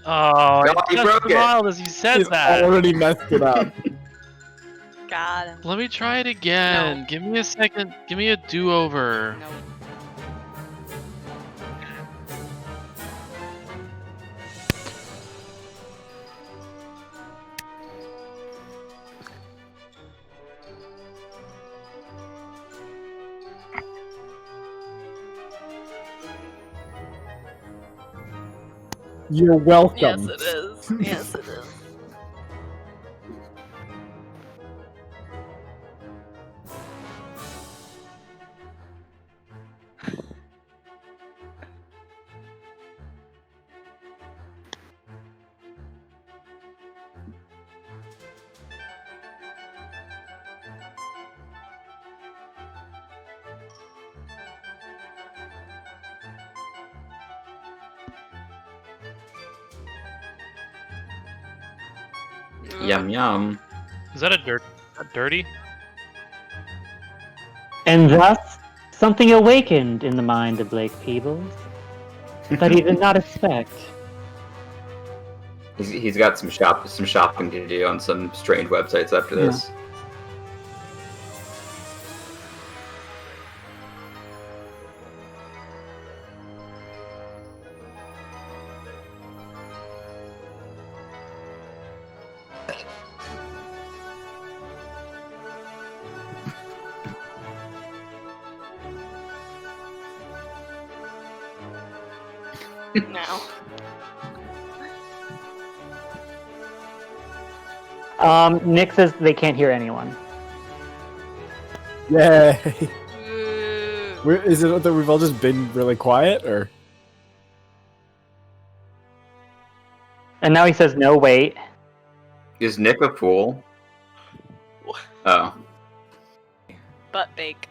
Oh, No, I you just broke it. smiled as you said He's that. already messed it up. Got him. Let me try it again. No. Give me a second. Give me a do-over. No. You're welcome. Yes, it is. Yes, it is. Yum yum. Is that a dirty? And thus, something awakened in the mind of Blake Peebles that he did not expect. He's got some shopping to do on some strange websites after this. Now. Nick says they can't hear anyone. Yay! Ooh. Is it that we've all just been really quiet, or? And now he says, no, wait. Is Nick a fool? Oh. Butt bake.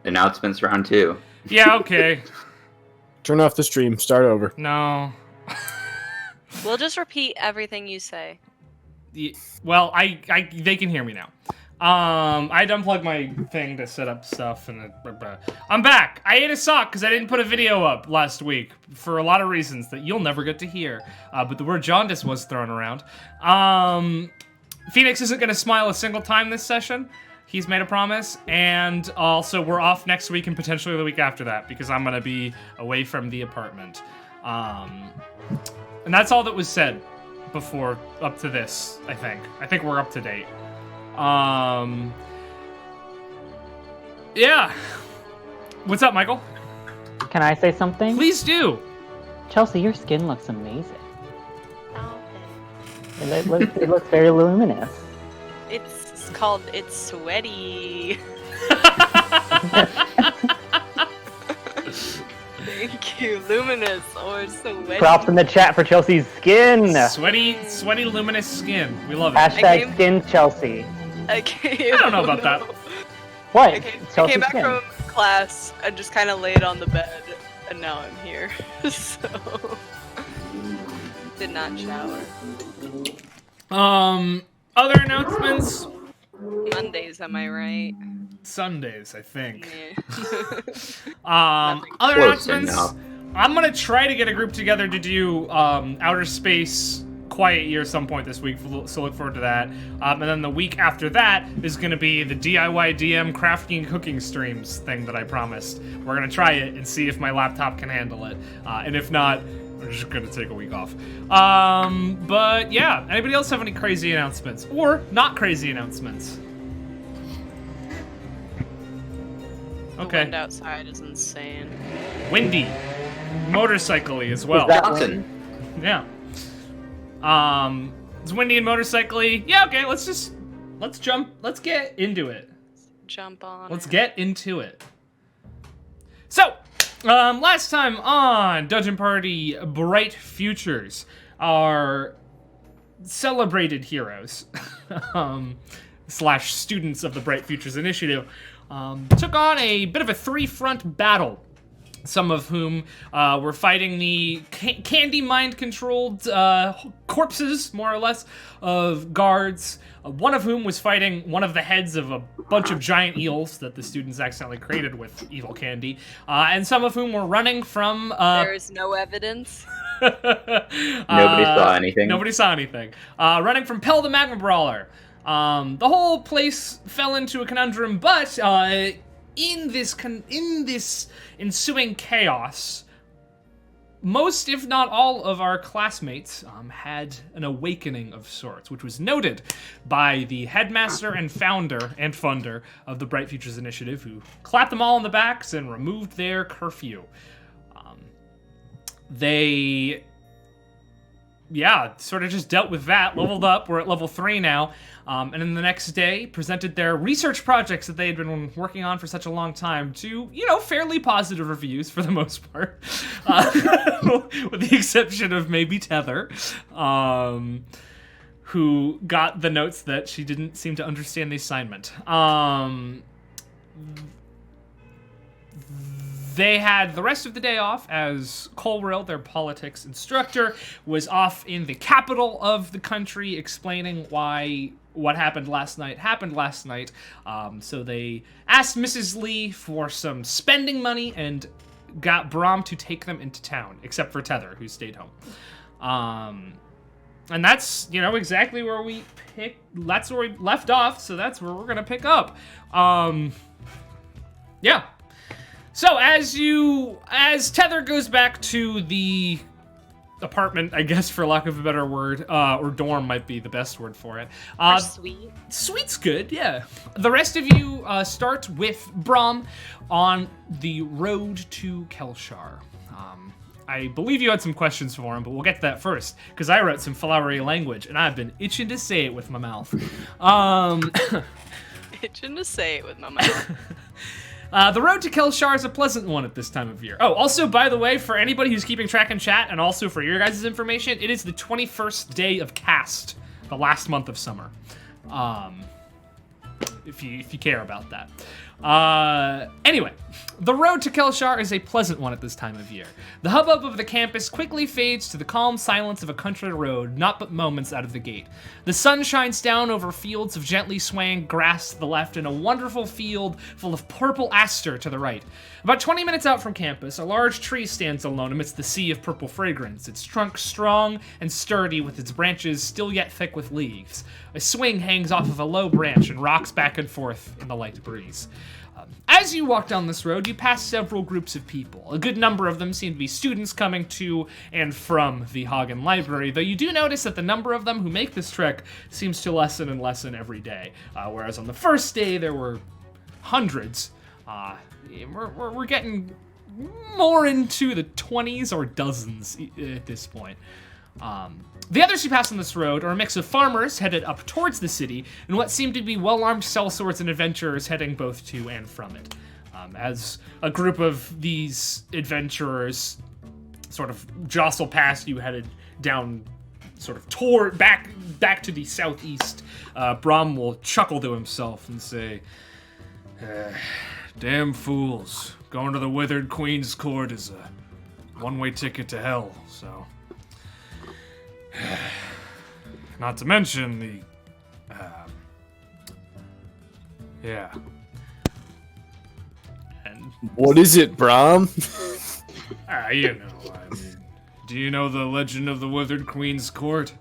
Announcements round 2. Yeah, okay. Turn off the stream. Start over. No. We'll just repeat everything you say. Well, they can hear me now. I'd unplugged my thing to set up stuff, and I'm back. I ate a sock because I didn't put a video up last week for a lot of reasons that you'll never get to hear. But the word jaundice was thrown around. Phoenix isn't going to smile a single time this session. He's made a promise, and also we're off next week and potentially the week after that because I'm going to be away from the apartment. And that's all that was said before up to this, I think. I think we're up to date. Yeah. What's up, Michael? Can I say something? Please do. Chelsea, your skin looks amazing. Oh, It looks very luminous. it's called It's Sweaty. Thank you, luminous or sweaty. Props in the chat for Chelsea's skin. Sweaty, luminous skin. We love it. Hashtag skin Chelsea. I don't know about that. What? I Chelsea's came back skin. from class and just kind of laid on the bed, and now I'm here. So, did not shower. Other announcements? Mondays, am I right? Sundays, I think. Yeah. Other Close announcements? enough. I'm gonna try to get a group together to do Outer Space Quiet Year some point this week, so look forward to that. And then the week after that is gonna be the DIY DM crafting and cooking streams thing that I promised. We're gonna try it and see if my laptop can handle it. And if not, we're just gonna take a week off. But yeah, anybody else have any crazy announcements? Or not crazy announcements? The Okay. wind outside is insane. Windy. Motorcycle-y as well. Is that Johnson. Yeah. It's windy and motorcycle-y. Yeah, okay, let's get into it. Jump on. Let's it. get into it. So, last time on Dungeon Party Bright Futures, our celebrated heroes, / students of the Bright Futures Initiative, took on a bit of a three-front battle some of whom were fighting the candy mind-controlled corpses, more or less, of guards. One of whom was fighting one of the heads of a bunch of giant eels that the students accidentally created with evil candy. And some of whom were running from... There is no evidence. Nobody saw anything. Nobody saw anything. Running from Pell the Magma Brawler. The whole place fell into a conundrum, but in this ensuing chaos, most, if not all, of our classmates had an awakening of sorts, which was noted by the headmaster and founder and funder of the Bright Futures Initiative, who clapped them all on the backs and removed their curfew. They sort of just dealt with that, leveled up. We're at level 3 now. And then the next day, presented their research projects that they had been working on for such a long time to, fairly positive reviews for the most part. With the exception of maybe Tether, who got the notes that she didn't seem to understand the assignment. They had the rest of the day off as Colwell, their politics instructor, was off in the capital of the country explaining why what happened last night. So they asked Mrs. Lee for some spending money and got Brom to take them into town, except for Tether, who stayed home. And that's, exactly where that's where we left off, so that's where we're gonna pick up. Yeah. So as Tether goes back to the apartment, I guess, for lack of a better word, or dorm might be the best word for it. Or suite. Suite's good, yeah. The rest of you start with Brom on the road to Kelshar. I believe you had some questions for him, but we'll get to that first, because I wrote some flowery language, and I've been itching to say it with my mouth. Itching to say it with my mouth. The road to Kelshar is a pleasant one at this time of year. Oh, also, by the way, for anybody who's keeping track in chat, and also for your guys' information, it is the 21st day of Cast, the last month of summer. If you care about that. Anyway, the road to Kelshar is a pleasant one at this time of year. The hubbub of the campus quickly fades to the calm silence of a country road, not but moments out of the gate. The sun shines down over fields of gently swaying grass to the left and a wonderful field full of purple aster to the right. About 20 minutes out from campus, a large tree stands alone amidst the sea of purple fragrance, its trunk strong and sturdy with its branches still yet thick with leaves. A swing hangs off of a low branch and rocks back and forth in the light breeze. As you walk down this road, you pass several groups of people. A good number of them seem to be students coming to and from the Hagen Library, though you do notice that the number of them who make this trek seems to lessen and lessen every day. Whereas on the first day, there were hundreds. We're getting more into the 20s or dozens at this point. The others who pass on this road are a mix of farmers headed up towards the city and what seem to be well-armed sellswords and adventurers heading both to and from it. As a group of these adventurers sort of jostle past you, headed down sort of toward back to the southeast, Brom will chuckle to himself and say, "Damn fools. Going to the Withered Queen's Court is a one-way ticket to hell, so... Not to mention the, yeah. And What is it, Brom? I mean, do you know the legend of the Withered Queen's Court?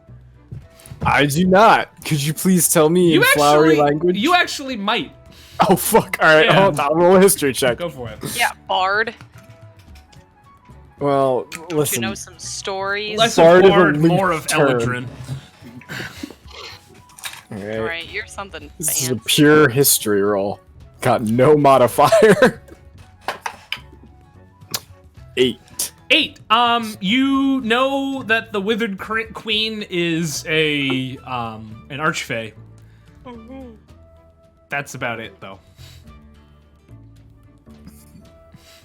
I do not. Could you please tell me in flowery language? You actually might. Oh, fuck. All right, Yeah. hold on. I'll roll a history check. Go for it. Yeah, Bard. Well, Do listen. you know some stories? Less Bard of of a Bard, leaf more of Tern. Eladrin. All right. Alright, you're something This is a fancy. pure history roll. Got no modifier. 8. 8. You know that the Withered Queen is an archfey. That's about it, though.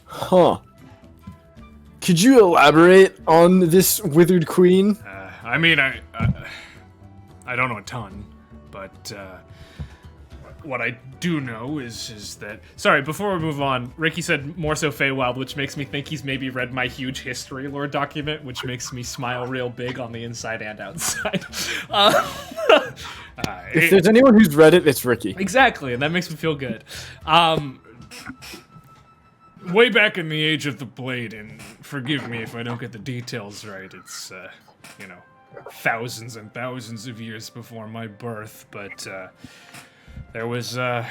Huh. Could you elaborate on this Withered Queen? I mean, I don't know a ton, but what I do know is that... Sorry, before we move on, Ricky said more so Feywild, which makes me think he's maybe read my huge history lore document, which makes me smile real big on the inside and outside. If there's anyone who's read it, it's Ricky. Exactly, and that makes me feel good. Way back in the Age of the Blade, and forgive me if I don't get the details right, it's, thousands and thousands of years before my birth, but, there was, an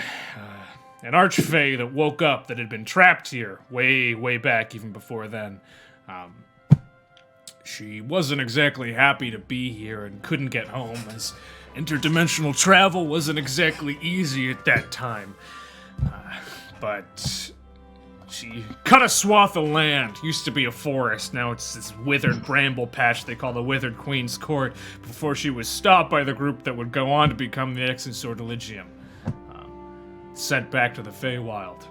archfey that woke up that had been trapped here way back, even before then. She wasn't exactly happy to be here and couldn't get home, as interdimensional travel wasn't exactly easy at that time. But she cut a swath of land. Used to be a forest, now it's this withered bramble patch they call the Withered Queen's Court, before she was stopped by the group that would go on to become the Ex and Sortilegium. Sent back to the Feywild.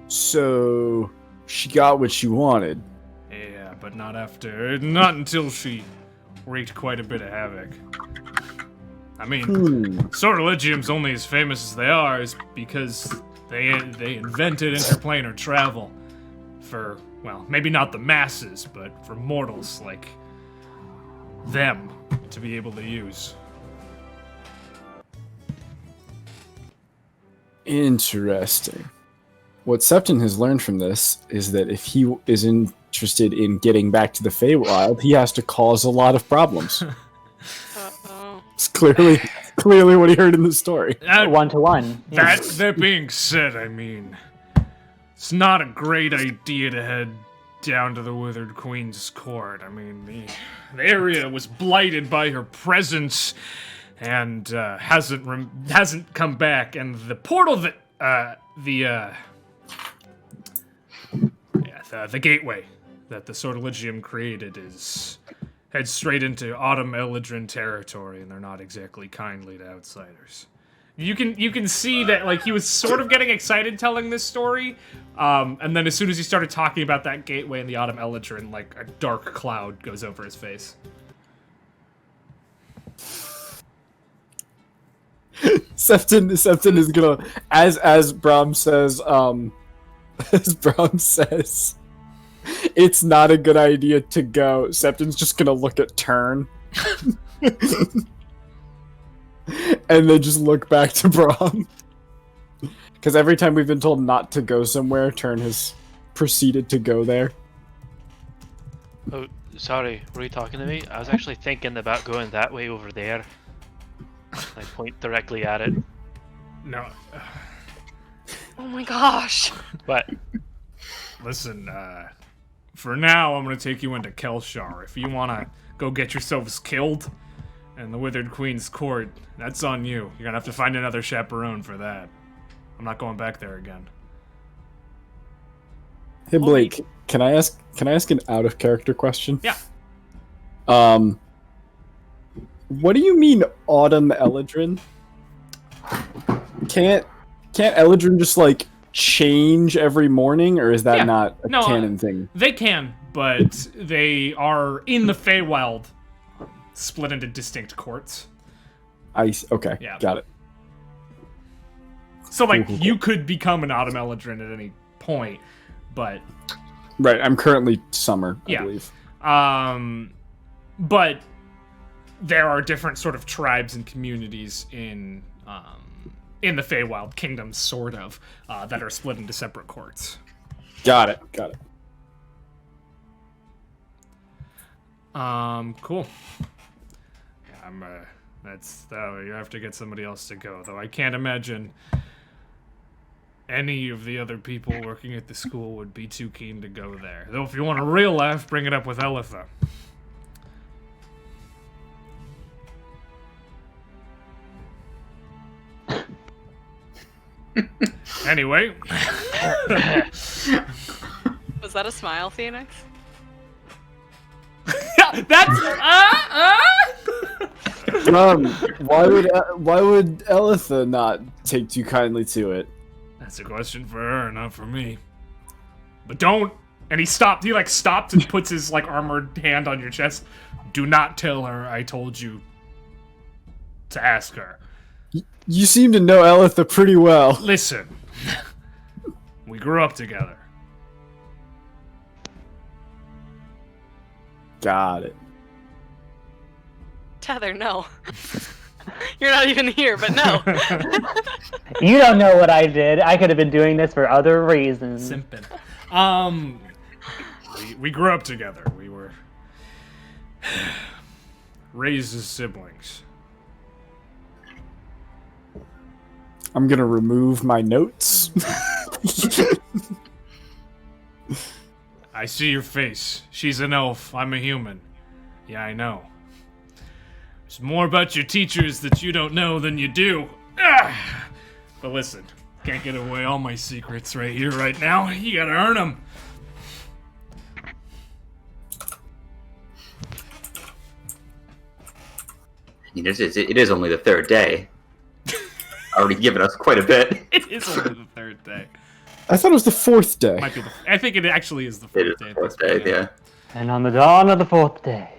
So she got what she wanted. Yeah, but not until she wreaked quite a bit of havoc. I mean, Sortilegium's only as famous as they are is because they invented interplanar travel for, well, maybe not the masses, but for mortals like them to be able to use. Interesting. What Septin has learned from this is that if he is interested in getting back to the Feywild, he has to cause a lot of problems. It's clearly what he heard in the story. 1-to-1. Yeah. That being said, I mean, it's not a great idea to head down to the Withered Queen's Court. I mean, the area was blighted by her presence and hasn't come back. And the portal that the gateway that the Sortilegium created heads straight into Autumn Eladrin territory, and they're not exactly kindly to outsiders. You can see that, like, he was sort of getting excited telling this story, and then as soon as he started talking about that gateway in the Autumn Eladrin, like, a dark cloud goes over his face. Septin is gonna, as Brom says, it's not a good idea to go. Septin's just gonna look at Tern. And then just look back to Brom. Because every time we've been told not to go somewhere, Tern has proceeded to go there. Oh, sorry, were you talking to me? I was actually thinking about going that way over there. I point directly at it. No. Oh my gosh. But Listen, for now, I'm gonna take you into Kelshar. If you wanna go get yourselves killed in the Withered Queen's Court, that's on you. You're gonna have to find another chaperone for that. I'm not going back there again. Hey Blake, can I ask an out of character question? Yeah. What do you mean Autumn Eladrin? Can't Eladrin just like change every morning, or is that not a canon thing? They can, but they are in the Feywild, split into distinct courts. Okay, Yeah. got it. So like Cool. you could become an Autumn Eladrin at any point, but Right, I'm currently Summer, I Yeah. believe. but there are different sort of tribes and communities in the Feywild kingdoms, sort of, that are split into separate courts. Got it. Cool. Yeah, you have to get somebody else to go, though I can't imagine any of the other people working at the school would be too keen to go there. Though if you want a real laugh, bring it up with Elitha. Anyway. Was that a smile, Phoenix? That's Why would Elitha not take too kindly to it? That's a question for her, not for me. But don't. And he stopped and puts his armored hand on your chest. Do not tell her I told you to ask her. You seem to know Elitha pretty well. Listen, we grew up together. Got it. Tether, no. You're not even here, but no. You don't know what I did. I could have been doing this for other reasons. Simpin. We grew up together. We were raised as siblings. I'm gonna remove my notes. I see your face. She's an elf. I'm a human. Yeah, I know. There's more about your teachers that you don't know than you do. Ah! But listen, can't get away all my secrets right here, right now. You gotta earn them. It is only the third day. Already given us quite a bit. It is only the third day. I thought it was the fourth day. Might be I think it actually is the It fourth is day. the at fourth this day, point, yeah. And on the dawn of the 4th day.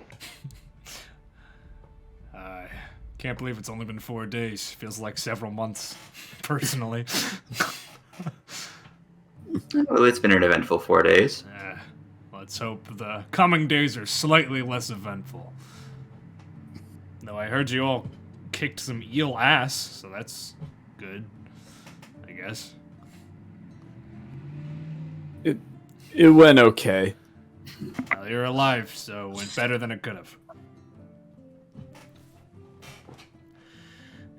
Can't believe it's only been 4 days. Feels like several months, personally. Well, it's been an eventful 4 days. Let's hope the coming days are slightly less eventful. Though I heard you all kicked some eel ass, so that's good, I guess. It went okay. Well, you're alive, so it went better than it could have.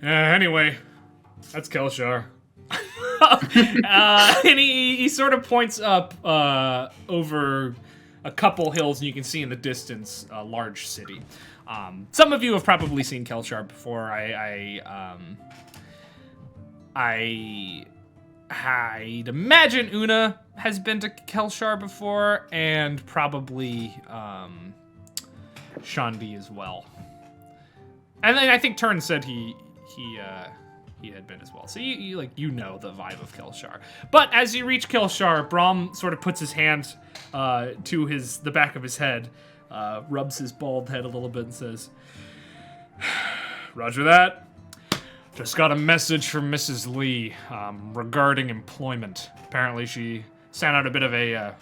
Anyway, that's Kelshar. And he sort of points up over a couple hills, and you can see in the distance a large city. Some of you have probably seen Kelshar before. I'd imagine Una has been to Kelshar before, and probably Shandi as well. And then I think Tern said he had been as well. So you know the vibe of Kelshar. But as you reach Kelshar, Brom sort of puts his hand to the back of his head, rubs his bald head a little bit, and says, "Roger that. Just got a message from Mrs. Lee regarding employment. Apparently she sent out a bit of a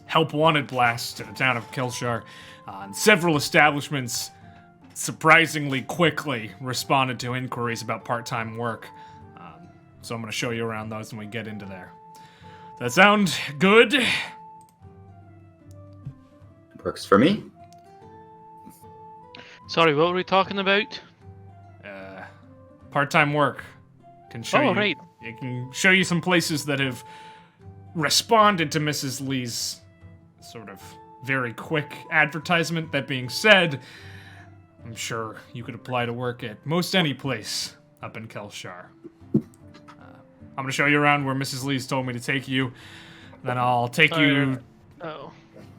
help wanted blast to the town of Kelshar, and several establishments surprisingly quickly responded to inquiries about part-time work. So I'm going to show you around those when we get into there. Does that sound good?" Works for me. Sorry, what were we talking about? Part-time work. Can show Oh, you. right. It can show you some places that have responded to Mrs. Lee's sort of very quick advertisement. That being said, I'm sure you could apply to work at most any place up in Kelshar. I'm gonna show you around where Mrs. Lee's told me to take you. Then I'll take you.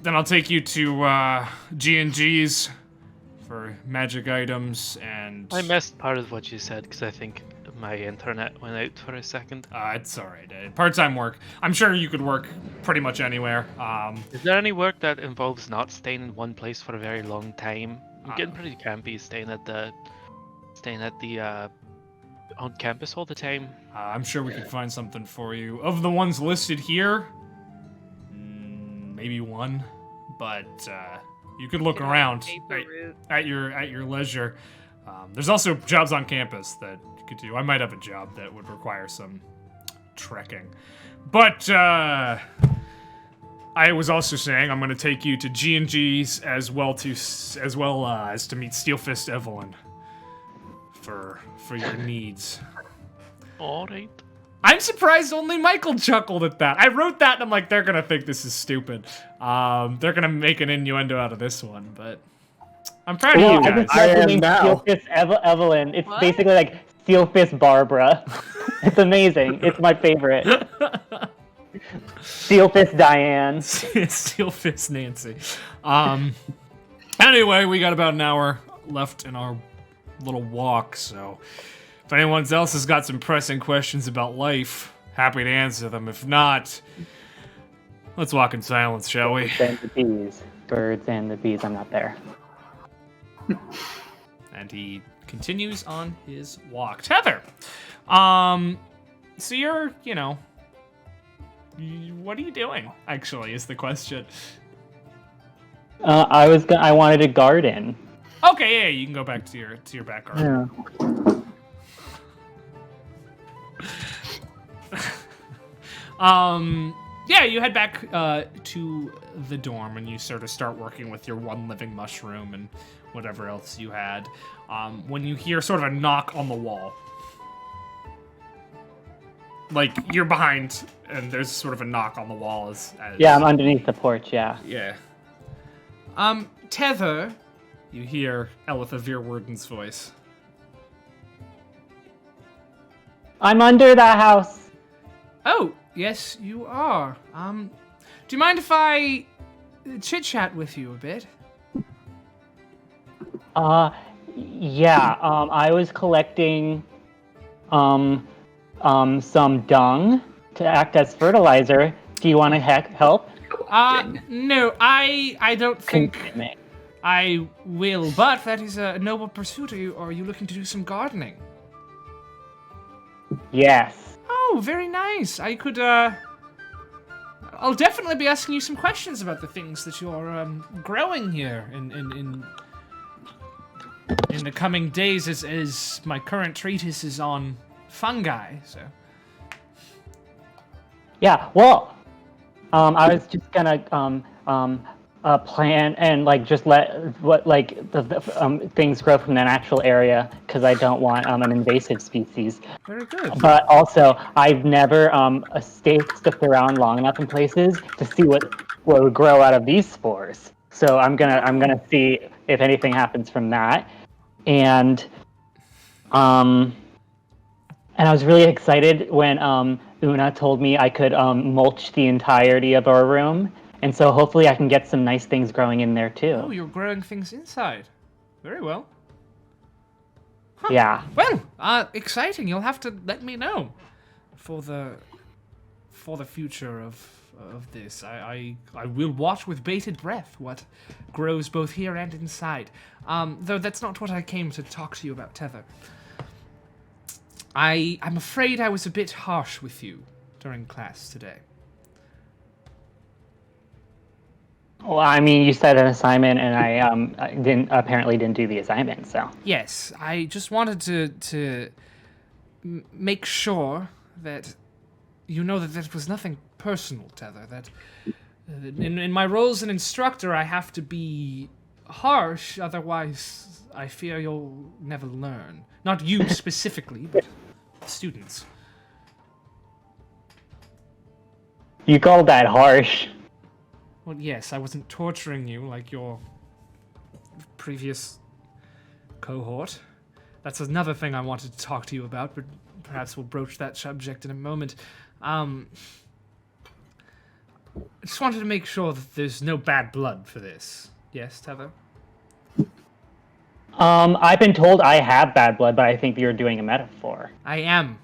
Then I'll take you to G&G's for magic items and. I missed part of what you said because I think my internet went out for a second. It's alright. Part-time work. I'm sure you could work pretty much anywhere. Is there any work that involves not staying in one place for a very long time? I'm getting pretty campy staying at the on campus all the time. I'm sure we could find something for you. Of the ones listed here, maybe one, but you could look around at your leisure. There's also jobs on campus that you could do. I might have a job that would require some trekking, but I was also saying I'm going to take you to G&G's as well as to meet Steelfist Evelyn for your needs. All right. I'm surprised only Michael chuckled at that. I wrote that and I'm like, they're gonna think this is stupid. They're gonna make an innuendo out of this one, but I'm proud of you I guys. just love the name now. Steelfist Evelyn. It's What? basically like Steelfist Barbara. It's amazing. It's my favorite. Steelfist Diane. Steelfist Nancy. Anyway, we got about an hour left in our little walk, so if anyone else has got some pressing questions about life, happy to answer them. If not, let's walk in silence, shall we? Birds and the bees. Birds and the bees. I'm not there. And he continues on his walk. Tether, so you're, what are you doing? Actually, is the question. I wanted a garden. Okay, yeah, you can go back to your back garden. Yeah. You head back to the dorm and you sort of start working with your one living mushroom and whatever else you had. When you hear sort of a knock on the wall. Like, you're behind, and there's sort of a knock on the wall as Yeah, I'm underneath the porch, yeah. Yeah. Tether, you hear Elitha Veerwarden's voice. I'm under the house. Oh, yes, you are. Do you mind if I chit-chat with you a bit? Yeah, I was collecting, some dung to act as fertilizer. Do you want to help? No, I don't think Commitment. I will, but that is a noble pursuit. Are you looking to do some gardening? Yes. Oh, very nice. I could, I'll definitely be asking you some questions about the things that you're, growing here in the coming days as my current treatise is on fungi, so. Yeah, well, I was just gonna, plan and, like, just let the things grow from the natural area, because I don't want, an invasive species. Very good. But also, I've never, stuck around long enough in places to see what would grow out of these spores. So I'm gonna see if anything happens from that. And I was really excited when Una told me I could mulch the entirety of our room, and so hopefully I can get some nice things growing in there too. Oh, you're growing things inside. Very well. Huh. Yeah. Well, exciting. You'll have to let me know for the future of this. I will watch with bated breath what grows both here and inside. Though that's not what I came to talk to you about, Tether. I'm afraid I was a bit harsh with you during class today. Well, I mean, you said an assignment, and I didn't do the assignment, so. Yes, I just wanted to make sure that you know that there was nothing personal, Tether. That in my role as an instructor, I have to be harsh, otherwise I fear you'll never learn. Not you specifically, but students. You called that harsh. Well, yes, I wasn't torturing you like your previous cohort. That's another thing I wanted to talk to you about, but perhaps we'll broach that subject in a moment. I just wanted to make sure that there's no bad blood for this. Yes, Tether? I've been told I have bad blood, but I think you're doing a metaphor. I am,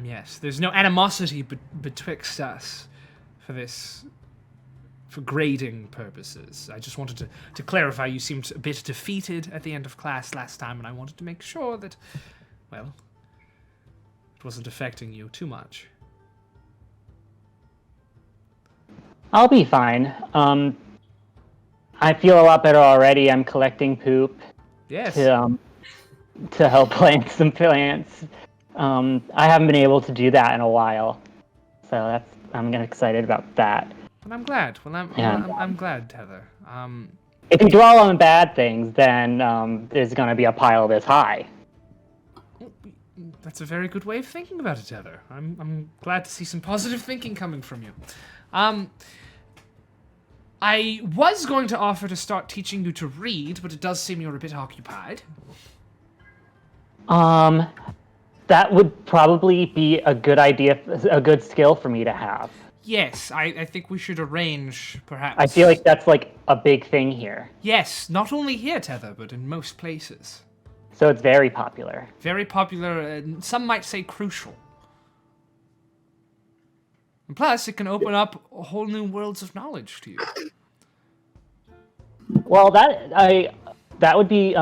yes. There's no animosity betwixt us for this, for grading purposes. I just wanted to clarify, you seemed a bit defeated at the end of class last time, and I wanted to make sure that, well, it wasn't affecting you too much. I'll be fine. I feel a lot better already. I'm collecting poop. Yes. To help plant some plants. I haven't been able to do that in a while, so I'm excited about that. And I'm glad. Well, I'm glad, Tether. If you dwell on bad things, then there's going to be a pile this high. That's a very good way of thinking about it, Tether. I'm glad to see some positive thinking coming from you. I was going to offer to start teaching you to read, but it does seem you're a bit occupied. That would probably be a good idea, a good skill for me to have. Yes, I think we should arrange, perhaps. I feel like that's like a big thing here. Yes, not only here, Tether, but in most places. So it's very popular. Very popular, and some might say crucial. And plus, it can open up whole new worlds of knowledge to you. Well, that would be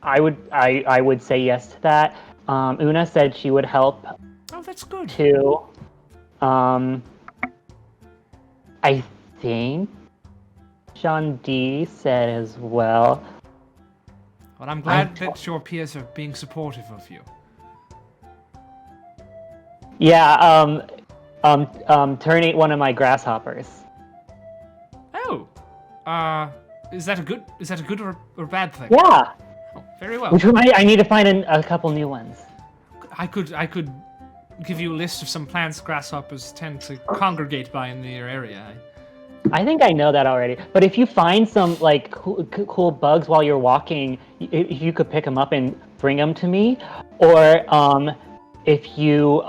I would say yes to that. Una said she would help Oh, that's good. too. I think Sean D said as well. Well, I'm glad that your peers are being supportive of you. Yeah, Tern ate one of my grasshoppers. Oh, is that a good or bad thing? Yeah, Oh, very well. which I need to find a couple new ones. I could give you a list of some plants grasshoppers tend to congregate by in your area. I think I know that already. But if you find some like cool bugs while you're walking, if you could pick them up and bring them to me, or if you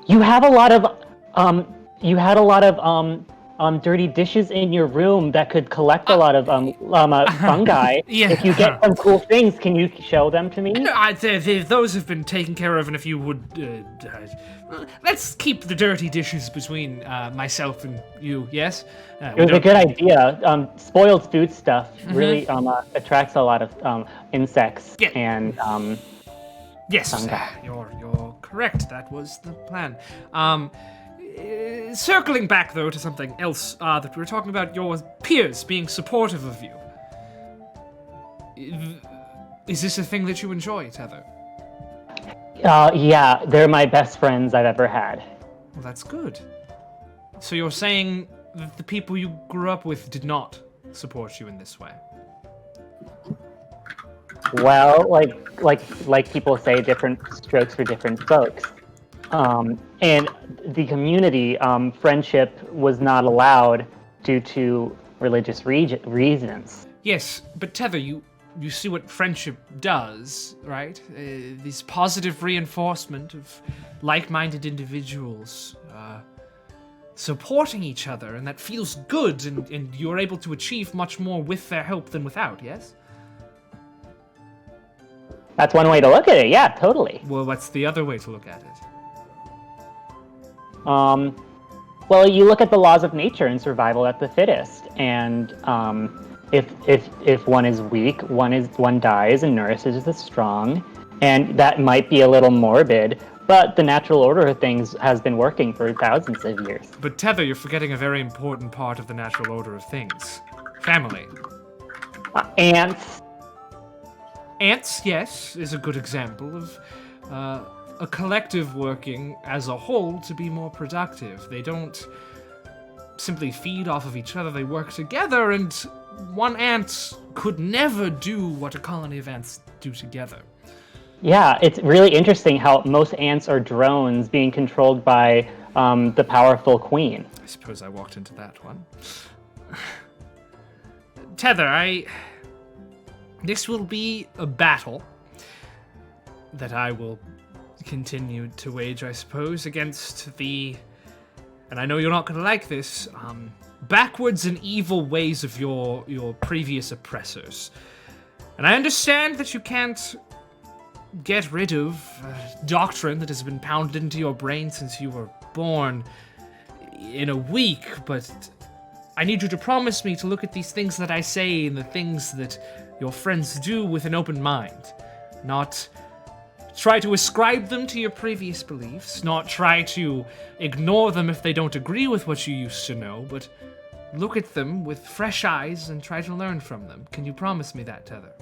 you have a lot of dirty dishes in your room that could collect a lot of fungi. Yeah. If you get some cool things, can you show them to me? Those have been taken care of, and if you would, let's keep the dirty dishes between myself and you. Yes. It was a good idea. Spoiled food stuff really attracts a lot of insects Yeah. and Yes, fungi. you're correct. That was the plan. Circling back though to something else that we were talking about, your peers being supportive of you. Is this a thing that you enjoy, Tether? Yeah, they're my best friends I've ever had. Well, that's good. So you're saying that the people you grew up with did not support you in this way? Well, like people say, different strokes for different folks. And the community, friendship was not allowed due to religious reasons. Yes, but Tether, you see what friendship does, right? This positive reinforcement of like-minded individuals supporting each other, and that feels good, and you're able to achieve much more with their help than without, yes? That's one way to look at it. Yeah, totally. Well, what's the other way to look at it? Well, you look at the laws of nature and survival at the fittest, and if one is weak, one dies and nourishes the strong, and that might be a little morbid, but the natural order of things has been working for thousands of years. But Tether, you're forgetting a very important part of the natural order of things. Family. Ants. Ants, yes, is a good example of a collective working as a whole to be more productive. They don't simply feed off of each other, they work together, and one ant could never do what a colony of ants do together. Yeah, it's really interesting how most ants are drones being controlled by the powerful queen. I suppose I walked into that one. Tether, this will be a battle that I will continue to wage, I suppose, against the, and I know you're not going to like this, backwards and evil ways of your previous oppressors. And I understand that you can't get rid of a doctrine that has been pounded into your brain since you were born in a week, but I need you to promise me to look at these things that I say and the things that your friends do with an open mind. Not try to ascribe them to your previous beliefs, not try to ignore them if they don't agree with what you used to know, but look at them with fresh eyes and try to learn from them. Can you promise me that, Tether?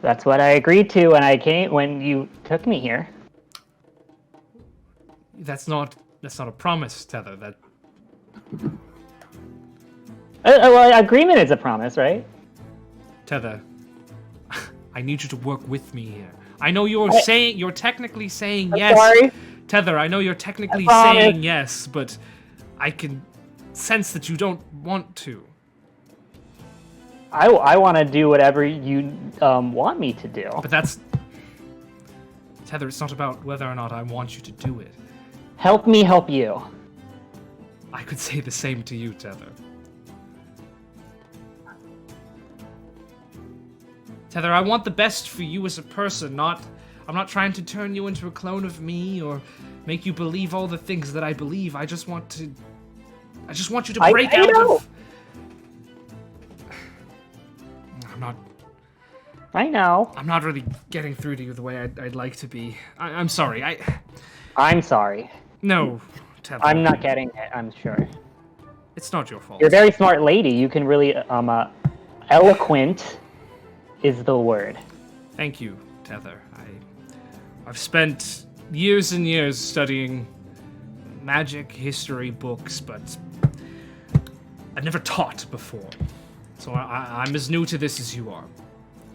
That's what I agreed to when I came, when you took me here. That's not a promise, Tether. That Well, agreement is a promise, right? Tether, I need you to work with me here. I know you're technically saying yes. Sorry. Tether, I know you're technically I promise. saying yes, but I can sense that you don't want to. I want to do whatever you want me to do. But that's... Tether, it's not about whether or not I want you to do it. Help me help you. I could say the same to you, Tether. Tether, I want the best for you as a person, I'm not trying to turn you into a clone of me or make you believe all the things that I believe. I just want you to break out know. of... I know. I'm not really getting through to you the way I'd like to be. I'm sorry. I'm sorry. No, Tether. I'm not getting it, I'm sure. It's not your fault. You're a very smart lady. You can really, eloquent is the word. Thank you, Tether. I've spent years and years studying magic history books, but I've never taught before. So I'm as new to this as you are.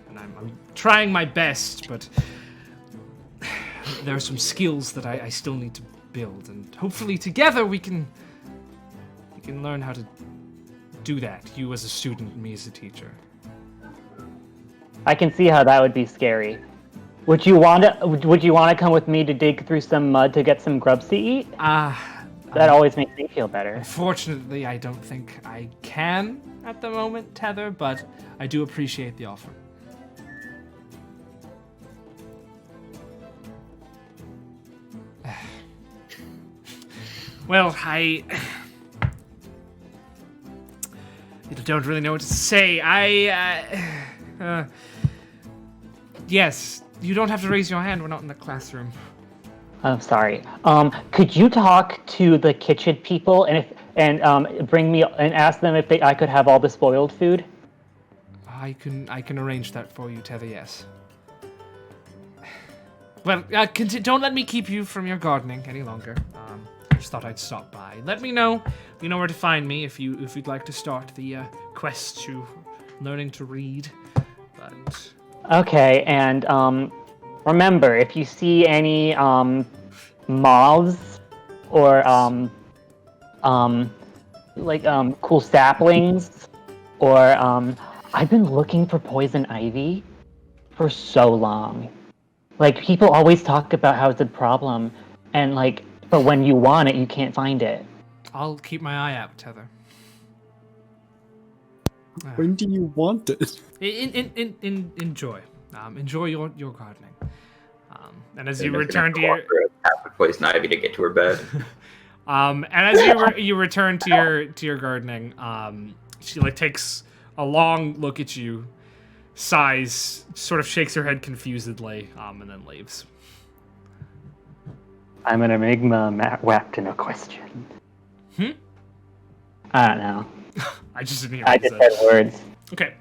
And I'm trying my best, but there are some skills that I still need to build, and hopefully together we can learn how to do that. You as a student, me as a teacher. I can see how that would be scary. Would you want to come with me to dig through some mud to get some grubs to eat? That always makes me feel better. Unfortunately, I don't think I can at the moment, Tether, but I do appreciate the offer. Well, I don't really know what to say. Yes, you don't have to raise your hand. We're not in the classroom. I'm sorry. Could you talk to the kitchen people and bring me and ask them if I could have all the spoiled food? I can arrange that for you, Tether. Yes. Well, don't let me keep you from your gardening any longer. I just thought I'd stop by. Let me know. You know where to find me if you'd like to start the quest to learning to read. But Okay, and remember, if you see any moths or cool saplings, or I've been looking for poison ivy for so long. Like, people always talk about how it's a problem, and but when you want it, you can't find it. I'll keep my eye out, Tether. When do you want it? Enjoy. Enjoy your gardening. And as you return to your poison ivy to get to her bed. and as you return to your gardening, she takes a long look at you, sighs, sort of shakes her head confusedly, and then leaves. I'm an enigma wrapped in a question. I don't know. I just didn't hear I what you just said words. Okay.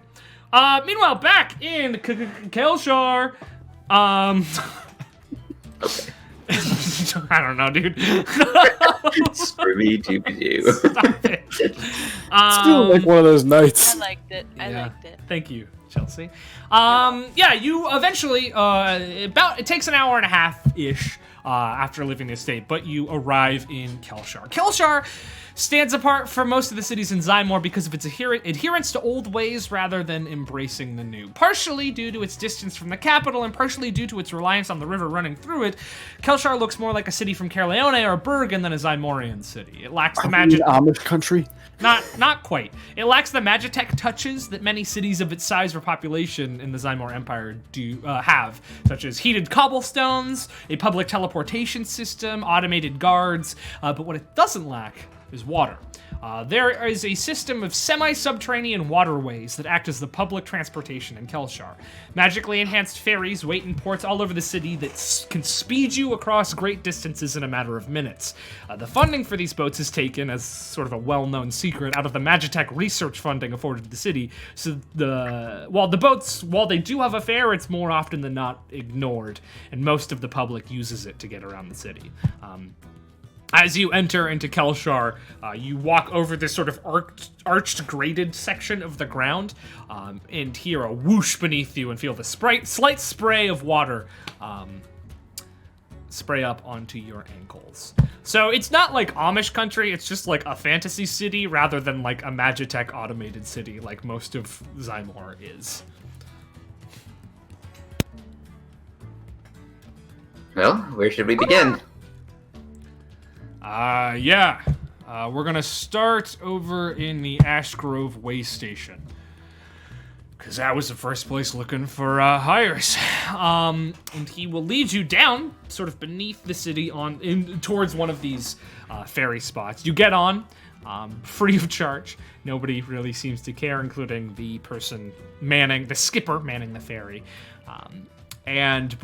Meanwhile, back in Kelshar, Okay. I don't know, dude. Screwy dooby Stop it. It's feeling like one of those nights. I liked it. I Yeah. liked it. Thank you, Chelsea. You eventually, it takes an hour and a half-ish after leaving the estate, but you arrive in Kelshar. Kelshar stands apart from most of the cities in Zymor because of its adherence to old ways rather than embracing the new. Partially due to its distance from the capital and partially due to its reliance on the river running through it, Kelshar looks more like a city from Caerleone or Bergen than a Zymorian city. It lacks the magic. Amish country. Not quite. It lacks the magitech touches that many cities of its size or population in the Zymor Empire do have, such as heated cobblestones, a public teleportation system, automated guards. But what it doesn't lack is water. There is a system of semi-subterranean waterways that act as the public transportation in Kelshar. Magically enhanced ferries wait in ports all over the city that can speed you across great distances in a matter of minutes. The funding for these boats is taken, as sort of a well-known secret, out of the Magitech research funding afforded to the city. So while they do have a fare, it's more often than not ignored, and most of the public uses it to get around the city. As you enter into Kelshar, you walk over this sort of arched graded section of the ground, and hear a whoosh beneath you and feel the slight spray of water spray up onto your ankles. So it's not like Amish country, it's just like a fantasy city rather than like a Magitech automated city like most of Zymor is. Well, where should we begin? We're gonna start over in the Ash Grove way station. Cause that was the first place looking for hires. And he will lead you down, sort of beneath the city towards one of these ferry spots. You get on, free of charge. Nobody really seems to care, including the skipper manning the ferry. And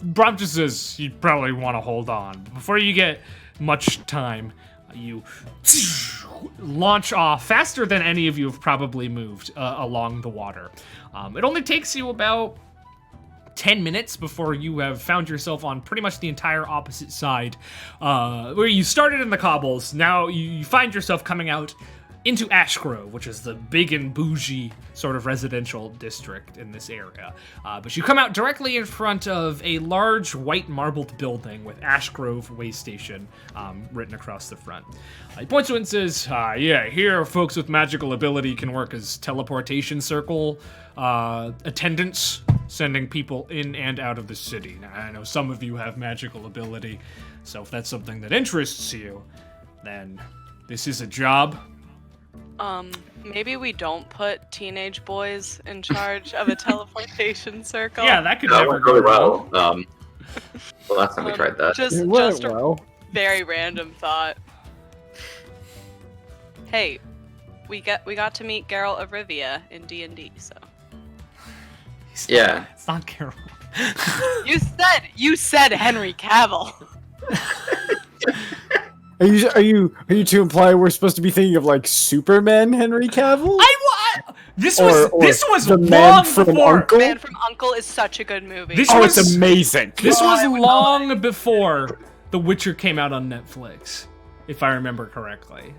Brom just says you probably want to hold on. Before you get much time, you launch off faster than any of you have probably moved along the water. It only takes you about 10 minutes before you have found yourself on pretty much the entire opposite side. Where you started in the cobbles, now you find yourself coming out into Ash Grove, which is the big and bougie sort of residential district in this area. But you come out directly in front of a large white marbled building with Ash Grove Way Station written across the front. He points to it and says, yeah, here folks with magical ability can work as teleportation circle attendants, sending people in and out of the city. Now, I know some of you have magical ability, so if that's something that interests you, then this is a job. Maybe we don't put teenage boys in charge of a teleportation circle. Yeah, that could That never went go really wrong. well. The last time we tried that. It Just went a well. very random thought. Hey, we got to meet Geralt of Rivia in D&D, so. Yeah. It's not Carol. You said Henry Cavill. Are you to imply we're supposed to be thinking of like Superman Henry Cavill? This Or was the Man long from before. Uncle? Man from Uncle is such a good movie. This Oh, was it's amazing. This Oh, I was would long before The Witcher came out on Netflix, if I remember correctly.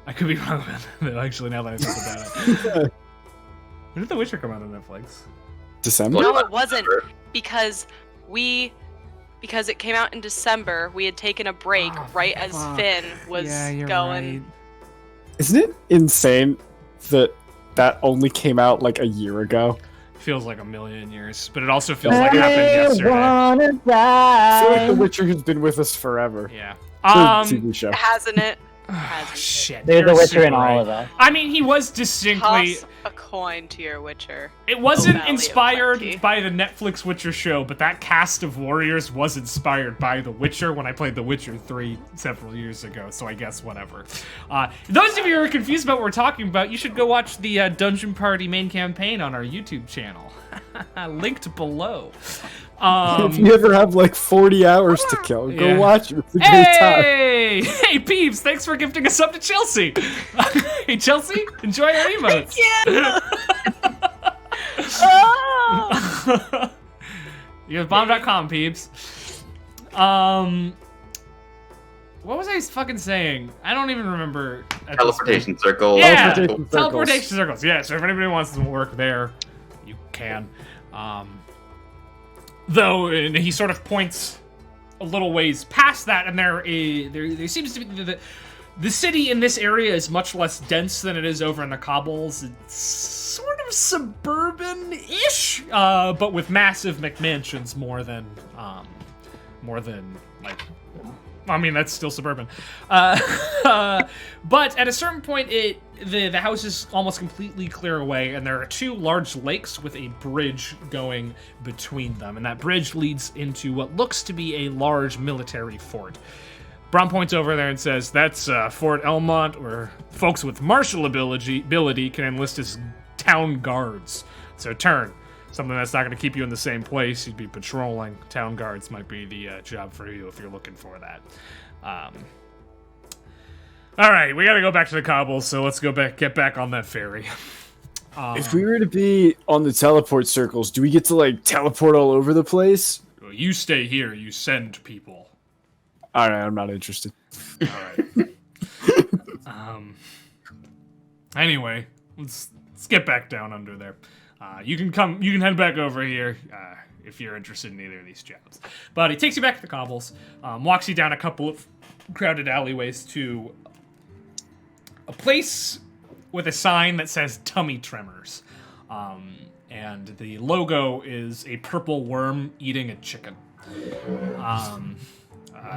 I could be wrong about that, actually, now that I think about it. When did The Witcher come out on Netflix? December? No, it wasn't, because it came out in December. We had taken a break right as Finn was going. Isn't it insane that only came out like a year ago? Feels like a million years, but it also feels like it happened yesterday. Wanna I feel like die. The Witcher has been with us forever. Yeah. The TV show. Hasn't it? Shit. There's you're a Witcher super in all right. of us. I mean, he was distinctly. Toss a coin to your Witcher. It wasn't Valley of inspired Plenty. by the Netflix Witcher show, but that cast of warriors was inspired by The Witcher when I played The Witcher 3 several years ago, so I guess whatever. Those of you who are confused about what we're talking about, you should go watch the Dungeon Party main campaign on our YouTube channel. Linked below. If you ever have like 40 hours to kill, go Yeah. watch it. It's a great time. Hey! Hey, Peeps, thanks for gifting us up to Chelsea. Hey, Chelsea, enjoy our emotes. Oh! You have bomb.com, Peeps. What was I fucking saying? I don't even remember. At this Teleportation circle. Yeah, Teleportation teleportation circles. Yeah, so if anybody wants to work there, you can. Though, and he sort of points a little ways past that, and there seems to be the city in this area is much less dense than it is over in the cobbles. It's sort of suburban-ish, but with massive McMansions more than like. I mean, that's still suburban. But at a certain point, the houses almost completely clear away, and there are two large lakes with a bridge going between them. And that bridge leads into what looks to be a large military fort. Brom points over there and says, that's Fort Elmont, where folks with martial ability can enlist as town guards. So Tern. Something that's not going to keep you in the same place. You'd be patrolling. Town guards might be the job for you if you're looking for that. All right, we got to go back to the cobbles, so let's get back on that ferry. If we were to be on the teleport circles, do we get to like teleport all over the place? You stay here. You send people. All right, I'm not interested. All right. Anyway, let's get back down under there. You can head back over here if you're interested in either of these jobs. But he takes you back to the cobbles, walks you down a couple of crowded alleyways to a place with a sign that says Tummy Tremors. And the logo is a purple worm eating a chicken.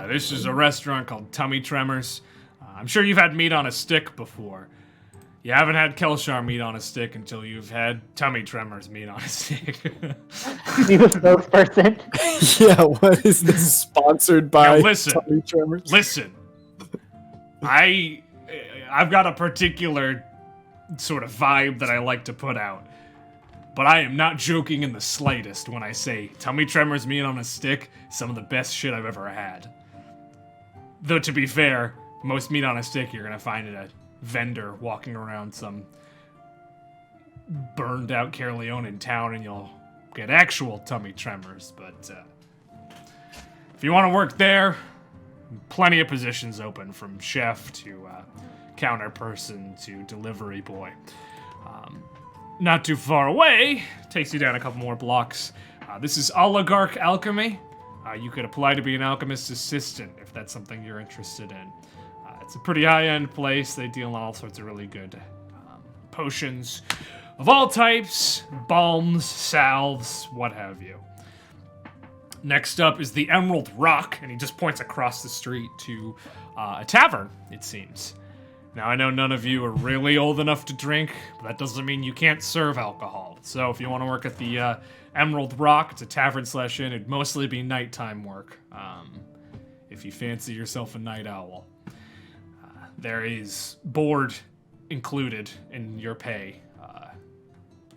This is a restaurant called Tummy Tremors. I'm sure you've had meat on a stick before. You haven't had Kelshar meat on a stick until you've had Tummy Tremors meat on a stick. Be the spokesperson. Yeah, what is this sponsored by? Now listen. Tummy Tremors? Listen. I've got a particular sort of vibe that I like to put out. But I am not joking in the slightest when I say tummy tremors meat on a stick, some of the best shit I've ever had. Though to be fair, most meat on a stick you're gonna find at a vendor walking around some burned out Carleone in town and you'll get actual tummy tremors, but if you want to work there, plenty of positions open from chef to counter person to delivery boy. Not too far away, takes you down a couple more blocks. This is Oligarch Alchemy. You could apply to be an alchemist's assistant if that's something you're interested in. It's a pretty high-end place. They deal in all sorts of really good potions of all types, balms, salves, what have you. Next up is the Emerald Rock, and he just points across the street to a tavern, it seems. Now, I know none of you are really old enough to drink, but that doesn't mean you can't serve alcohol. So if you want to work at the Emerald Rock, it's a tavern/inn. It'd mostly be nighttime work, if you fancy yourself a night owl. There is board included in your pay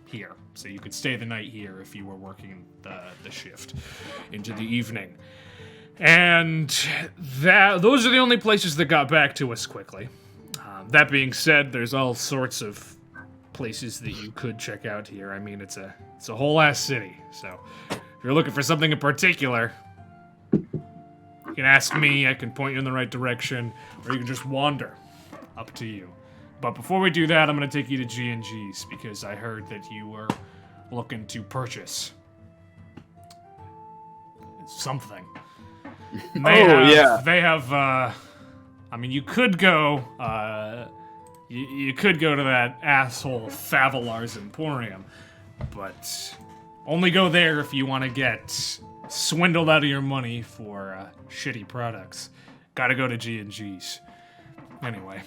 here. So you could stay the night here if you were working the shift into the evening. And those are the only places that got back to us quickly. That being said, there's all sorts of places that you could check out here. I mean, it's a whole ass city. So if you're looking for something in particular, you can ask me, I can point you in the right direction, or you can just wander. Up to you. But before we do that, I'm going to take you to G&G's, because I heard that you were looking to purchase something. They have, I mean, you could go, you could go to that asshole Favelar's Emporium, but only go there if you want to get swindled out of your money for shitty products. Gotta go to G&G's. Anyway,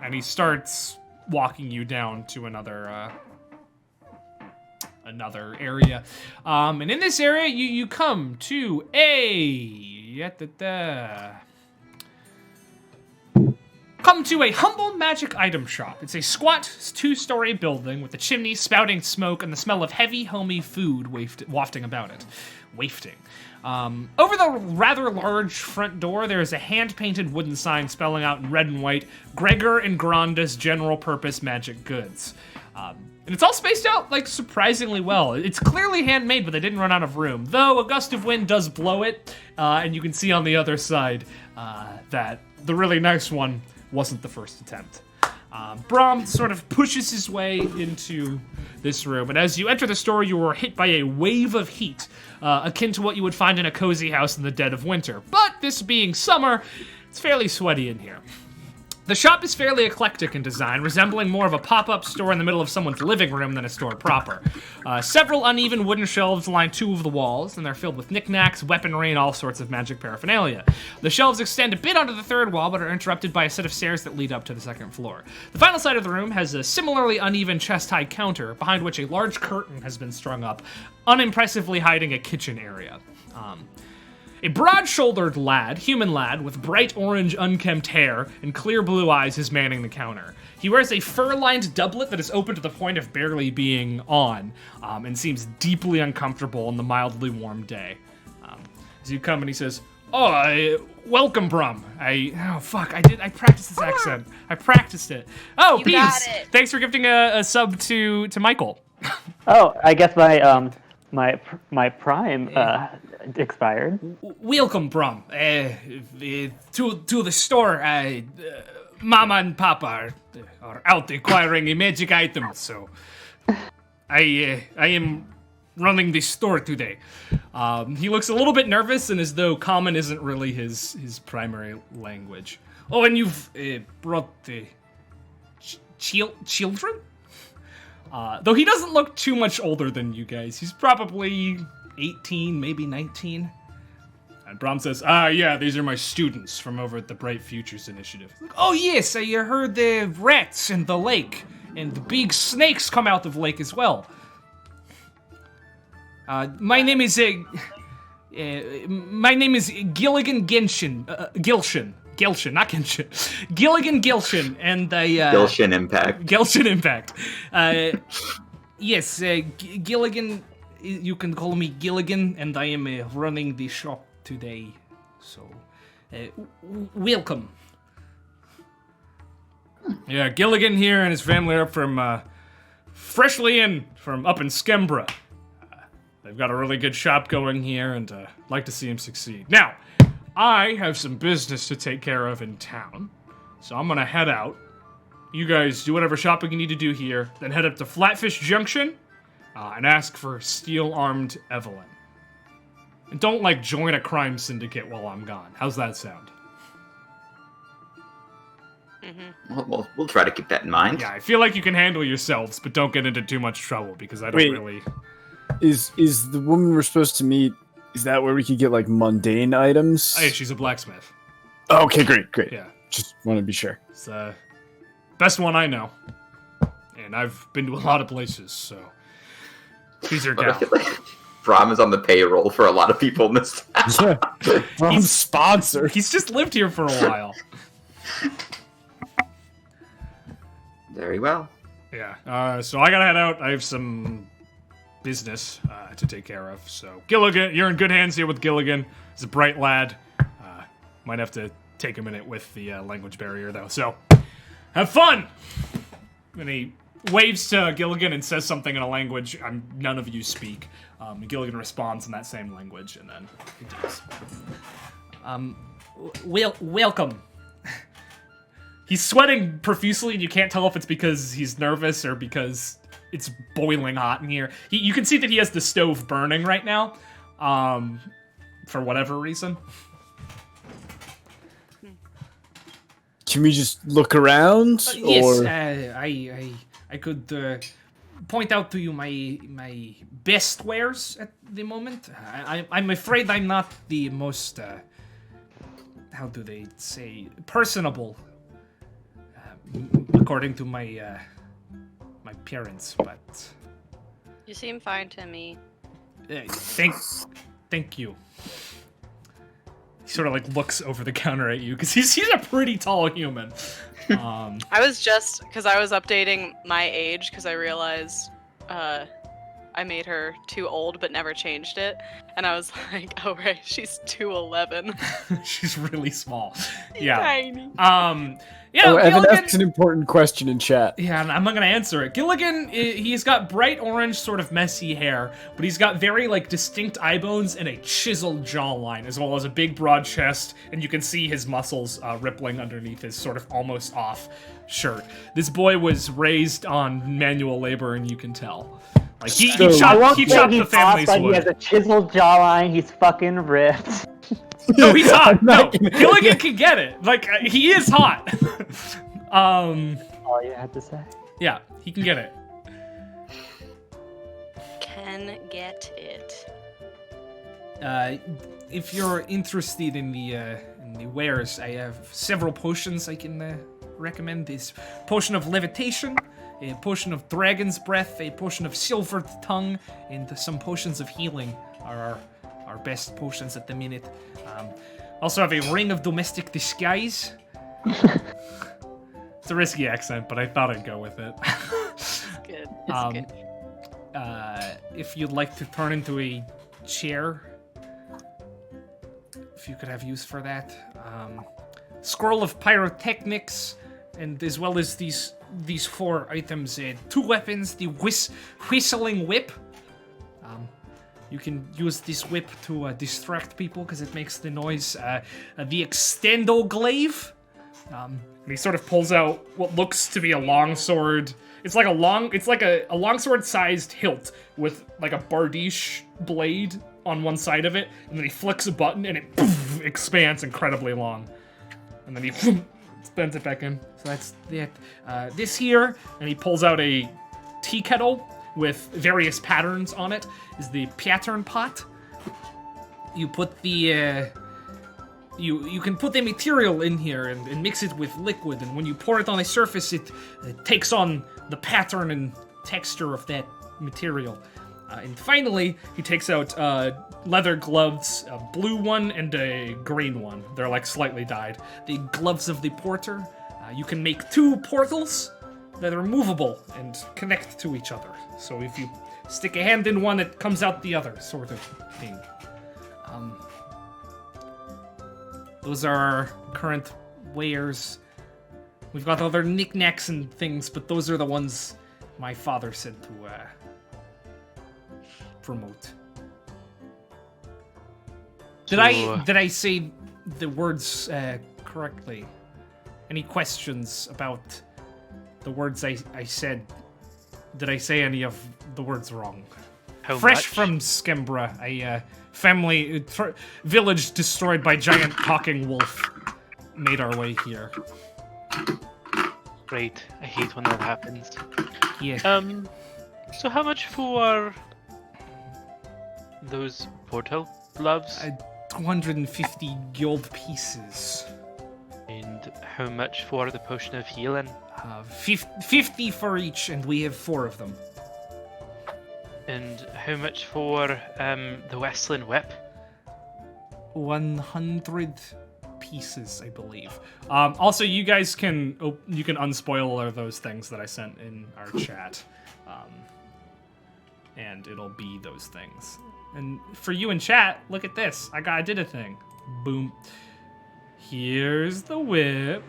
and he starts walking you down to another area. And in this area, you come to Come to a humble magic item shop. It's a squat, 2-story building with the chimney spouting smoke and the smell of heavy, homey food wafting about it. Over the rather large front door, there is a hand-painted wooden sign spelling out in red and white, Gregor and Granda's General Purpose Magic Goods. And it's all spaced out, like, surprisingly well. It's clearly handmade, but they didn't run out of room. Though a gust of wind does blow it, and you can see on the other side that the really nice one wasn't the first attempt. Brom sort of pushes his way into this room, and as you enter the store, you are hit by a wave of heat, akin to what you would find in a cozy house in the dead of winter. But this being summer, it's fairly sweaty in here. The shop is fairly eclectic in design, resembling more of a pop-up store in the middle of someone's living room than a store proper. Several uneven wooden shelves line 2 of the walls, and they're filled with knickknacks, weaponry, and all sorts of magic paraphernalia. The shelves extend a bit onto the 3rd wall, but are interrupted by a set of stairs that lead up to the 2nd floor. The final side of the room has a similarly uneven chest-high counter, behind which a large curtain has been strung up, unimpressively hiding a kitchen area. A broad-shouldered human lad, with bright orange unkempt hair and clear blue eyes is manning the counter. He wears a fur-lined doublet that is open to the point of barely being on, and seems deeply uncomfortable on the mildly warm day. As you come and he says, welcome, Brom. I practiced this accent. I practiced it. Oh, You got Peas! it. Thanks for gifting a sub to Michael. Oh, I guess my prime expired. Welcome, Brom. To the store. Mama and Papa are out acquiring a magic item, so I am running the store today. He looks a little bit nervous and as though common isn't really his primary language. Oh, and you've brought the children? Though he doesn't look too much older than you guys. He's probably 18, maybe 19. And Brom says, yeah, these are my students from over at the Bright Futures Initiative. Like, oh, yes, I heard the rats in the lake, and the big snakes come out of the lake as well. My name is Gilligan Gilshin. Gilshin, not Genshin. Gilligan Gilshin, and I... Gilshin Impact. Gilshin Impact. Yes, Gilligan, you can call me Gilligan, and I am running the shop today. So, welcome. Yeah, Gilligan here and his family are from, freshly in from up in Skembra. They've got a really good shop going here, and I'd like to see him succeed. Now, I have some business to take care of in town, so I'm gonna head out. You guys do whatever shopping you need to do here, then head up to Flatfish Junction, and ask for Steel-Armed Evelyn. And don't, like, join a crime syndicate while I'm gone. How's that sound? We'll try to keep that in mind. Yeah, I feel like you can handle yourselves, but don't get into too much trouble, because I don't really... Is the woman we're supposed to meet, is that where we could get, like, mundane items? Hey, she's a blacksmith. Oh, okay, great. Yeah. Just want to be sure. It's the best one I know. And I've been to a lot of places, so... She's her But I gal. feel like Brom is on the payroll for a lot of people in this town. Yeah. Brom's sponsor. He's just lived here for a while. Very well. Yeah, so I gotta head out. I have some business to take care of. So, Gilligan, you're in good hands here with Gilligan. He's a bright lad. Might have to take a minute with the language barrier, though. So, have fun! And he waves to Gilligan and says something in a language none of you speak. Gilligan responds in that same language, and then he does. Welcome. He's sweating profusely, and you can't tell if it's because he's nervous or because it's boiling hot in here. You can see that he has the stove burning right now, for whatever reason. Can we just look around? Yes, or... I could point out to you my best wares at the moment. I'm afraid I'm not the most, how do they say, personable. According to my my parents, but You seem fine to me. thank you. He sort of like looks over the counter at you because he's a pretty tall human. I was just because I was updating my age because I realized I made her too old but never changed it, and I was like, oh right, she's 2'11". She's really small. Yeah. Tiny. Yeah, Oh, Evan Gilligan, asks an important question in chat. yeah, I'm not gonna answer it. Gilligan, he's got bright orange, sort of messy hair, but he's got very, like, distinct eye bones and a chiseled jawline, as well as a big, broad chest, and you can see his muscles rippling underneath his sort of almost off shirt. This boy was raised on manual labor, and you can tell. Like, he So- I chopped won't the say he's hot, family's but he wood. has a chiseled jawline. He's fucking ripped. No, he's hot. I'm No, not gonna- Gilligan can get it. Like, he is hot. All you had to say. Yeah, he can get it. Can get it. If you're interested in the wares, I have several potions I can recommend. This potion of levitation, a potion of dragon's breath, a potion of silvered tongue, and some potions of healing are our best potions at the minute. Also have a ring of domestic disguise. It's a risky accent, but I thought I'd go with it. Good. It's good. If you'd like to turn into a chair, if you could have use for that. Scroll of pyrotechnics, and as well as these 4 items, 2 weapons, the whistling whip. You can use this whip to distract people because it makes the noise. The extendo glaive. And he sort of pulls out what looks to be a longsword. It's like a longsword-sized hilt with like a bardiche blade on one side of it, and then he flicks a button and it poof, expands incredibly long. And then he bends it back in. So that's it. This here, and he pulls out a tea kettle with various patterns on it, is the patron pot. You put the you can put the material in here and mix it with liquid, and when you pour it on a surface, it takes on the pattern and texture of that material. And finally, he takes out leather gloves, a blue one and a green one. They're like slightly dyed. The gloves of the porter. You can make 2 portals that are movable and connect to each other. So if you stick a hand in one, it comes out the other, sort of thing. Those are our current wares. We've got other knickknacks and things, but those are the ones my father said to promote. Did I say the words correctly? Any questions about the words I said? Did I say any of the words wrong? Fresh much? from Skembra, a village destroyed by giant talking wolf, made our way here. Great. I hate when that happens. Yeah. So how much for those portal gloves? 250 gold pieces. And how much for the potion of healing? 50 for each, and we have 4 of them. And how much for the Westland whip? 100 pieces, I believe. Also, you guys can unspoiler those things that I sent in our chat, and it'll be those things. And for you in chat, look at this. I did a thing. Boom. Here's the whip.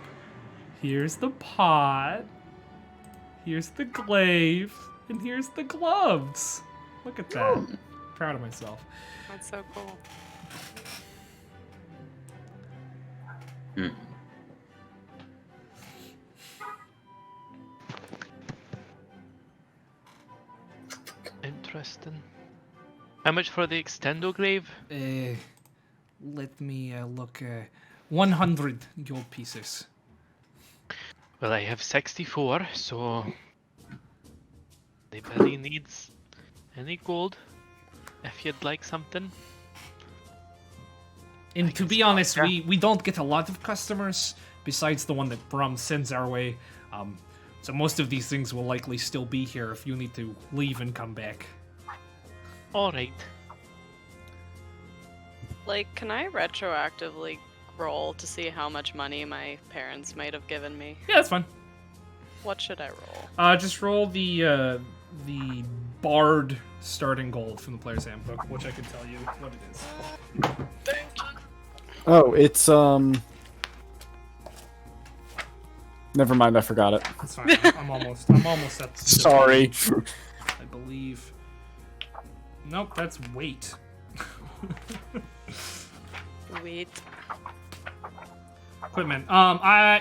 Here's the pot. Here's the glaive. And here's the gloves. Look at that. Proud of myself. That's so cool. Interesting. How much for the extendo grave? Let me look. 100 gold pieces. Well, I have 64, so anybody needs any gold? If you'd like something. And to be honest, we don't get a lot of customers besides the one that Brom sends our way. So most of these things will likely still be here if you need to leave and come back. Alright. Like, can I retroactively roll to see how much money my parents might have given me? Yeah, that's fine. What should I roll? Just roll the Bard starting gold from the player's handbook, which I can tell you what it is. Oh, it's Never mind, I forgot it. That's fine. I'm almost at. Sorry. I believe. Nope, that's weight. Wait. Equipment.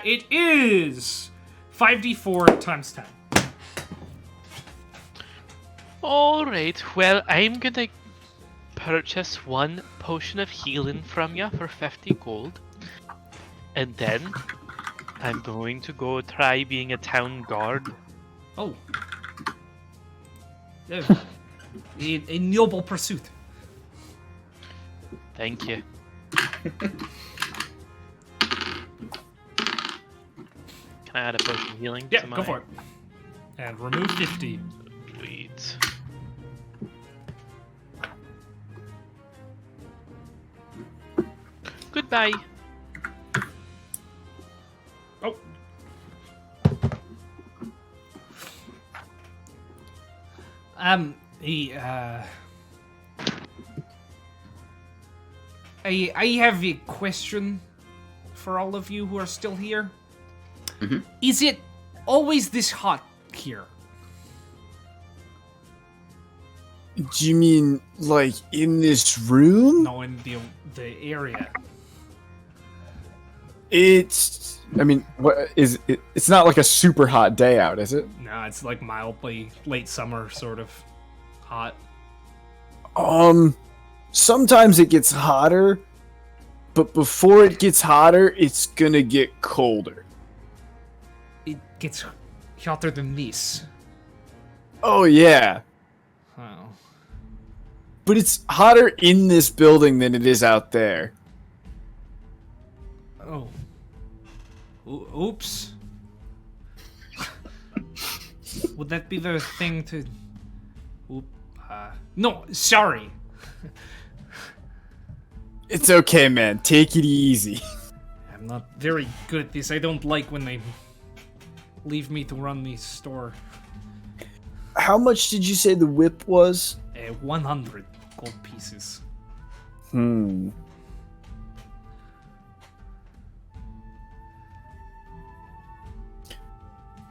It is 5d4 times 10. Alright, well, I'm gonna purchase 1 potion of healing from you for 50 gold. And then I'm going to go try being a town guard. Oh. A noble pursuit. Thank you. Can I add a potion of healing Yeah, to my... go for it. And remove 50. Sweet. Goodbye. Oh. I have a question for all of you who are still here. Mm-hmm. Is it always this hot here? Do you mean like in this room? No, in the area. It's. I mean, what is it? It's not like a super hot day out, is it? No, it's like mildly late summer sort of hot. Sometimes it gets hotter, but before it gets hotter, it's gonna get colder. It gets hotter than this. Oh yeah, Oh. but it's hotter in this building than it is out there. Oh. Oops. Would that be the thing to... Oop. No, sorry. It's okay, man. Take it easy. I'm not very good at this. I don't like when they leave me to run the store. How much did you say the whip was? 100 gold pieces.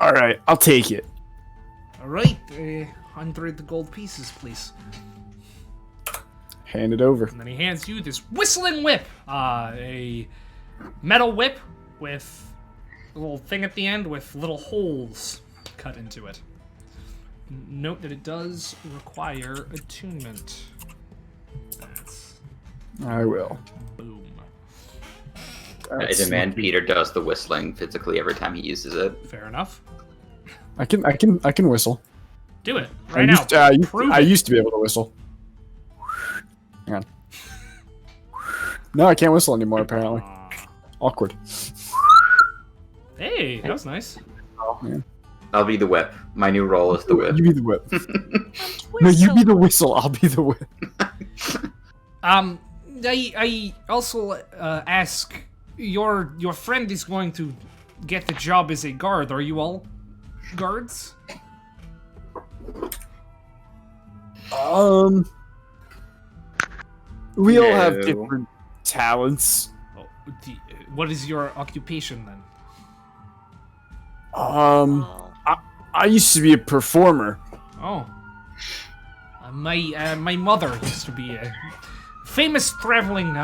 All right, I'll take it. All right, 100 gold pieces, please. Hand it over. And then he hands you this whistling whip, a metal whip with a little thing at the end with little holes cut into it. Note that it does require attunement. That's I will. boom. I demand Peter does the whistling physically every time he uses it. Fair enough. I can whistle. Do it right now. Prove I it. used to be able to whistle. Hang on. No, I can't whistle anymore. Apparently, awkward. Hey, that was nice. I'll be the whip. My new role is the whip. You be the whip. No, you be the whistle. I'll be the whip. I also ask, your friend is going to get the job as a guard. Are you all guards? We all have No. different talents. Oh, what is your occupation then? Oh. I used to be a performer. Oh, my mother used to be a famous traveling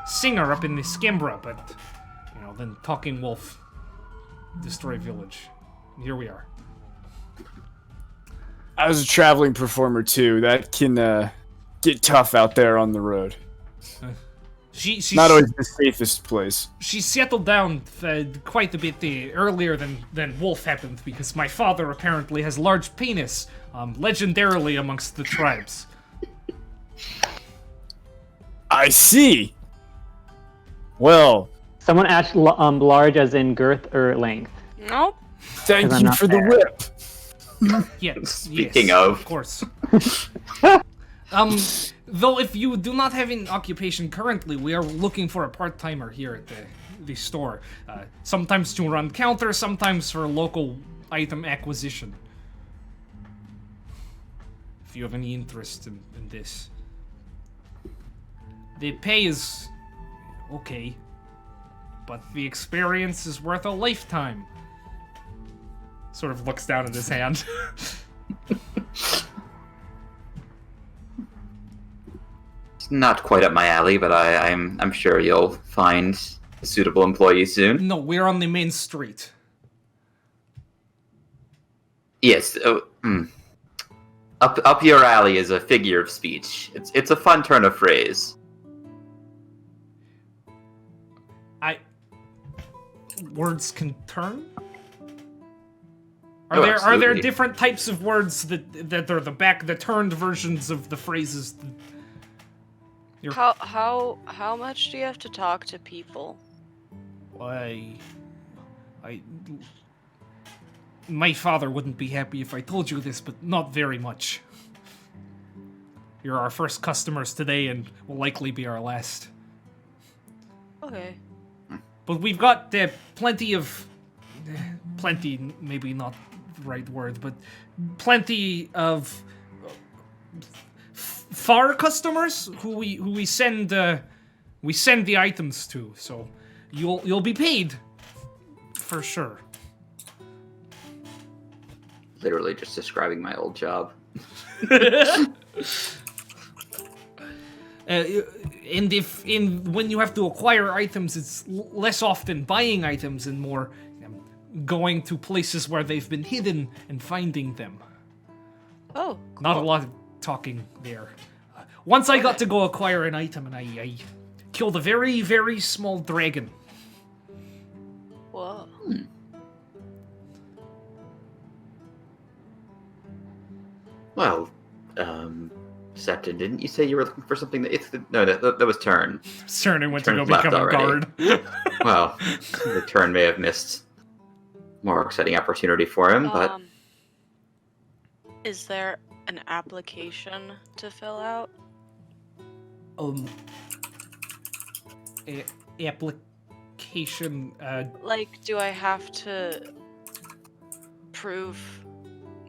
singer up in the Skimbra, but then Talking Wolf destroyed village. Here we are. I was a traveling performer too. That can get tough out there on the road. She's Not always the safest place. She settled down quite a bit earlier than Wolf happened, because my father apparently has large penis, legendarily amongst the tribes. I see. Well, Someone asked large as in girth or length. Nope. thank 'Cause I'm you not for the there. whip. Yes. Speaking yes, of. course. Though if you do not have an occupation currently, we are looking for a part-timer here at the store. Sometimes to run counter, sometimes for local item acquisition. If you have any interest in this. The pay is okay, but the experience is worth a lifetime. Sort of looks down at his hand. It's not quite up my alley, but I'm sure you'll find a suitable employee soon. No, we're on the main street. Yes. Up your alley is a figure of speech. It's a fun turn of phrase. Words can turn? Oh, Are there absolutely. different types of words that are the turned versions of the phrases? How much do you have to talk to people? My father wouldn't be happy if I told you this, but not very much. You're our first customers today and will likely be our last. Okay. But we've got plenty, maybe not the right word, but plenty of far customers who we send the items to. So you'll be paid for sure. Literally just describing my old job. And when you have to acquire items, it's less often buying items and more going to places where they've been hidden and finding them. Oh, Not a lot of talking there. Once I got to go acquire an item, and I killed a very, very small dragon. whoa. Well, Septin, didn't you say you were looking for something that was Tern. Cernan went to go Turn's left become a already. guard. Well, the Tern may have missed more exciting opportunity for him, but Is there an application to fill out? Application. Like, do I have to prove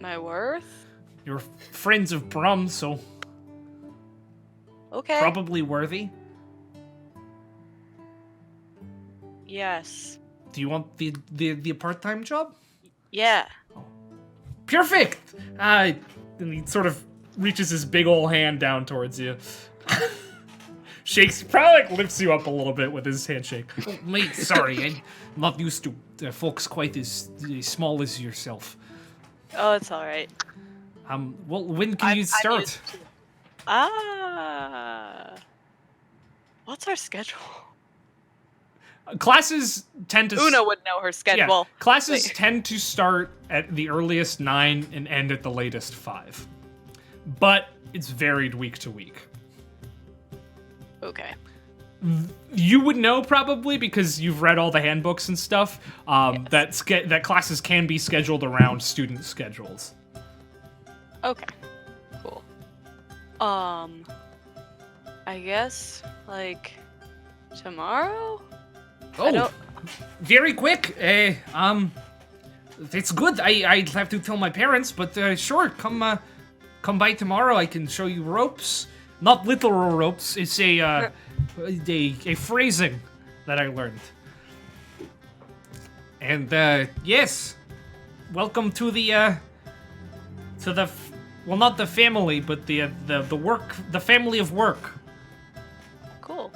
my worth? You're friends of Brom, so Okay. probably worthy. Yes. Do you want the part-time job? Yeah. Perfect! And he sort of reaches his big ol' hand down towards you. Shakes, probably like lifts you up a little bit with his handshake. Oh, mate, sorry, I'm not used to folks quite as small as yourself. Oh, it's all right. Well, when can you start? What's our schedule? Classes tend to... Una would know her schedule. Yeah, classes Wait. tend to start at the earliest 9 and end at the latest 5. But it's varied week to week. Okay. You would know probably because you've read all the handbooks and stuff. Yes. That classes can be scheduled around student schedules. Okay. Cool. I guess like tomorrow. I don't. Very quick. It's good. I have to tell my parents, but sure, come by tomorrow. I can show you ropes. Not literal ropes. It's a phrasing that I learned. And yes, welcome to the well, not the family, but the work, the family of work. Cool.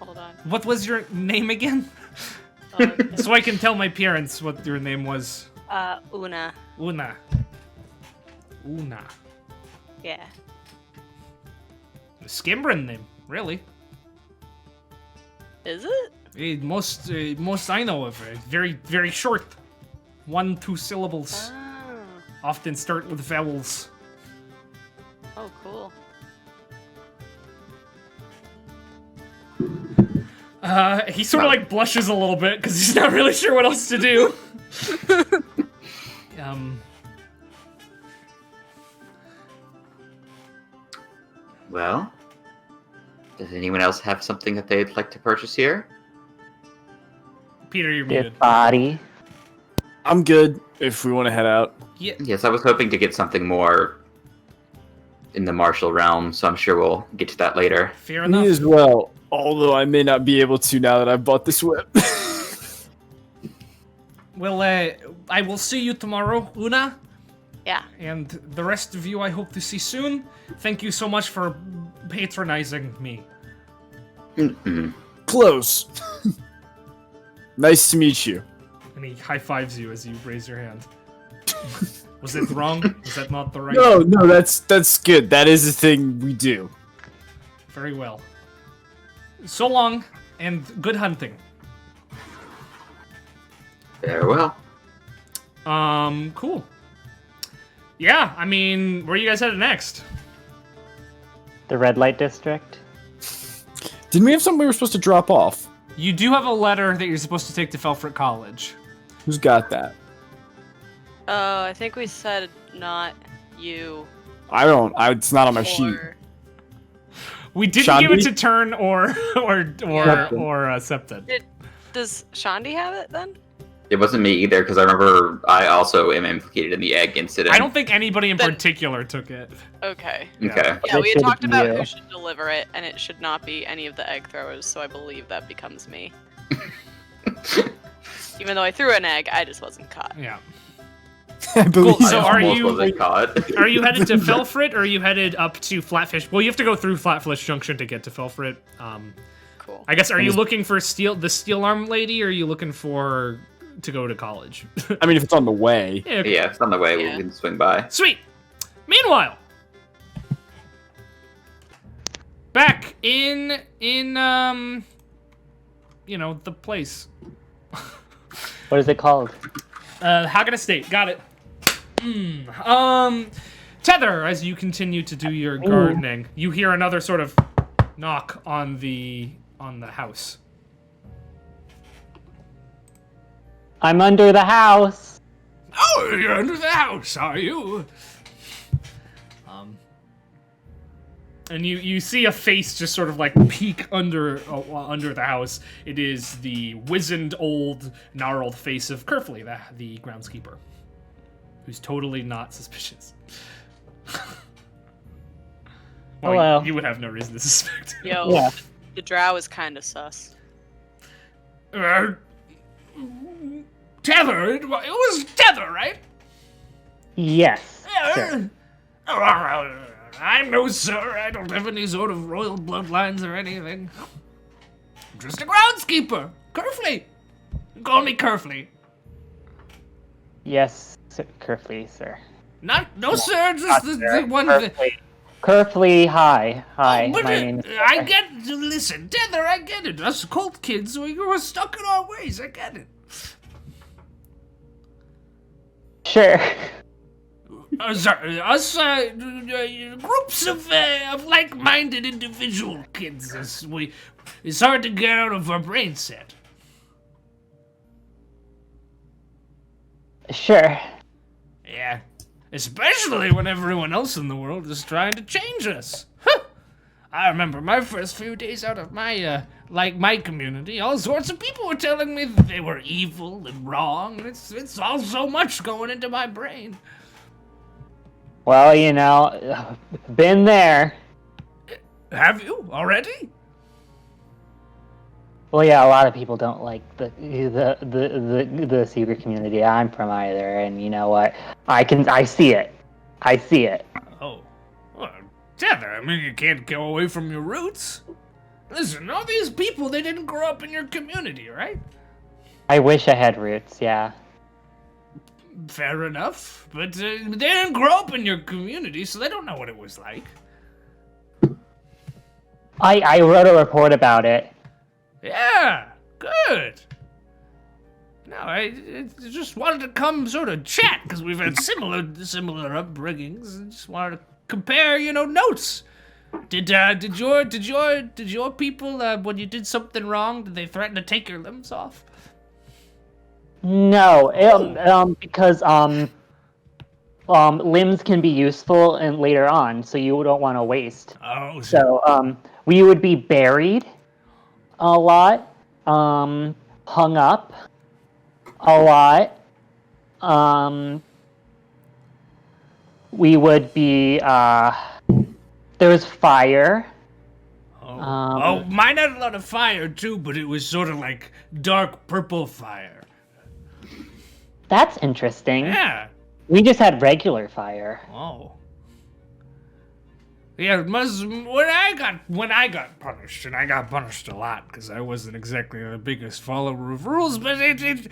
Hold on. What was your name again? So I can tell my parents what your name was. Una. Una. Yeah. A Skimbrin name, really. Is it? Most I know of. Very, very short. 1-2 syllables. Oh. Often start with vowels. Oh, cool. He sort of like blushes a little bit because he's not really sure what else to do. Well, does anyone else have something that they'd like to purchase here? Peter, you're Dead muted. body. I'm good if we want to head out. Yeah. Yes, I was hoping to get something more in the martial realm, so I'm sure we'll get to that later. Fair Me enough. as well, although I may not be able to now that I've bought this whip. Well, I will see you tomorrow, Una. Yeah. And the rest of you I hope to see soon. Thank you so much for patronizing me. Mm-mm. Close. Nice to meet you. And he high-fives you as you raise your hand. Was it wrong? Was that not the right? No, that's good. That is a thing we do. Very well. So long, and good hunting. Farewell. Cool. Yeah, I mean, where are you guys headed next? The red light district. Didn't we have something we were supposed to drop off? You do have a letter that you're supposed to take to Felfrit College. Who's got that? I think we said not you. It's not on my sheet. Or... We didn't give it Shandi? to Tern or Septin. Does Shandi have it then? It wasn't me either, because I remember I also am implicated in the egg incident. I don't think anybody in Then- particular took it. Okay. Okay. Yeah, we had should talked about be, who should deliver it, and it should not be any of the egg throwers, so I believe that becomes me. Even though I threw an egg, I just wasn't caught. Yeah. I believe Cool, so I are almost you- wasn't caught. Are you headed to Felfrit, or are you headed up to Flatfish? Well, you have to go through Flatfish Junction to get to Felfrit. Cool. I guess, are you looking for the steel arm lady, or are you looking for to go to college? I mean, if it's on the way. Yeah, okay. Yeah, it's on the way. Yeah. We can swing by. Sweet. Meanwhile, back in the place. What is it called? Hagen Estate. Got it. Tether, as you continue to do your gardening, you hear another sort of knock on the house. I'm under the house. Oh, you're under the house, are you? And you see a face just sort of like peek under the house. It is the wizened, old, gnarled face of Kerfley, the groundskeeper, who's totally not suspicious. Well, Hello. you would have no reason to suspect. Yo, Yeah. the drow is kind of sus. Tether. It was Tether, right? Yes, sir. I'm no sir. I don't have any sort of royal bloodlines or anything. I'm just a groundskeeper. Kerfley. Call me Kerfley. Yes, sir. Kerfley, sir. No sir, just the one that... Kerfley, hi. Hi, But my name is I get... Listen, Tether, I get it. Us cult kids, we were stuck in our ways. I get it. Sure. Sorry, us groups of like-minded individual kids. It's hard to get out of our brain set. Sure. Yeah, especially when everyone else in the world is trying to change us. Huh. I remember my first few days out of my my community. All sorts of people were telling me that they were evil and wrong. It's all so much going into my brain. Well, you know, been there. Have you already? Well, yeah, a lot of people don't like the secret community I'm from either, and you know what? I see it. I see it. Oh, well, Tether, I mean, you can't go away from your roots. Listen, all these people, they didn't grow up in your community, right? I wish I had roots, yeah. Fair enough, but they didn't grow up in your community, so they don't know what it was like. I wrote a report about it. Yeah, good. No, I just wanted to come sort of chat, because we've had similar upbringings, and just wanted to compare, notes. Did your people, when you did something wrong, did they threaten to take your limbs off? No, because limbs can be useful and later on, so you don't want to waste. Oh, So we would be buried a lot, hung up a lot. We would be there was fire. Mine had a lot of fire too, but it was sort of like dark purple fire. That's interesting. Yeah. We just had regular fire. Oh. Yeah, when I got punished, and I got punished a lot because I wasn't exactly the biggest follower of rules, but it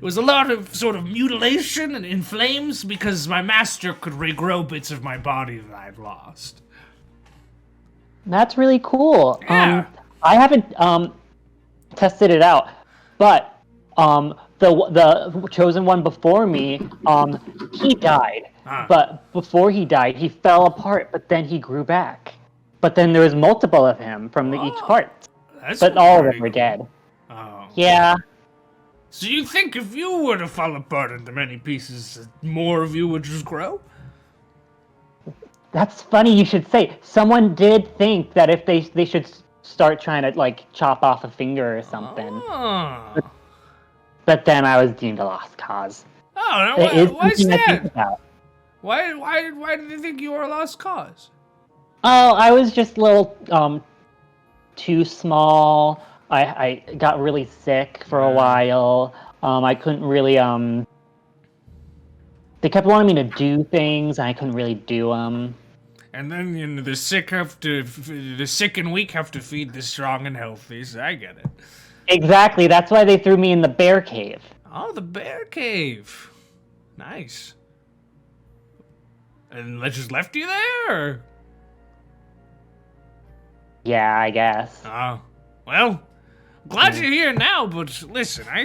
was a lot of sort of mutilation and in flames because my master could regrow bits of my body that I'd lost. That's really cool. Yeah. I haven't tested it out, but the chosen one before me, he died. But before he died, he fell apart, but then he grew back. But then there was multiple of him from each part. But all of them were dead. Oh. Yeah. So you think if you were to fall apart into many pieces, more of you would just grow? That's funny you should say. Someone did think that if they should start trying to, like, chop off a finger or something. Oh. But then I was deemed a lost cause. Oh, It is why is something to think that? about. Why did they think you were a lost cause? Oh, I was just a little too small. I got really sick for a while. I couldn't really they kept wanting me to do things, and I couldn't really do them. And then the sick and weak have to feed the strong and healthy. So I get it. Exactly. That's why they threw me in the bear cave. Oh, the bear cave. Nice. And they just left you there? Or? Yeah, I guess. Oh. Well, glad you're here now, but listen, I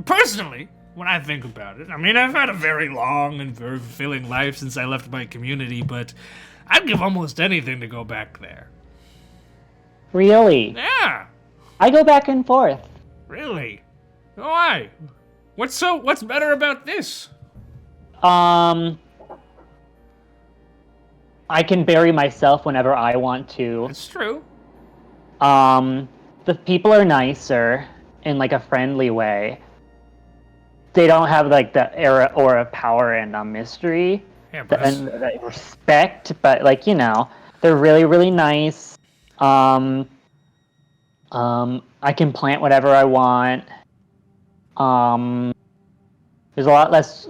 personally, when I think about it, I mean, I've had a very long and very fulfilling life since I left my community, but I'd give almost anything to go back there. Really? Yeah, I go back and forth. really. Why? What's better about this? I can bury myself whenever I want to. It's true. The people are nicer in like a friendly way. They don't have like the era or of power and mystery Yeah, but and respect, but like they're really really nice. I can plant whatever I want. There's a lot less.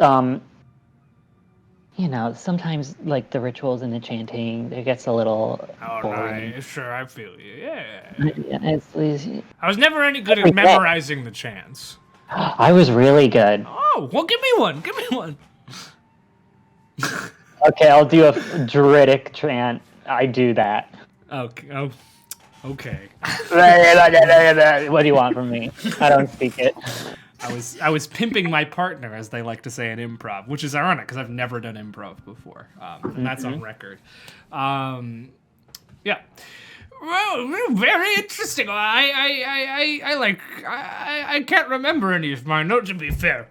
Sometimes like the rituals and the chanting, it gets a little boring. Right, sure, I feel you. Yeah. It's I was never any good at memorizing the chants. I was really good. Oh, well, give me one. Give me one. Okay, I'll do a druidic chant. I do that. Okay. Oh, okay. What do you want from me? I don't speak it. I was pimping my partner, as they like to say in improv, which is ironic because I've never done improv before, and that's on record. Yeah. Well, very interesting. I can't remember any of my notes, to be fair.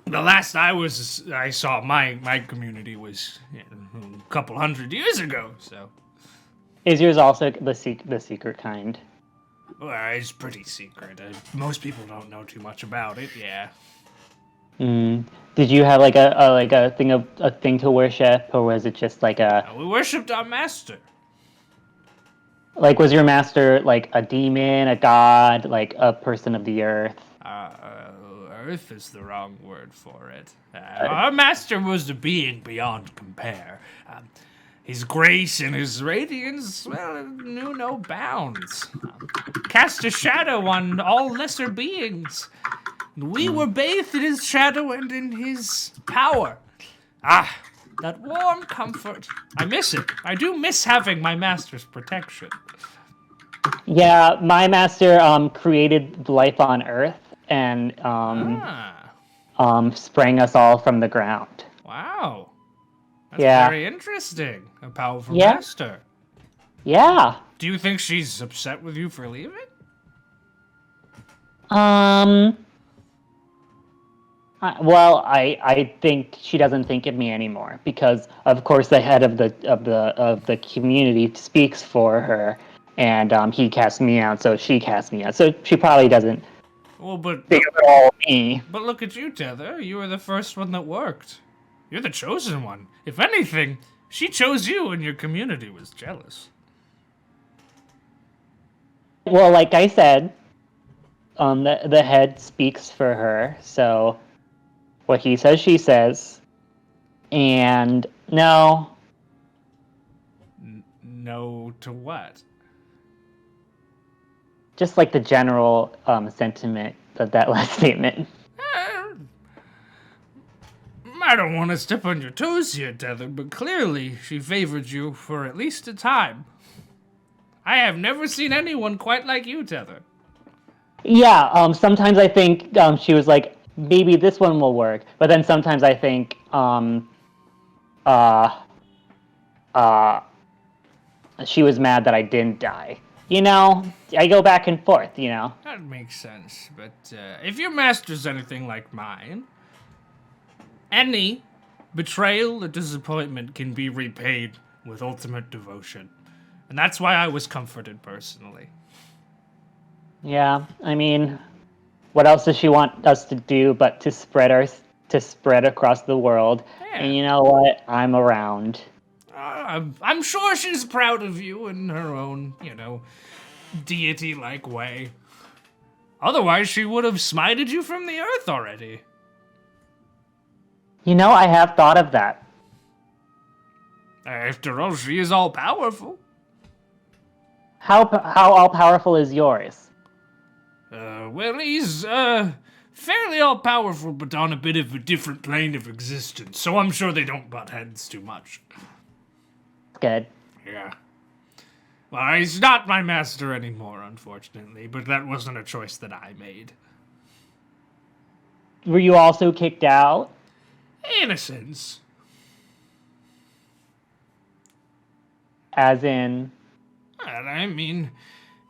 The last I saw my community was a couple hundred years ago. So. Is yours also the secret kind? Well, it's pretty secret. Most people don't know too much about it. Yeah. Did you have like a thing to worship, or was it just like a? We worshipped our master. Like, was your master like a demon, a god, like a person of the earth? Earth is the wrong word for it. Our master was a being beyond compare. His grace and his radiance, well, knew no bounds. Cast a shadow on all lesser beings. We were bathed in his shadow and in his power. Ah, that warm comfort. I miss it. I do miss having my master's protection. Yeah, my master created life on Earth and sprang us all from the ground. Wow. That's very interesting. A powerful master. Yeah. Do you think she's upset with you for leaving? I think she doesn't think of me anymore because, of course, the head of the community speaks for her, and he cast me out, so she cast me out. So she probably doesn't. Well, but think of it all me. But look at you, Tether. You were the first one that worked. You're the chosen one. If anything, she chose you, and your community was jealous. Well, like I said, the head speaks for her, so what he says, she says. And no. No to what? Just like the general sentiment of that last statement. I don't want to step on your toes here, Tether, but clearly she favored you for at least a time. I have never seen anyone quite like you, Tether. Yeah, sometimes I think she was like, maybe this one will work, but then sometimes I think she was mad that I didn't die. I go back and forth, That makes sense, but if your master's anything like mine, any betrayal or disappointment can be repaid with ultimate devotion. And that's why I was comforted personally. Yeah, I mean, what else does she want us to do but to spread across the world? Yeah. And you know what? I'm around. I'm sure she's proud of you in her own, deity-like way. Otherwise, she would have smited you from the earth already. I have thought of that. After all, she is all-powerful. How all-powerful is yours? Well, he's, fairly all-powerful, but on a bit of a different plane of existence, so I'm sure they don't butt heads too much. Good. Yeah. Well, he's not my master anymore, unfortunately, but that wasn't a choice that I made. Were you also kicked out? In a sense. As in? I mean,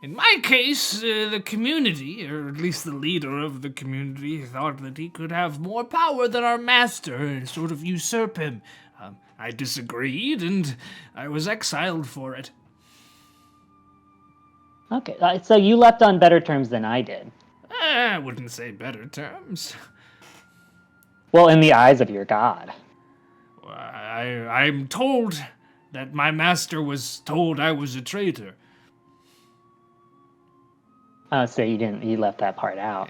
In my case, the community, or at least the leader of the community, thought that he could have more power than our master and sort of usurp him. I disagreed, and I was exiled for it. Okay, so you left on better terms than I did. I wouldn't say better terms. Well, in the eyes of your god. I'm told that my master was told I was a traitor. Oh, so you left that part out.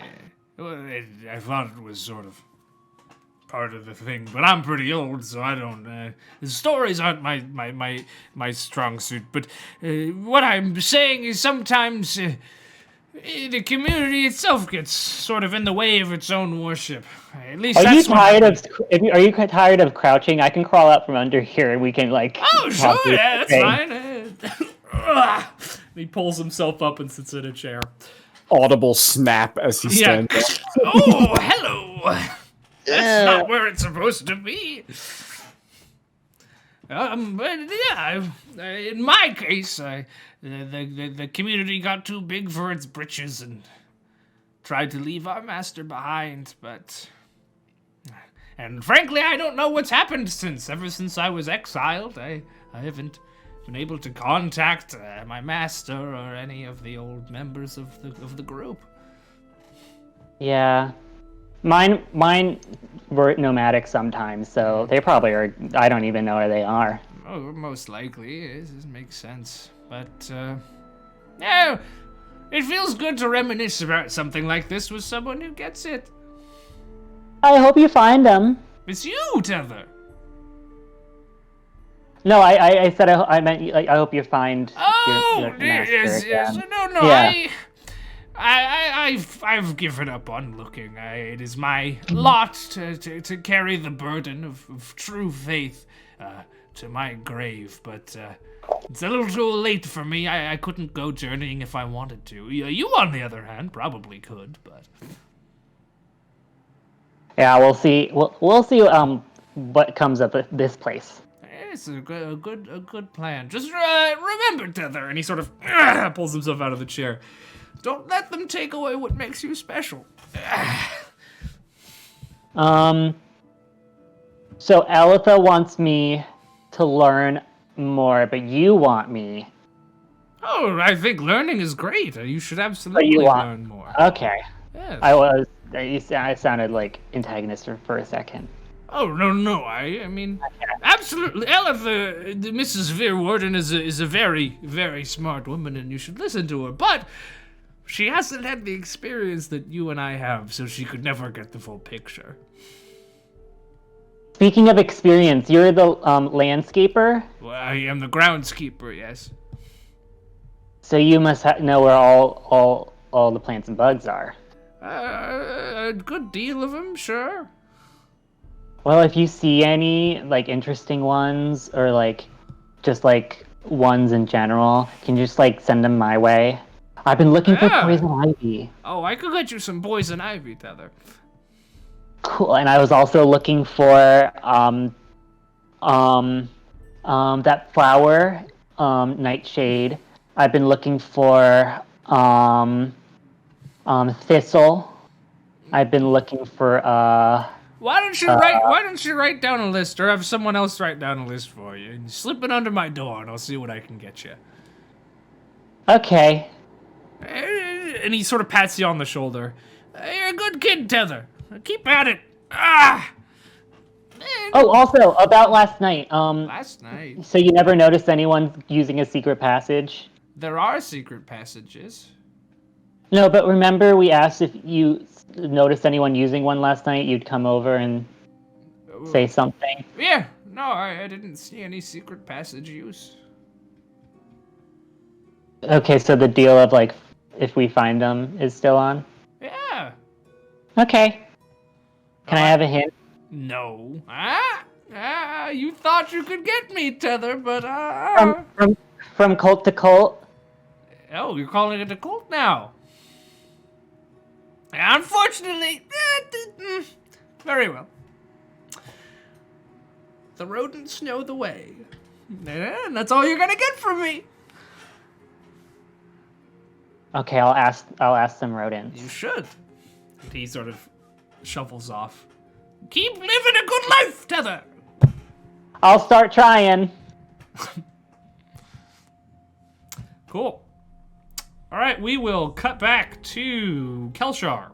Well, I thought it was sort of part of the thing, but I'm pretty old, so I don't. The stories aren't my strong suit. But what I'm saying is sometimes the community itself gets sort of in the way of its own worship. At least Are you that's what tired of? Are you tired of crouching? I can crawl out from under here, and we can like. Oh, talk sure, through yeah, the that's thing. fine. He pulls himself up and sits in a chair. Audible snap as he stands up. Oh, hello. That's not where it's supposed to be. But yeah, in my case, the community got too big for its britches and tried to leave our master behind, but... And frankly, I don't know what's happened since. Ever since I was exiled, I haven't been able to contact my master or any of the old members of the group. Yeah, mine were nomadic sometimes, so they probably are. I don't even know where they are. Oh, most likely. It makes sense. But, yeah, it feels good to reminisce about something like this with someone who gets it. I hope you find them. It's you, Tether. No, I said I meant like I hope you find your master yes. again. No, Yeah. I've given up on looking. It is my lot to carry the burden of true faith to my grave, but it's a little too late for me. I couldn't go journeying if I wanted to. You, on the other hand, probably could, but... Yeah, we'll see. We'll see what comes up at this place. It's a good plan. Just remember, Tether, and he sort of pulls himself out of the chair. Don't let them take away what makes you special. So Alitha wants me to learn more, but you want me. Oh, I think learning is great. You should absolutely learn more. Okay. Yes. I sounded like antagonist for a second. Oh, no. I mean, absolutely. Alitha, the Mrs. Veerwarden is a very, very smart woman, and you should listen to her. But she hasn't had the experience that you and I have, so she could never get the full picture. Speaking of experience, you're the landscaper? Well, I am the groundskeeper, yes. So you must know where all the plants and bugs are. A good deal of them, sure. Well, if you see any like interesting ones or like just like ones in general, can you just like send them my way? I've been looking for poison ivy. Oh, I could get you some poison ivy, Tether. Cool, and I was also looking for that flower, nightshade. I've been looking for thistle. I've been looking for Why don't you write down a list, or have someone else write down a list for you, and slip it under my door, and I'll see what I can get you. Okay. And he sort of pats you on the shoulder. You're a good kid, Tether. Keep at it. Ah. Oh, also about last night. Last night. So you never noticed anyone using a secret passage? There are secret passages. No, but remember we asked if you noticed anyone using one last night, you'd come over and say something. Yeah. No, I didn't see any secret passage use. Okay, so the deal of like if we find them is still on? Yeah. Okay. Can I have a hint? No. You thought you could get me, Tether, but From cult to cult? Oh, you're calling it a cult now. Unfortunately, very well. The rodents know the way. And that's all you're gonna get from me. Okay, I'll ask some rodents. You should. And he sort of shuffles off. Keep living a good life, Tether. I'll start trying. Cool. All right, we will cut back to Kelshar.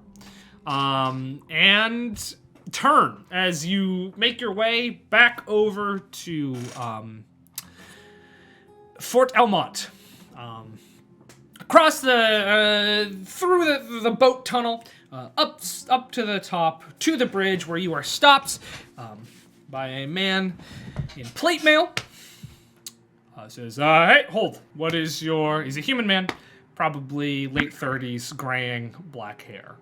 And Tern as you make your way back over to Fort Elmont. Across through the boat tunnel, up to the top, to the bridge where you are stopped by a man in plate mail. Says, hey, hold. What is your... He's a human man, probably late 30s, graying, black hair.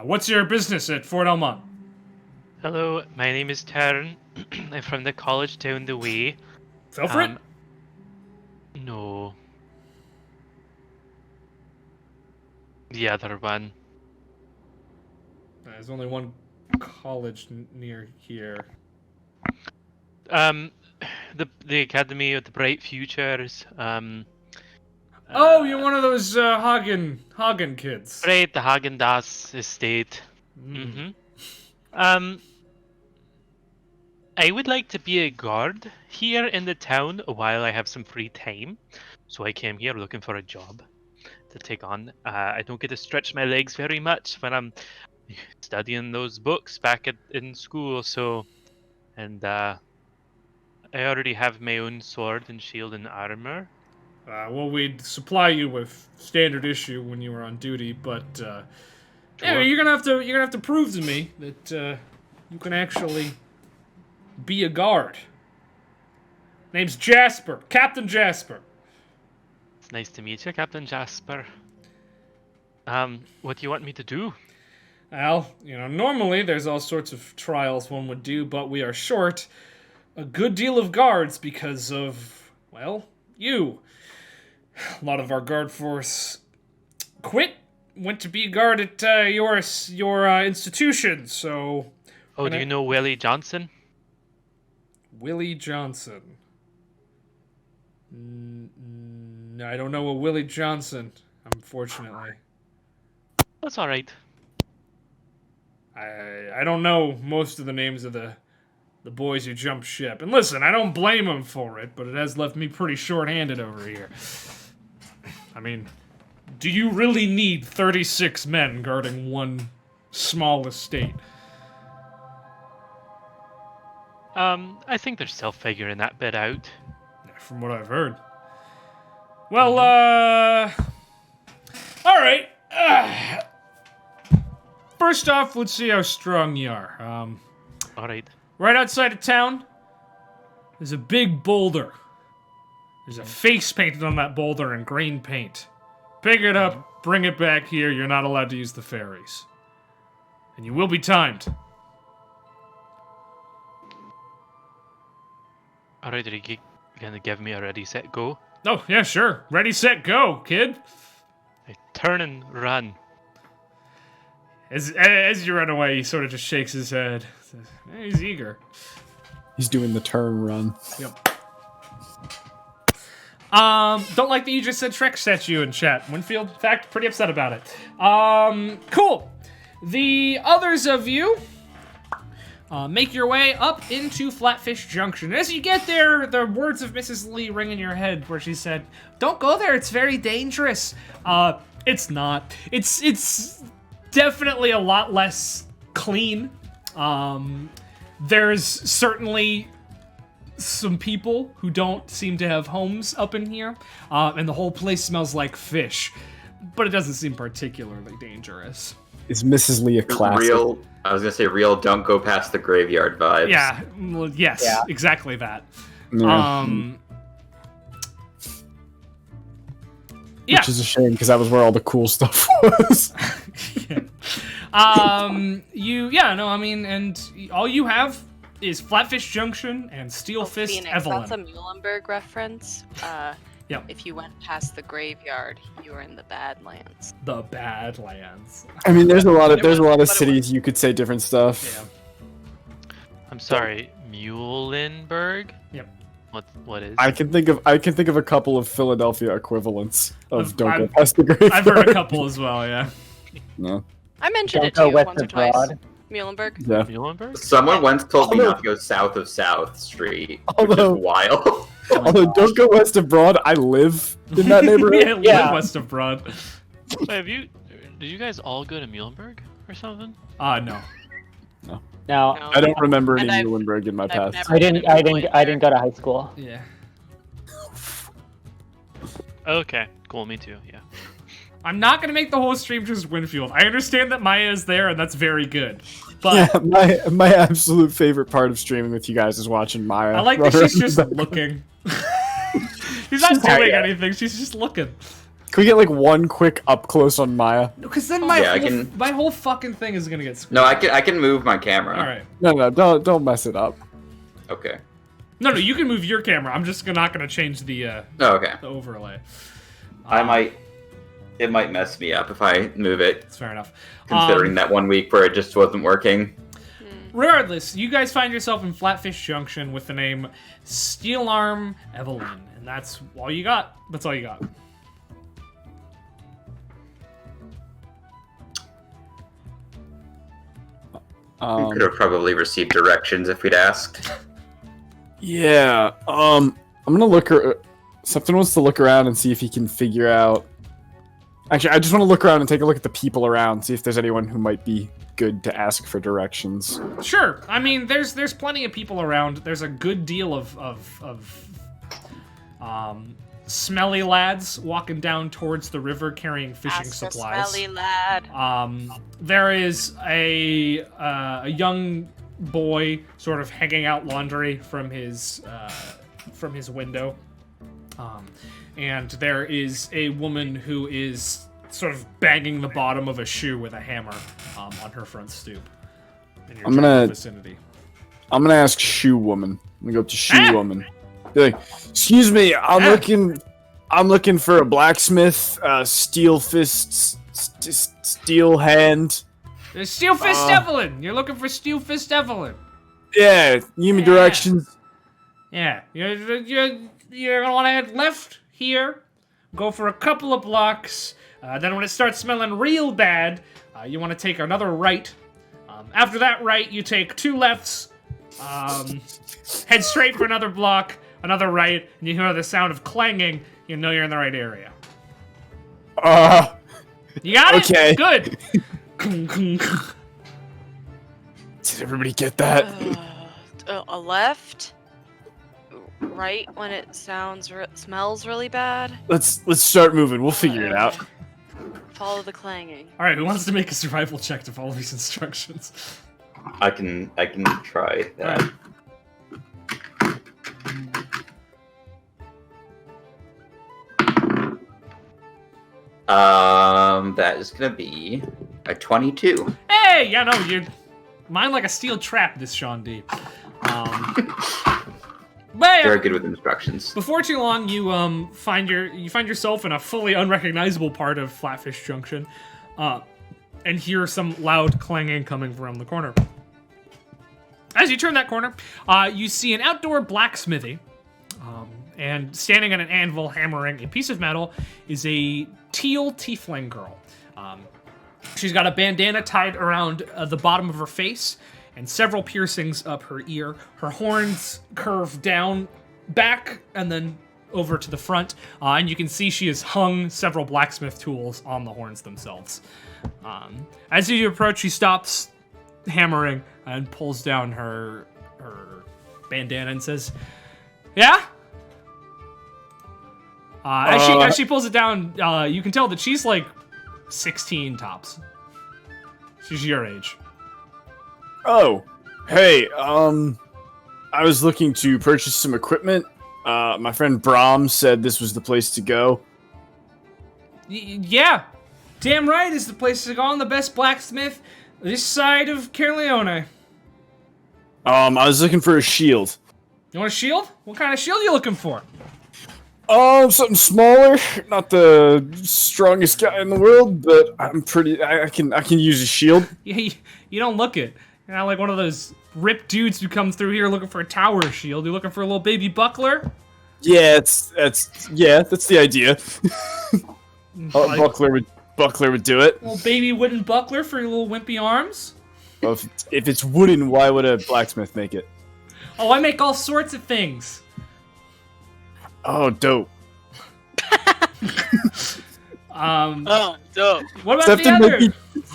What's your business at Fort Elmont? Hello, my name is Tern. I'm from the college down the way. Felfred? No. The other one. There's only one college near here. The Academy of the Bright Futures. Oh, you're one of those Hagen kids. Right, the Hagen-Dazs estate. I would like to be a guard here in the town while I have some free time. So I came here looking for a job to take on. I don't get to stretch my legs very much when I'm studying those books back in school, so... And, I already have my own sword and shield and armor. Well, we'd supply you with standard issue when you were on duty, but yeah, Sure. you're gonna have to prove to me that you can actually be a guard. Name's Jasper, Captain Jasper. It's nice to meet you, Captain Jasper. What do you want me to do? Well, normally there's all sorts of trials one would do, but we are short a good deal of guards because of, well, you. A lot of our guard force quit, went to be a guard at your institution, so... Oh, do you know Willie Johnson? Willie Johnson. No, I don't know a Willie Johnson, unfortunately. That's alright. I don't know most of the names of the boys who jumped ship. And listen, I don't blame them for it, but it has left me pretty short-handed over here. I mean, do you really need 36 men guarding one small estate? I think they're still figuring that bit out. From what I've heard. Well, alright. First off, let's see how strong you are. Alright. Right outside of town, there's a big boulder. There's a face painted on that boulder in green paint. Pick it up, bring it back here. You're not allowed to use the ferries. And you will be timed. Alright, are you gonna give me a ready, set, go? Oh, yeah, sure. Ready, set, go, kid. I turn and run. As you run away, he sort of just shakes his head. Says, he's eager. He's doing the turn run. Yep. Don't like that you just said Shrek statue in chat. Winfield, in fact, pretty upset about it. Cool. The others of you make your way up into Flatfish Junction. As you get there, the words of Mrs. Lee ring in your head where she said, "Don't go there, it's very dangerous." It's not. It's definitely a lot less clean. There's certainly some people who don't seem to have homes up in here, and the whole place smells like fish, but it doesn't seem particularly dangerous. Is Mrs. Lee a classic? I was gonna say real don't go past the graveyard vibes. Yeah, well, yes, Yeah. exactly that. Yeah. Yeah. Which is a shame because that was where all the cool stuff was. And all you have is Flatfish Junction and Steel Fist Phoenix, Evelyn. that's a Muhlenberg reference. Yep. If you went past the graveyard, you were in the Badlands. The Badlands. I mean, there's a lot of But it cities you could say different stuff. Yeah. I'm sorry, Muhlenberg? Yep. What is? I can think of a couple of Philadelphia equivalents of Don't Go I've- Past the Graveyard. I've heard a couple as well. Yeah. No. I mentioned Don't it to go you west once or of twice. Broad. Muhlenberg. Yeah. Muhlenberg? Someone once told me Although- not to go south of South Street, which Although- is wild. Although Don't Go West of Broad, I live in that neighborhood. Yeah, west of Broad. Wait, did you guys all go to Muhlenberg or something? No. No, No. I don't remember And any I've- Muhlenberg in my I've past. never- I didn't go to high school. Yeah. Okay, cool. Me too. Yeah. I'm not gonna make the whole stream just Winfield. I understand that Maya is there, and that's very good. But Yeah, my absolute favorite part of streaming with you guys is watching Maya. I like run that she's around just the back. looking. She's not She's doing hanging out. anything. She's just looking. Can we get like one quick up close on Maya? Because then my whole fucking thing is gonna get screwed. No, I can move my camera. All right. No, don't mess it up. Okay. No, you can move your camera. I'm just not gonna change the Oh, okay. overlay. It might mess me up if I move it, That's fair enough. considering that 1 week where it just wasn't working. Regardless, you guys find yourself in Flatfish Junction with the name Steel Arm Evelyn, and that's all you got. That's all you got. We could have probably received directions if we'd asked. Yeah. I'm gonna look. Septin wants to look around and see if he can figure out. Actually, I just want to look around and take a look at the people around, see if there's anyone who might be good to ask for directions. Sure. I mean, there's plenty of people around. There's a good deal of smelly lads walking down towards the river carrying fishing Ask the supplies. smelly lad. There is a young boy sort of hanging out laundry from his window, and there is a woman who is sort of banging the bottom of a shoe with a hammer on her front stoop. In your I'm gonna- vicinity. I'm gonna ask Shoe Woman. I'm gonna go up to Shoe Ah! Woman. Be like, excuse me, I'm looking for a blacksmith, steel fist, steel hand. There's Steel Fist Evelyn. You're looking for Steel Fist Evelyn. Yeah, give me Yeah. directions. Yeah, you're gonna want to head left here, go for a couple of blocks. Then when it starts smelling real bad, you want to take another right. After that right, you take two lefts, head straight for another block, another right, and you hear the sound of clanging. You know you're in the right area. You got it? Okay. Good. Did everybody get that? A left, right when it smells really bad. Let's start moving. We'll figure it out. Follow the clanging. All right, who wants to make a survival check to follow these instructions? I can try that. Alright. That is gonna be a 22. Hey, yeah, no, you're mine like a steel trap. This Sean D. But Very good with instructions. before too long, you find yourself in a fully unrecognizable part of Flatfish Junction, and hear some loud clanging coming from the corner. As you turn that corner, you see an outdoor blacksmithy, and standing on an anvil hammering a piece of metal is a teal tiefling girl. She's got a bandana tied around the bottom of her face and several piercings up her ear. Her horns curve down, back, and then over to the front. And you can see she has hung several blacksmith tools on the horns themselves. As you approach, she stops hammering and pulls down her bandana and says, "Yeah?" As she pulls it down, you can tell that she's like 16 tops. She's your age. Oh, hey, I was looking to purchase some equipment. My friend Brom said this was the place to go. Yeah, damn right is the place to go. I'm the best blacksmith this side of Caerleone. I was looking for a shield. You want a shield? What kind of shield are you looking for? Something smaller. Not the strongest guy in the world, but I'm pretty. I can use a shield. You don't look it. You're not like one of those ripped dudes who come through here looking for a tower shield. You're looking for a little baby buckler? Yeah, that's the idea. Like, Buckler would do it. little baby wooden buckler for your little wimpy arms? Well, if it's wooden, why would a blacksmith make it? Oh, I make all sorts of things. Oh, dope. Oh, dope. What about the other?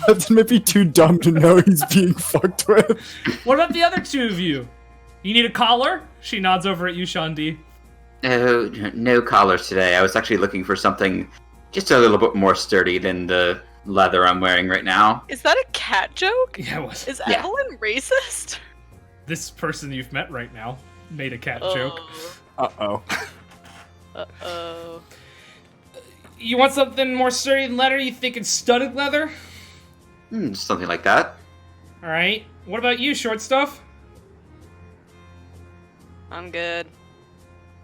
Septin might be too dumb to know he's being fucked with. What about the other two of you? You need a collar? She nods over at you, Shandi. Oh, no collars today. I was actually looking for something just a little bit more sturdy than the leather I'm wearing right now. Is that a cat joke? Yeah, what? Is Yeah. Evelyn racist? This person you've met right now made a cat joke. Uh-oh. Uh-oh. You want something more sturdy than leather? You think it's studded leather? Something like that. All right. What about you, short stuff? I'm good.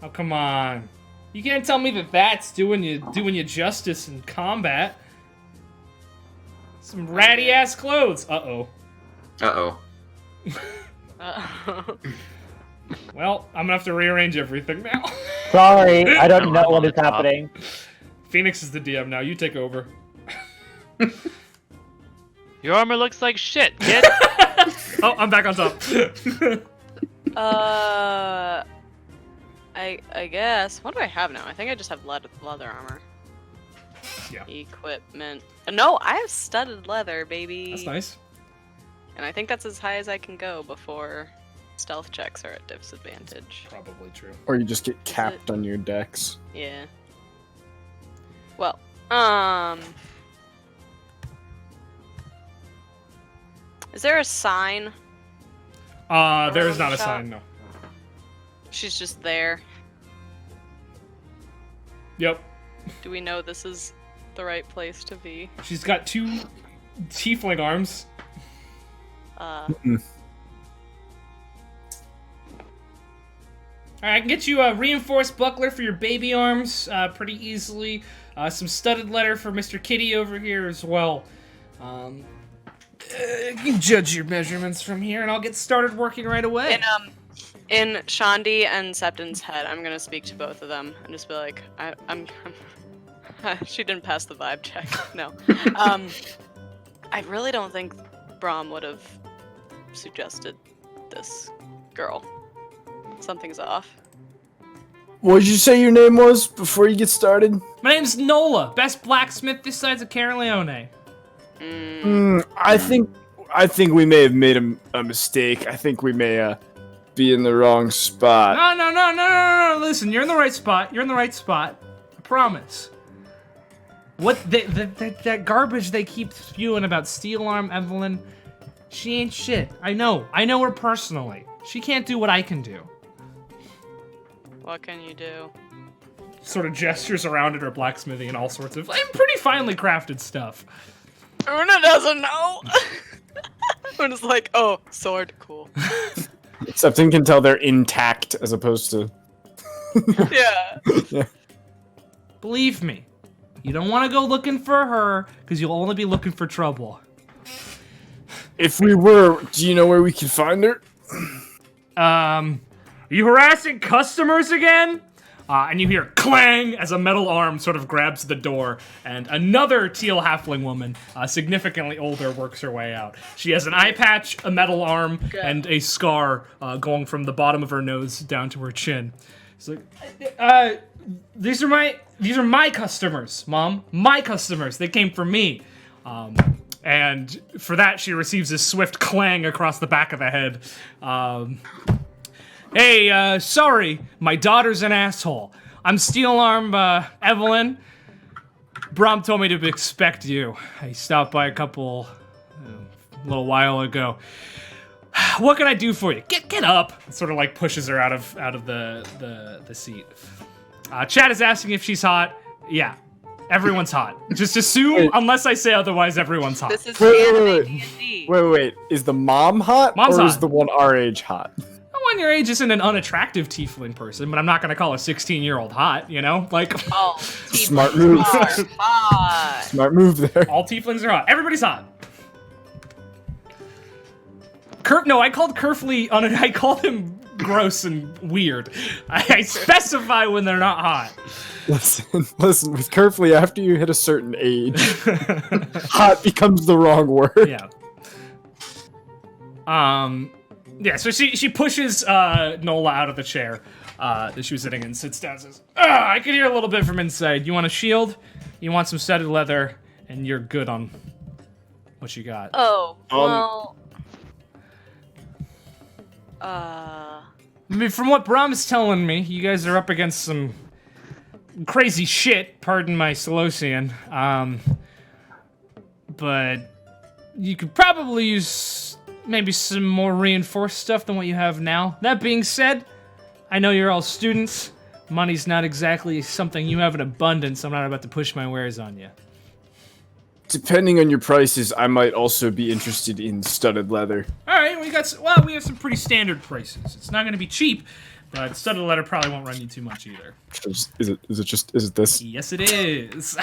Oh, come on. You can't tell me that that's doing you justice in combat. Some ratty ass clothes. Uh-oh. Uh-oh. Uh-oh. Well, I'm gonna have to rearrange everything now. Sorry, I don't know what is happening. Phoenix is the DM now. You take over. Your armor looks like shit, kid. Oh, I'm back on top. I guess. What do I have now? I think I just have leather armor. Yeah. Equipment. No, I have studded leather, baby. That's nice. And I think that's as high as I can go before stealth checks are at disadvantage. Probably true. Or you just get capped on your decks. Yeah. Well, is there a sign? There is Around not the a shop? sign, no. She's just there. Yep. Do we know this is the right place to be? She's got two tiefling arms. Alright, I can get you a reinforced buckler for your baby arms pretty easily. Some studded leather for Mr. Kitty over here as well. You can judge your measurements from here, and I'll get started working right away. In Shandi and Septin's head, I'm gonna speak to both of them and just be like, I'm she didn't pass the vibe check. No. I really don't think Brom would have suggested this girl. Something's off. What did you say your name was before you get started? My name's Nola, best blacksmith this side's of Carleone. I think we may have made a mistake. I think we may be in the wrong spot. No. Listen, you're in the right spot. You're in the right spot. I promise. What that garbage they keep spewing about Steel Arm Evelyn, she ain't shit. I know her personally. She can't do what I can do. What can you do? Sort of gestures around at her blacksmithing and all sorts of pretty finely crafted stuff. Una doesn't know. Una's like, oh, sword, cool. Septin can tell they're intact as opposed to... Yeah. Believe me, you don't want to go looking for her because you'll only be looking for trouble. If we were, do you know where we can find her? Are you harassing customers again? And you hear clang as a metal arm sort of grabs the door, and another teal halfling woman, significantly older, works her way out. She has an eye patch, a metal arm, and a scar going from the bottom of her nose down to her chin. She's like, these are my customers, Mom. My customers. They came for me. And for that, she receives a swift clang across the back of the head. Hey, sorry, my daughter's an asshole. I'm Steel Arm, Evelyn. Brom told me to expect you. I stopped by a little while ago. What can I do for you? Get up. Sort of like pushes her out of the seat. Chad is asking if she's hot. Yeah, everyone's hot. Just assume, unless I say otherwise, everyone's hot. This is Wait. D&D. Wait. Is the mom hot? Mom's or is hot. the one our age hot? Someone your age isn't an unattractive tiefling person, but I'm not gonna call a 16-year-old hot, you know? Like, Oh, Smart move. hot. Smart move there. all tieflings are hot. Everybody's hot. No, I called Kerfly I called him gross and weird. I specify when they're not hot. Listen, with Kerfly, after you hit a certain age, hot becomes the wrong word. Yeah. Yeah, so she pushes Nola out of the chair that she was sitting in and sits down and says, I can hear a little bit from inside. You want a shield? You want some studded leather? And you're good on what you got. Oh, well... I mean, from what Brom's telling me, you guys are up against some crazy shit, pardon my Solosian. But you could probably use maybe some more reinforced stuff than what you have now. That being said, I know you're all students. Money's not exactly something you have in abundance. I'm not about to push my wares on you. Depending on your prices, I might also be interested in studded leather. All right, we have some pretty standard prices. It's not going to be cheap, but studded leather probably won't run you too much either. Is it this? Yes, it is.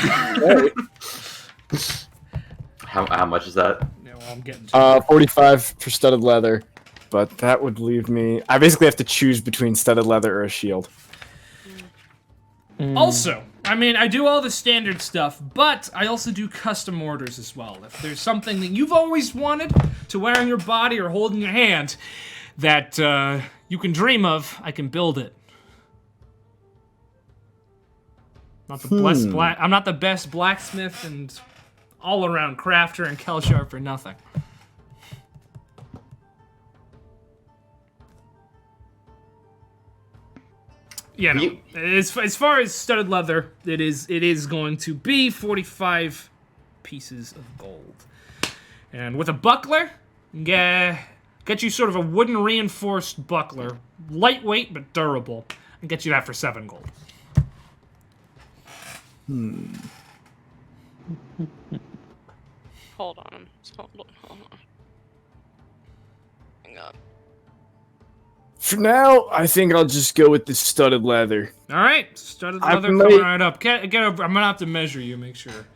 How much is that? Yeah, well, I'm getting to it. 45 for studded leather, but that would leave me. I basically have to choose between studded leather or a shield. Also, I mean, I do all the standard stuff, but I also do custom orders as well. If there's something that you've always wanted to wear on your body or hold in your hand that you can dream of, I can build it. I'm not the best blacksmith and all-around crafter in Kelshar for nothing. Yeah, no. As far as studded leather, it is going to be 45 pieces of gold. And with a buckler, get you sort of a wooden reinforced buckler. Lightweight, but durable. And get you that for 7 gold. Hold on. Hold on. Hang on. For now, I think I'll just go with the studded leather. All right, studded leather coming right up. Get over. I'm gonna have to measure you. Make sure.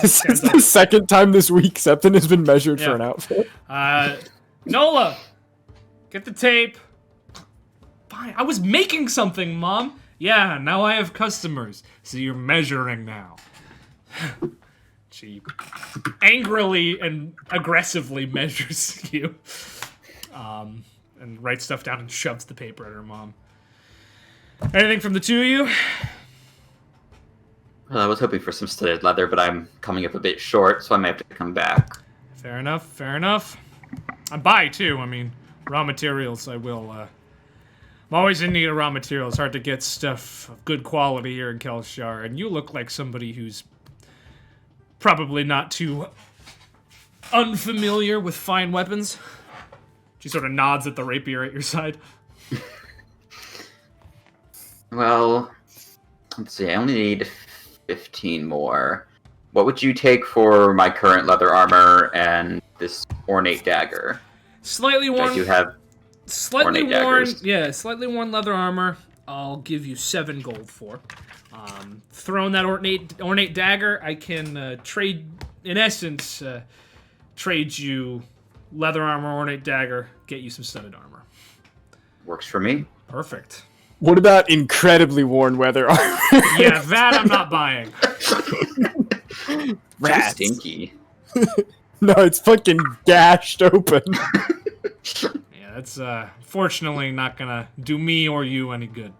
This is the second time this week Septin has been measured for an outfit. Nola, get the tape. Fine. I was making something, Mom. Yeah, now I have customers, so you're measuring now. She angrily and aggressively measures you. And writes stuff down and shoves the paper at her mom. Anything from the two of you? Well, I was hoping for some studded leather, but I'm coming up a bit short, so I may have to come back. Fair enough. I buy, too. I mean, raw materials, I will, I'm always in need of raw materials. Hard to get stuff of good quality here in Kelshar, and you look like somebody who's probably not too unfamiliar with fine weapons. She sort of nods at the rapier at your side. Well, let's see, I only need 15 more. What would you take for my current leather armor and this ornate dagger? Slightly worn. I do have slightly ornate worn. daggers. Yeah, slightly worn leather armor. I'll give you 7 gold for. Throwing that ornate dagger, I can trade. In essence, trade you leather armor, ornate dagger, get you some studded armor. Works for me. Perfect. What about incredibly worn leather armor? Yeah, that I'm not buying. Rats. Stinky. No, it's fucking gashed open. Yeah, that's fortunately not gonna do me or you any good.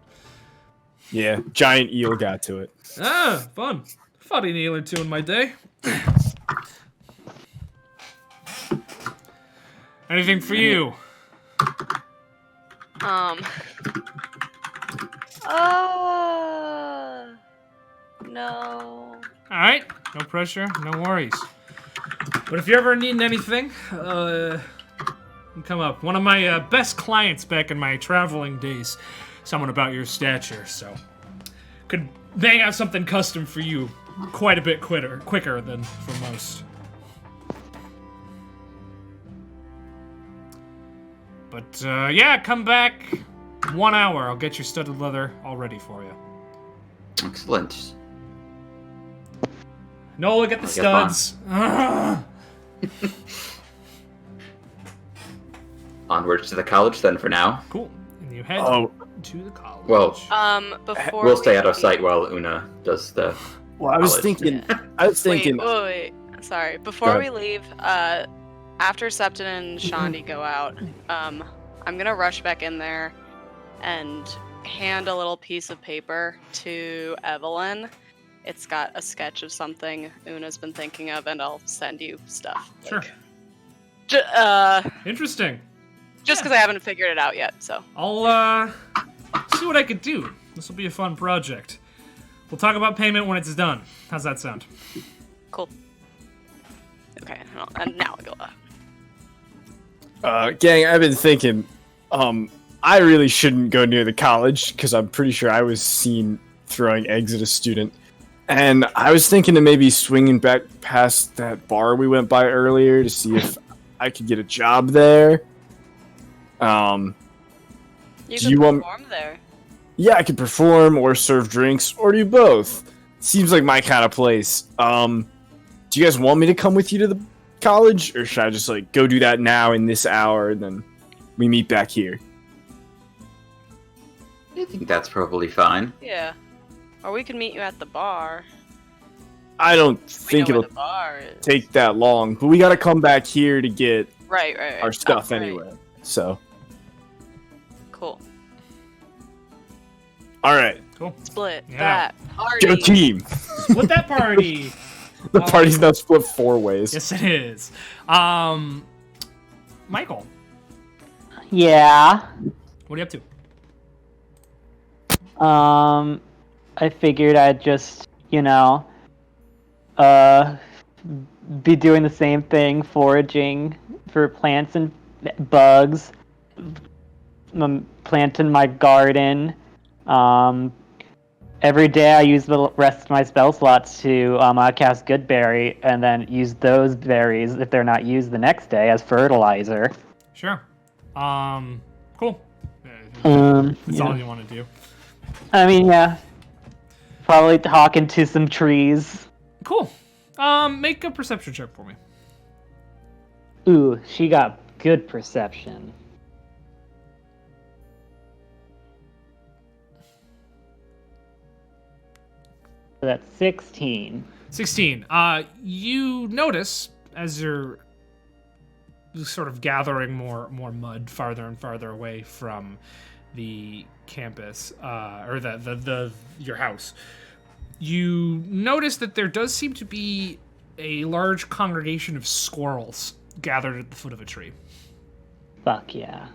Yeah, giant eel got to it. Ah, fun. Fought an eel or two in my day. Anything for you? No. Alright, no pressure, no worries. But if you're ever needing anything, come up. One of my best clients back in my traveling days, someone about your stature, so could bang out something custom for you quite a bit quicker than for most. But yeah, come back 1 hour. I'll get your studded leather all ready for you. Excellent. Nola, get the studs. onwards to the college then for now. Cool. And you head Oh, to the college. Well, Before we'll stay we out of leave- sight while Una does the. well, I was College. thinking. I was thinking. Wait. Sorry. Before Go we leave, after Septin and Shandi go out, I'm gonna rush back in there and hand a little piece of paper to Evelyn. It's got a sketch of something Una's been thinking of, and I'll send you stuff. Sure. Interesting. Just because I haven't figured it out yet, so. I'll see what I could do. This will be a fun project. We'll talk about payment when it's done. How's that sound? Cool. Okay, and now I go up. Gang, I've been thinking. I really shouldn't go near the college because I'm pretty sure I was seen throwing eggs at a student. And I was thinking of maybe swinging back past that bar we went by earlier to see if I could get a job there. You Do can you want- perform there. Yeah, I could perform or serve drinks or do both. Seems like my kind of place. Do you guys want me to come with you to the college, or should I just like go do that now in this hour and then we meet back here? I think that's probably fine. Yeah. Or we can meet you at the bar. I don't We think know where it'll the bar is. take that long, but we gotta come back here to get Right. our stuff Right. anyway. So, Cool. all right, Cool. Split Yeah. that party. go team. Split that party. The party's now split 4 ways. Yes, it is. Michael, Yeah. what are you up to? I figured I'd just, be doing the same thing, foraging for plants and bugs, planting my garden. Every day I use the rest of my spell slots to cast Good Berry, and then use those berries, if they're not used the next day, as fertilizer. Sure. Cool. That's Yeah. all you want to do. I mean, yeah. Probably talking to some trees. Cool. Make a perception check for me. Ooh, she got good perception. So that's 16. 16. You notice as you're sort of gathering more mud farther and farther away from the campus, or the your house. You notice that there does seem to be a large congregation of squirrels gathered at the foot of a tree. Fuck yeah.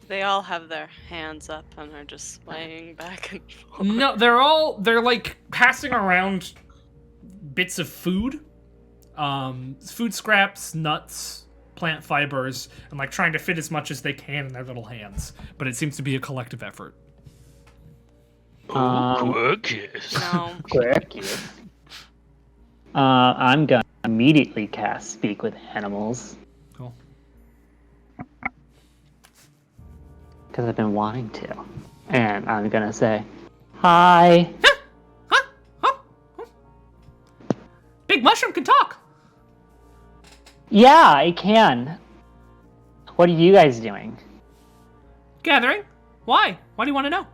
They all have their hands up and are just swaying back and forth. No, they're like passing around bits of food, food scraps, nuts, plant fibers, and like trying to fit as much as they can in their little hands. But it seems to be a collective effort. Quirkus. No. Quick. I'm gonna immediately cast Speak with Animals. Cool. Because I've been wanting to. And I'm gonna say, hi. Big Mushroom can talk. Yeah, I can. What are you guys doing? Gathering. Why? Why do you want to know?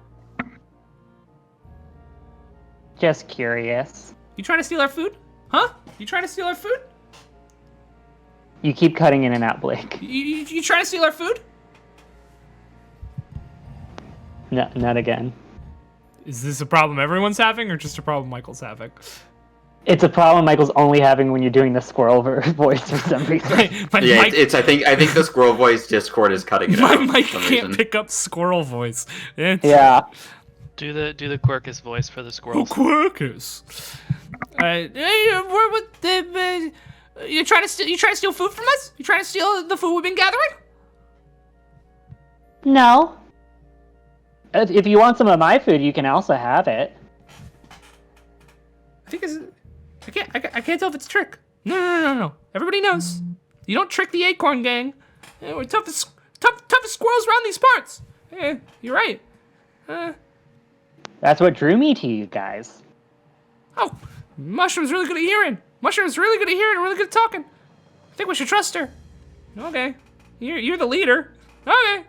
Just curious. You trying to steal our food? Huh? You trying to steal our food? You keep cutting in and out, Blake. You trying to steal our food? No, not again. Is this a problem everyone's having, or just a problem Michael's having? It's a problem Michael's only having when you're doing the squirrel voice for some reason. My Yeah, mic, I think the squirrel voice Discord is cutting it my out. mic for some can't reason. pick up squirrel voice. It's Yeah. Do the Quirkus voice for the squirrels. Quirkus. You trying to steal food from us? You trying to steal the food we've been gathering? No. If you want some of my food, you can also have it. I think I can't tell if it's a trick. No. Everybody knows. You don't trick the Acorn Gang. We're toughest squirrels around these parts. You're right. That's what drew me to you guys. Oh, Mushroom's really good at hearing. Mushroom's really good at hearing and really good at talking. I think we should trust her. Okay. You're the leader. Okay.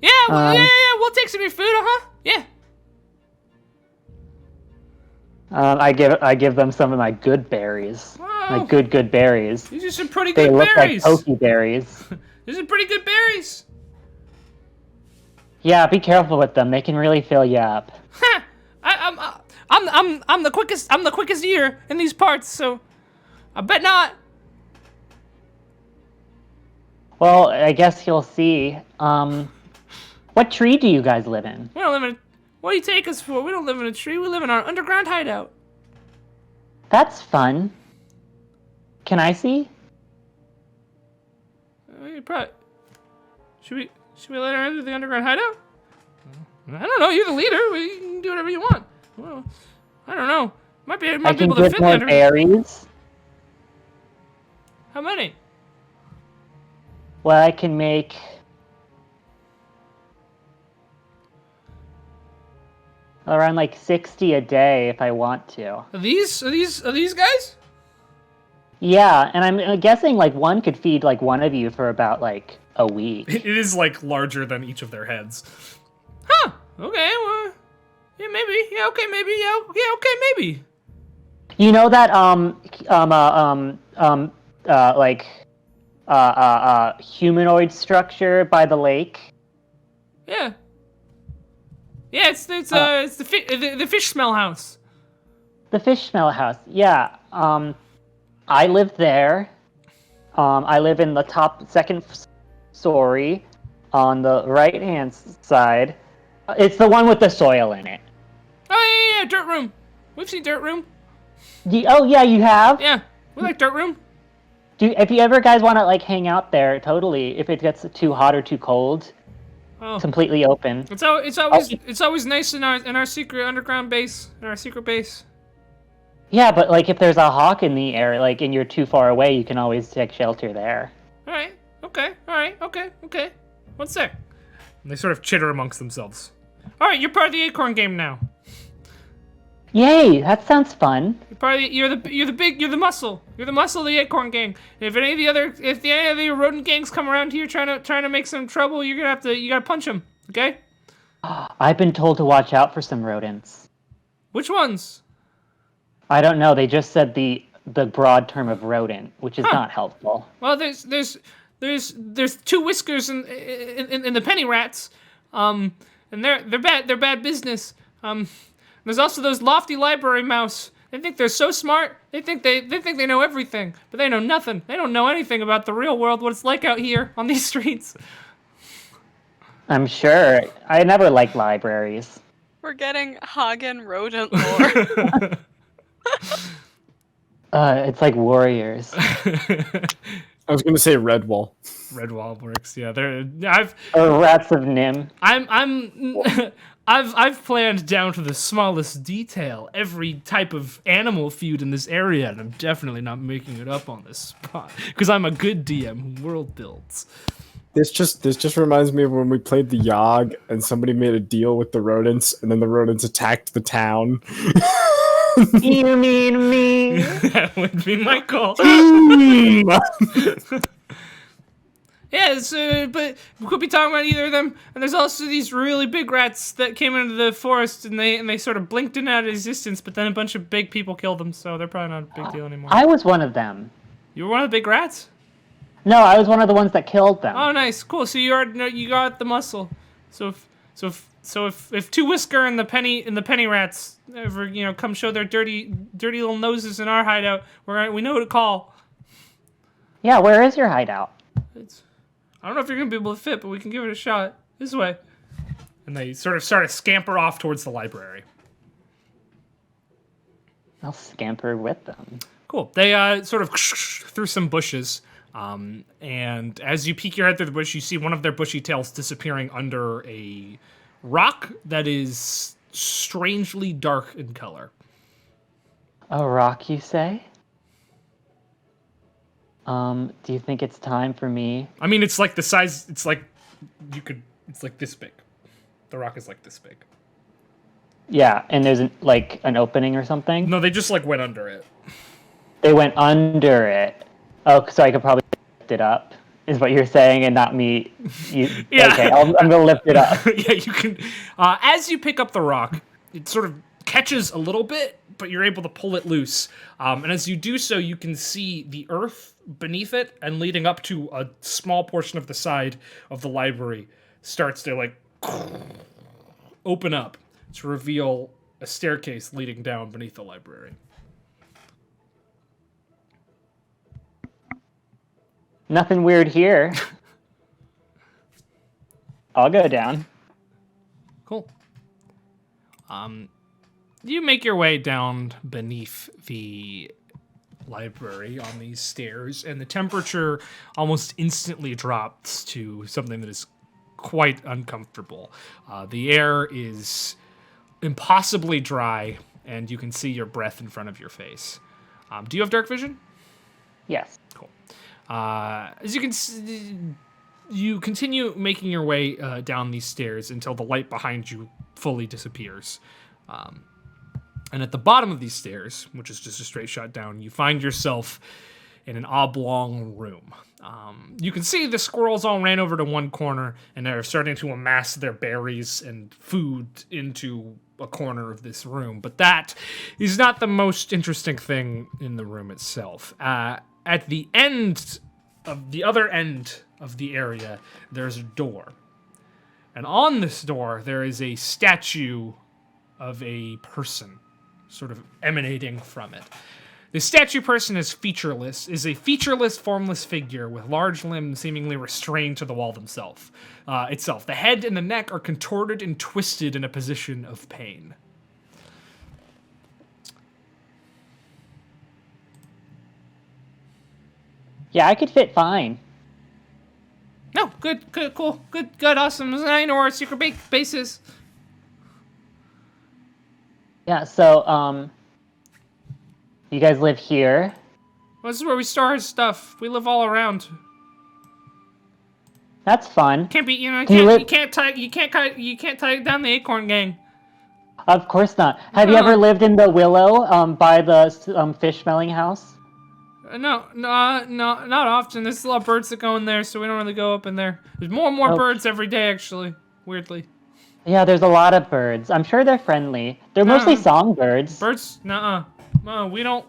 Yeah, yeah. We'll take some of your food, Yeah. I give them some of my good berries. Wow. My good berries. These are some pretty They good look berries. like pokey berries. These are pretty good berries. Yeah, be careful with them. They can really fill you up. Ha! I'm the quickest. I'm the quickest eater in these parts, so I bet not. Well, I guess you'll see. What tree do you guys live in? We don't live in. What do you take us for? We don't live in a tree. We live in our underground hideout. That's fun. Can I see? You probably. Should we let her into the underground hideout? I don't know. You're the leader. You can do whatever you want. Well, I don't know. Might be I able can to give fit more under. berries. How many? Well, I can make... around like 60 a day if I want to. Are these guys? Yeah, and I'm guessing like one could feed like one of you for about like a week. It is like larger than each of their heads. Huh. Okay. Well. Yeah. Maybe. Yeah. Okay. Maybe. Yeah. Yeah. Okay. Maybe. You know that humanoid structure by the lake? Yeah. Yeah. It's the fish smell house. The fish smell house. Yeah. I live there. I live in the second story on the right-hand side. It's the one with the soil in it. Oh yeah, dirt room. We've seen dirt room. Oh yeah, you have? Yeah, we like dirt room. If you ever guys want to like hang out there, totally. If it gets too hot or too cold, completely open. It's always nice in our secret underground base, in our secret base. Yeah, but like if there's a hawk in the air, like and you're too far away, you can always take shelter there. All right. Okay. All right. Okay. 1 sec. And they sort of chitter amongst themselves. All right, you're part of the acorn game now. Yay! That sounds fun. You're the muscle. You're the muscle of the acorn gang. And if any of the rodent gangs come around here trying to make some trouble, you gotta punch them. Okay? I've been told to watch out for some rodents. Which ones? I don't know. They just said the broad term of rodent, which is not helpful. Well, there's two whiskers in the penny rats, and they're bad business. There's also those lofty library mouse. They think they're so smart. They think they know everything, but they know nothing. They don't know anything about the real world, what it's like out here on these streets. I'm sure. I never liked libraries. We're getting Hagen rodent lore. It's like warriors. I was gonna say Redwall. Redwall works. Yeah, Or rats of Nim. I've planned down to the smallest detail every type of animal feud in this area, and I'm definitely not making it up on this spot because I'm a good DM who world builds. This just reminds me of when we played the Yogg and somebody made a deal with the rodents, and then the rodents attacked the town. You mean me? That would be my call. Yeah, but we could be talking about either of them. And there's also these really big rats that came into the forest, and they sort of blinked in and out of existence. But then a bunch of big people killed them, so they're probably not a big deal anymore. I was one of them. You were one of the big rats? No, I was one of the ones that killed them. Oh, nice, cool. So you got the muscle. So if Two Whisker and the penny rats ever come show their dirty little noses in our hideout, we know who to call. Yeah, where is your hideout? I don't know if you're gonna be able to fit, but we can give it a shot. This way. And they sort of start to scamper off towards the library. I'll scamper with them. Cool. They sort of through some bushes. And as you peek your head through the bush, you see one of their bushy tails disappearing under a rock that is strangely dark in color. A rock, you say? Do you think it's time for me? I mean, it's like the size. It's like this big. The rock is like this big. Yeah, and there's an opening or something? No, they just went under it. They went under it. Oh, so I could probably get lift it up. Is what you're saying, and not me. Yeah. Okay, I'm gonna lift it up. Yeah, you can. As you pick up the rock, it sort of catches a little bit, but you're able to pull it loose. And as you do so, you can see the earth beneath it, and leading up to a small portion of the side of the library starts to like open up to reveal a staircase leading down beneath the library. Nothing weird here. I'll go down. Cool. You make your way down beneath the library on these stairs, and the temperature almost instantly drops to something that is quite uncomfortable. The air is impossibly dry, and you can see your breath in front of your face. Do you have dark vision? Yes. Cool. As you can see, you continue making your way down these stairs until the light behind you fully disappears. And at the bottom of these stairs, which is just a straight shot down, you find yourself in an oblong room. You can see the squirrels all ran over to one corner, and they're starting to amass their berries and food into a corner of this room. But that is not the most interesting thing in the room itself. At the end of the other end of the area, there's a door. And on this door, there is a statue of a person sort of emanating from it. The statue person is a featureless, formless figure with large limbs seemingly restrained to the wall itself. The head and the neck are contorted and twisted in a position of pain. Yeah, I could fit fine. No, good, cool, good, awesome. I know where our secret base is. Yeah, so, you guys live here? Well, this is where we store our stuff. We live all around. That's fun. Can't be, you can't tie down the Acorn Gang. Of course not. Have you ever lived in the Willow, by the fish smelling house? No, not often. There's a lot of birds that go in there, so we don't really go up in there. There's more and more birds every day, actually. Weirdly. Yeah, there's a lot of birds. I'm sure they're friendly. They're mostly songbirds. Birds? Nuh-uh. No, we don't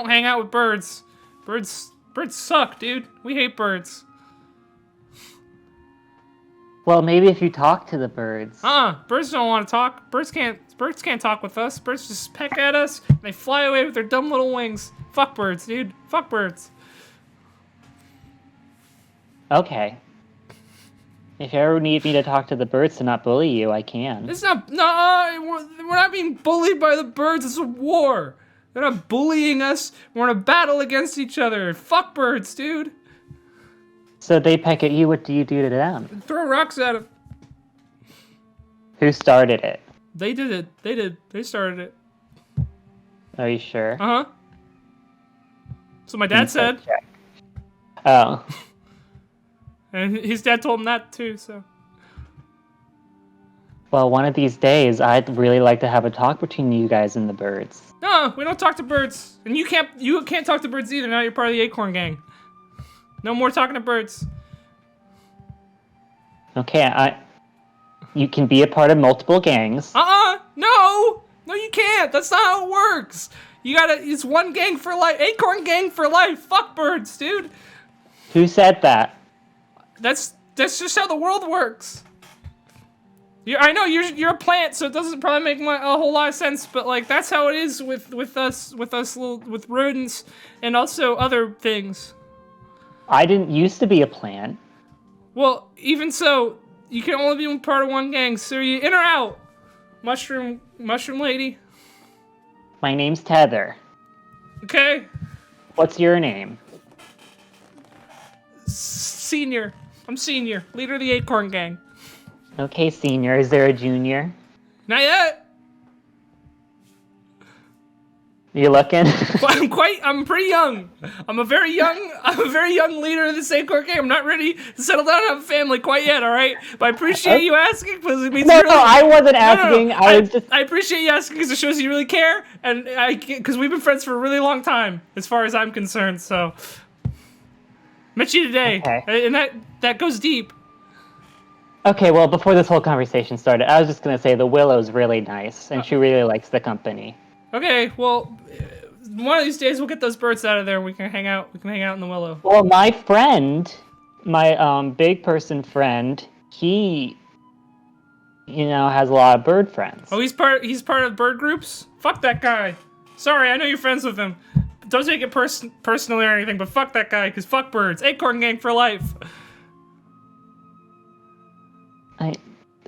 hang out with birds. Birds suck, dude. We hate birds. Well, maybe if you talk to the birds. Birds don't want to talk. Birds can't talk with us. Birds just peck at us. And they fly away with their dumb little wings. Fuck birds, dude. Fuck birds. Okay. If you ever need me to talk to the birds to not bully you, I can. It's not. No, we're not being bullied by the birds. It's a war. They're not bullying us. We're in a battle against each other. Fuck birds, dude. So they peck at you. What do you do to them? Throw rocks at them. Who started it? They did it. They started it. Are you sure? Uh-huh. So my dad said. Check. Oh. And his dad told him that too, so. Well, one of these days, I'd really like to have a talk between you guys and the birds. No, we don't talk to birds. And you can't talk to birds either. Now you're part of the Acorn Gang. No more talking to birds. Okay, you can be a part of multiple gangs. No, you can't. That's not how it works. It's one gang for life. Acorn Gang for life. Fuck birds, dude. Who said that? That's just how the world works. I know you're a plant, so it doesn't probably make a whole lot of sense, but like that's how it is with rodents and also other things. I didn't used to be a plant. Well, even so, you can only be part of one gang. So are you in or out, mushroom lady? My name's Tether. Okay. What's your name? Senior. I'm senior, leader of the Acorn Gang. Okay, senior. Is there a junior? Not yet. You looking? I'm pretty young. I'm a very young leader of the Acorn Gang. I'm not ready to settle down and have a family quite yet, all right? But I appreciate you asking because it means No, I wasn't asking. No. I appreciate you asking because it shows you really care, and because we've been friends for a really long time, as far as I'm concerned. So. Met you today, Okay. and that goes deep. Okay, well, before this whole conversation started, I was just gonna say the Willow's really nice, and she really likes the company. Okay, well, one of these days we'll get those birds out of there. We can hang out. We can hang out in the willow. Well, my friend, my big person friend, he, has a lot of bird friends. Oh, he's part of bird groups. Fuck that guy. Sorry, I know you're friends with him. Don't take it personally or anything, but fuck that guy, cause fuck birds. Acorn gang for life.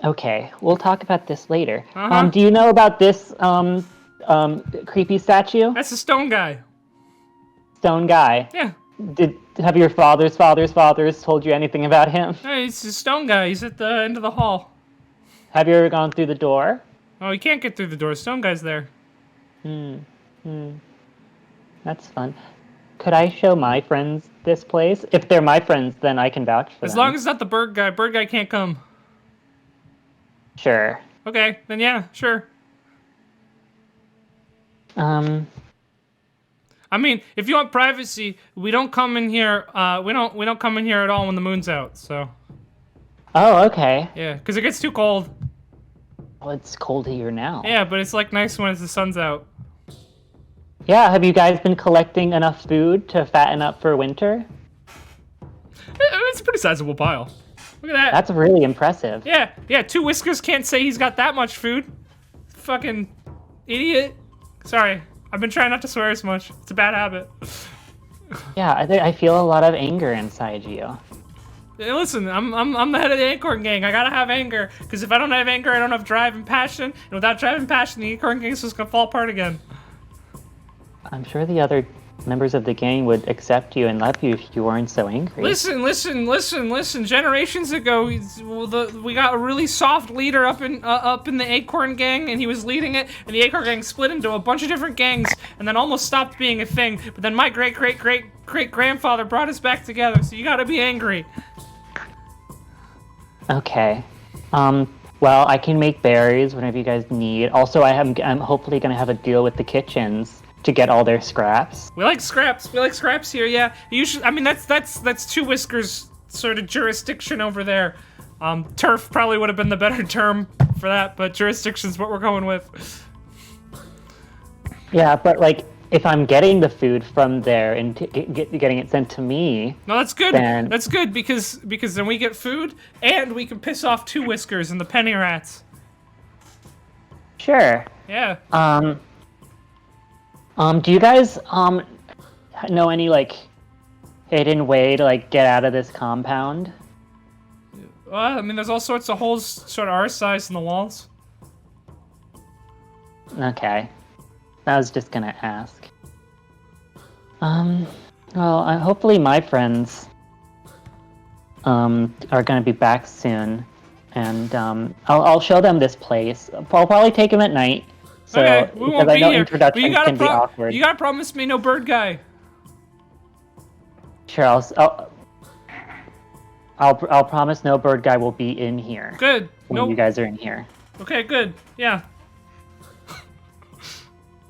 Okay, we'll talk about this later. Uh-huh. Do you know about this creepy statue? That's the stone guy. Stone guy. Yeah. Have your fathers told you anything about him? Hey, he's the stone guy. He's at the end of the hall. Have you ever gone through the door? Oh, he can't get through the door. Stone guy's there. That's fun. Could I show my friends this place? If they're my friends, then I can vouch for them. As long as it's not the bird guy. Bird guy can't come. Sure. Okay, then yeah, sure. Um, I mean, if you want privacy, we don't come in here. We don't come in here at all when the moon's out. So. Oh, okay. Yeah, because it gets too cold. Well, it's cold here now. Yeah, but it's like nice when the sun's out. Yeah, have you guys been collecting enough food to fatten up for winter? It's a pretty sizable pile. Look at that. That's really impressive. Yeah, Two Whiskers can't say he's got that much food. Fucking idiot. Sorry, I've been trying not to swear as much. It's a bad habit. Yeah, I feel a lot of anger inside you. Hey, listen, I'm the head of the Acorn Gang. I gotta have anger, because if I don't have anger, I don't have drive and passion. And without drive and passion, the Acorn Gang is just gonna fall apart again. I'm sure the other members of the gang would accept you and love you if you weren't so angry. Listen. Generations ago, we got a really soft leader up in the Acorn Gang, and he was leading it, and the Acorn Gang split into a bunch of different gangs, and then almost stopped being a thing. But then my great-great-great-great-grandfather brought us back together, so you gotta be angry. Okay. Well, I can make berries whenever you guys need. Also, I'm hopefully gonna have a deal with the kitchens to get all their scraps. We like scraps. We like scraps here. Yeah. I mean, that's Two Whiskers sort of jurisdiction over there. Turf probably would have been the better term for that, but jurisdiction's what we're going with. Yeah, but like, if I'm getting the food from there and getting it sent to me, no, that's good. Then... That's good because then we get food and we can piss off Two Whiskers and the penny rats. Sure. Yeah. Do you guys know any like hidden way to like get out of this compound? Well, I mean, there's all sorts of holes sort of our size in the walls. Okay. I was just gonna ask. Well, hopefully my friends are gonna be back soon, and I'll show them this place. I'll probably take them at night. So, okay, we won't because be I know here. introductions can be awkward. You gotta promise me no bird guy. Sure, I'll promise no bird guy will be in here. Good. When you guys are in here. Okay, good. Yeah.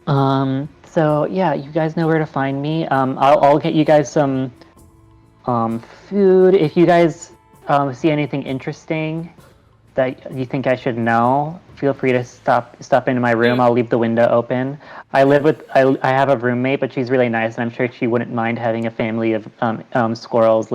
So yeah, you guys know where to find me. I'll get you guys some food. If you guys see anything interesting that you think I should know, feel free to stop into my room. I'll leave the window open. I have a roommate, but she's really nice, and I'm sure she wouldn't mind having a family of squirrels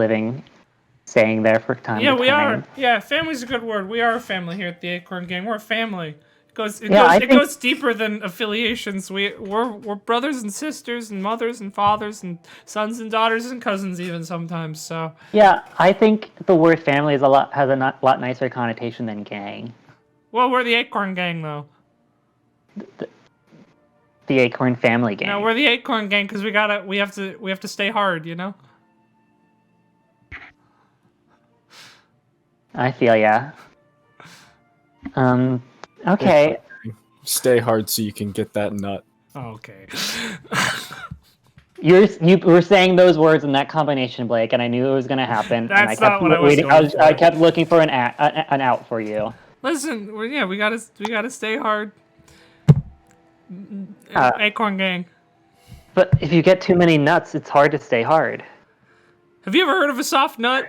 staying there for time. Yeah, we are. Yeah, family's a good word. We are a family here at the Acorn Gang. We're a family. It goes deeper than affiliations. We're brothers and sisters and mothers and fathers and sons and daughters and cousins even sometimes. So yeah, I think the word family has a lot nicer connotation than gang. Well, we're the Acorn Gang though. The Acorn Family Gang. No, we're the Acorn Gang because we have to stay hard, you know. I feel ya. Okay. Stay hard so you can get that nut. Okay. You were saying those words in that combination, Blake, and I knew it was going to happen. That's and I not what I was going for. I kept looking for an out for you. Listen, we gotta stay hard. Acorn Gang. But if you get too many nuts, it's hard to stay hard. Have you ever heard of a soft nut?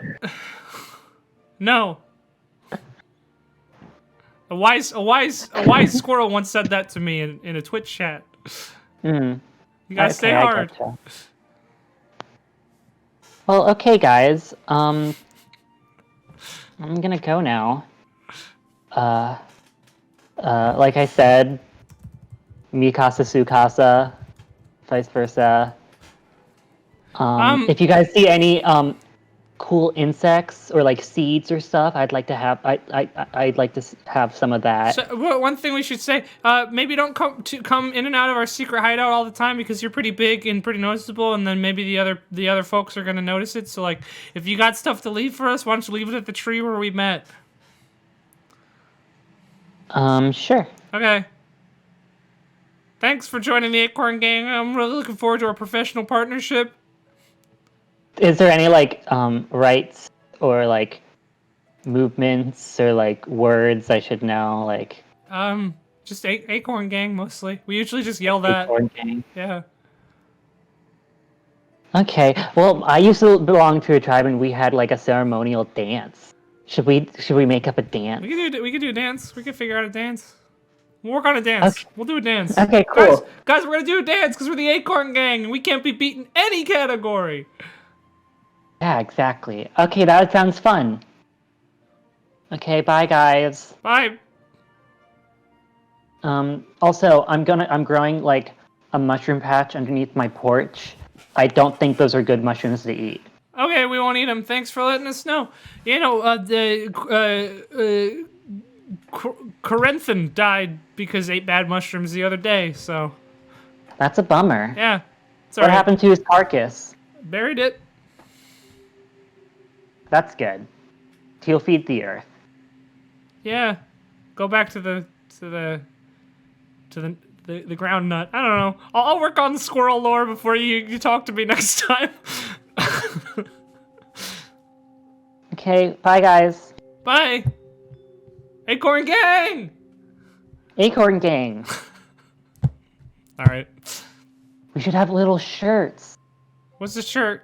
No. A wise squirrel once said that to me in a Twitch chat. Mm. You gotta stay I hard. gotcha. Well, okay, guys. I'm gonna go now. Like I said, mi casa su casa, vice versa. If you guys see any cool insects or like seeds or stuff, I'd like to have have some of that. So, one thing we should say, maybe don't come in and out of our secret hideout all the time because you're pretty big and pretty noticeable, and then maybe the other folks are gonna notice it. So like, if you got stuff to leave for us, why don't you leave it at the tree where we met? Sure. Okay. Thanks for joining the Acorn Gang. I'm really looking forward to our professional partnership. Is there any like rights or like movements or like words I should know? Like Just Acorn Gang mostly. We usually just yell that. Acorn Gang. Yeah. Okay. Well, I used to belong to a tribe and we had like a ceremonial dance. Should we make up a dance? We can do a dance. We can figure out a dance. We'll work on a dance. Okay. We'll do a dance. Okay, cool. Guys, we're gonna do a dance because we're the Acorn Gang and we can't be beaten any category. Yeah, exactly. Okay, that sounds fun. Okay, bye guys. Bye. Also, I'm growing like a mushroom patch underneath my porch. I don't think those are good mushrooms to eat. Okay, we won't eat them. Thanks for letting us know. You know, Corinthian died because he ate bad mushrooms the other day, so... That's a bummer. Yeah. What happened to his carcass? Buried it. That's good. He'll feed the earth. Yeah. Go back to the ground nut. I don't know. I'll work on the squirrel lore before you talk to me next time. Okay, bye guys. Bye. Acorn Gang! Acorn Gang. All right. We should have little shirts. What's the shirt?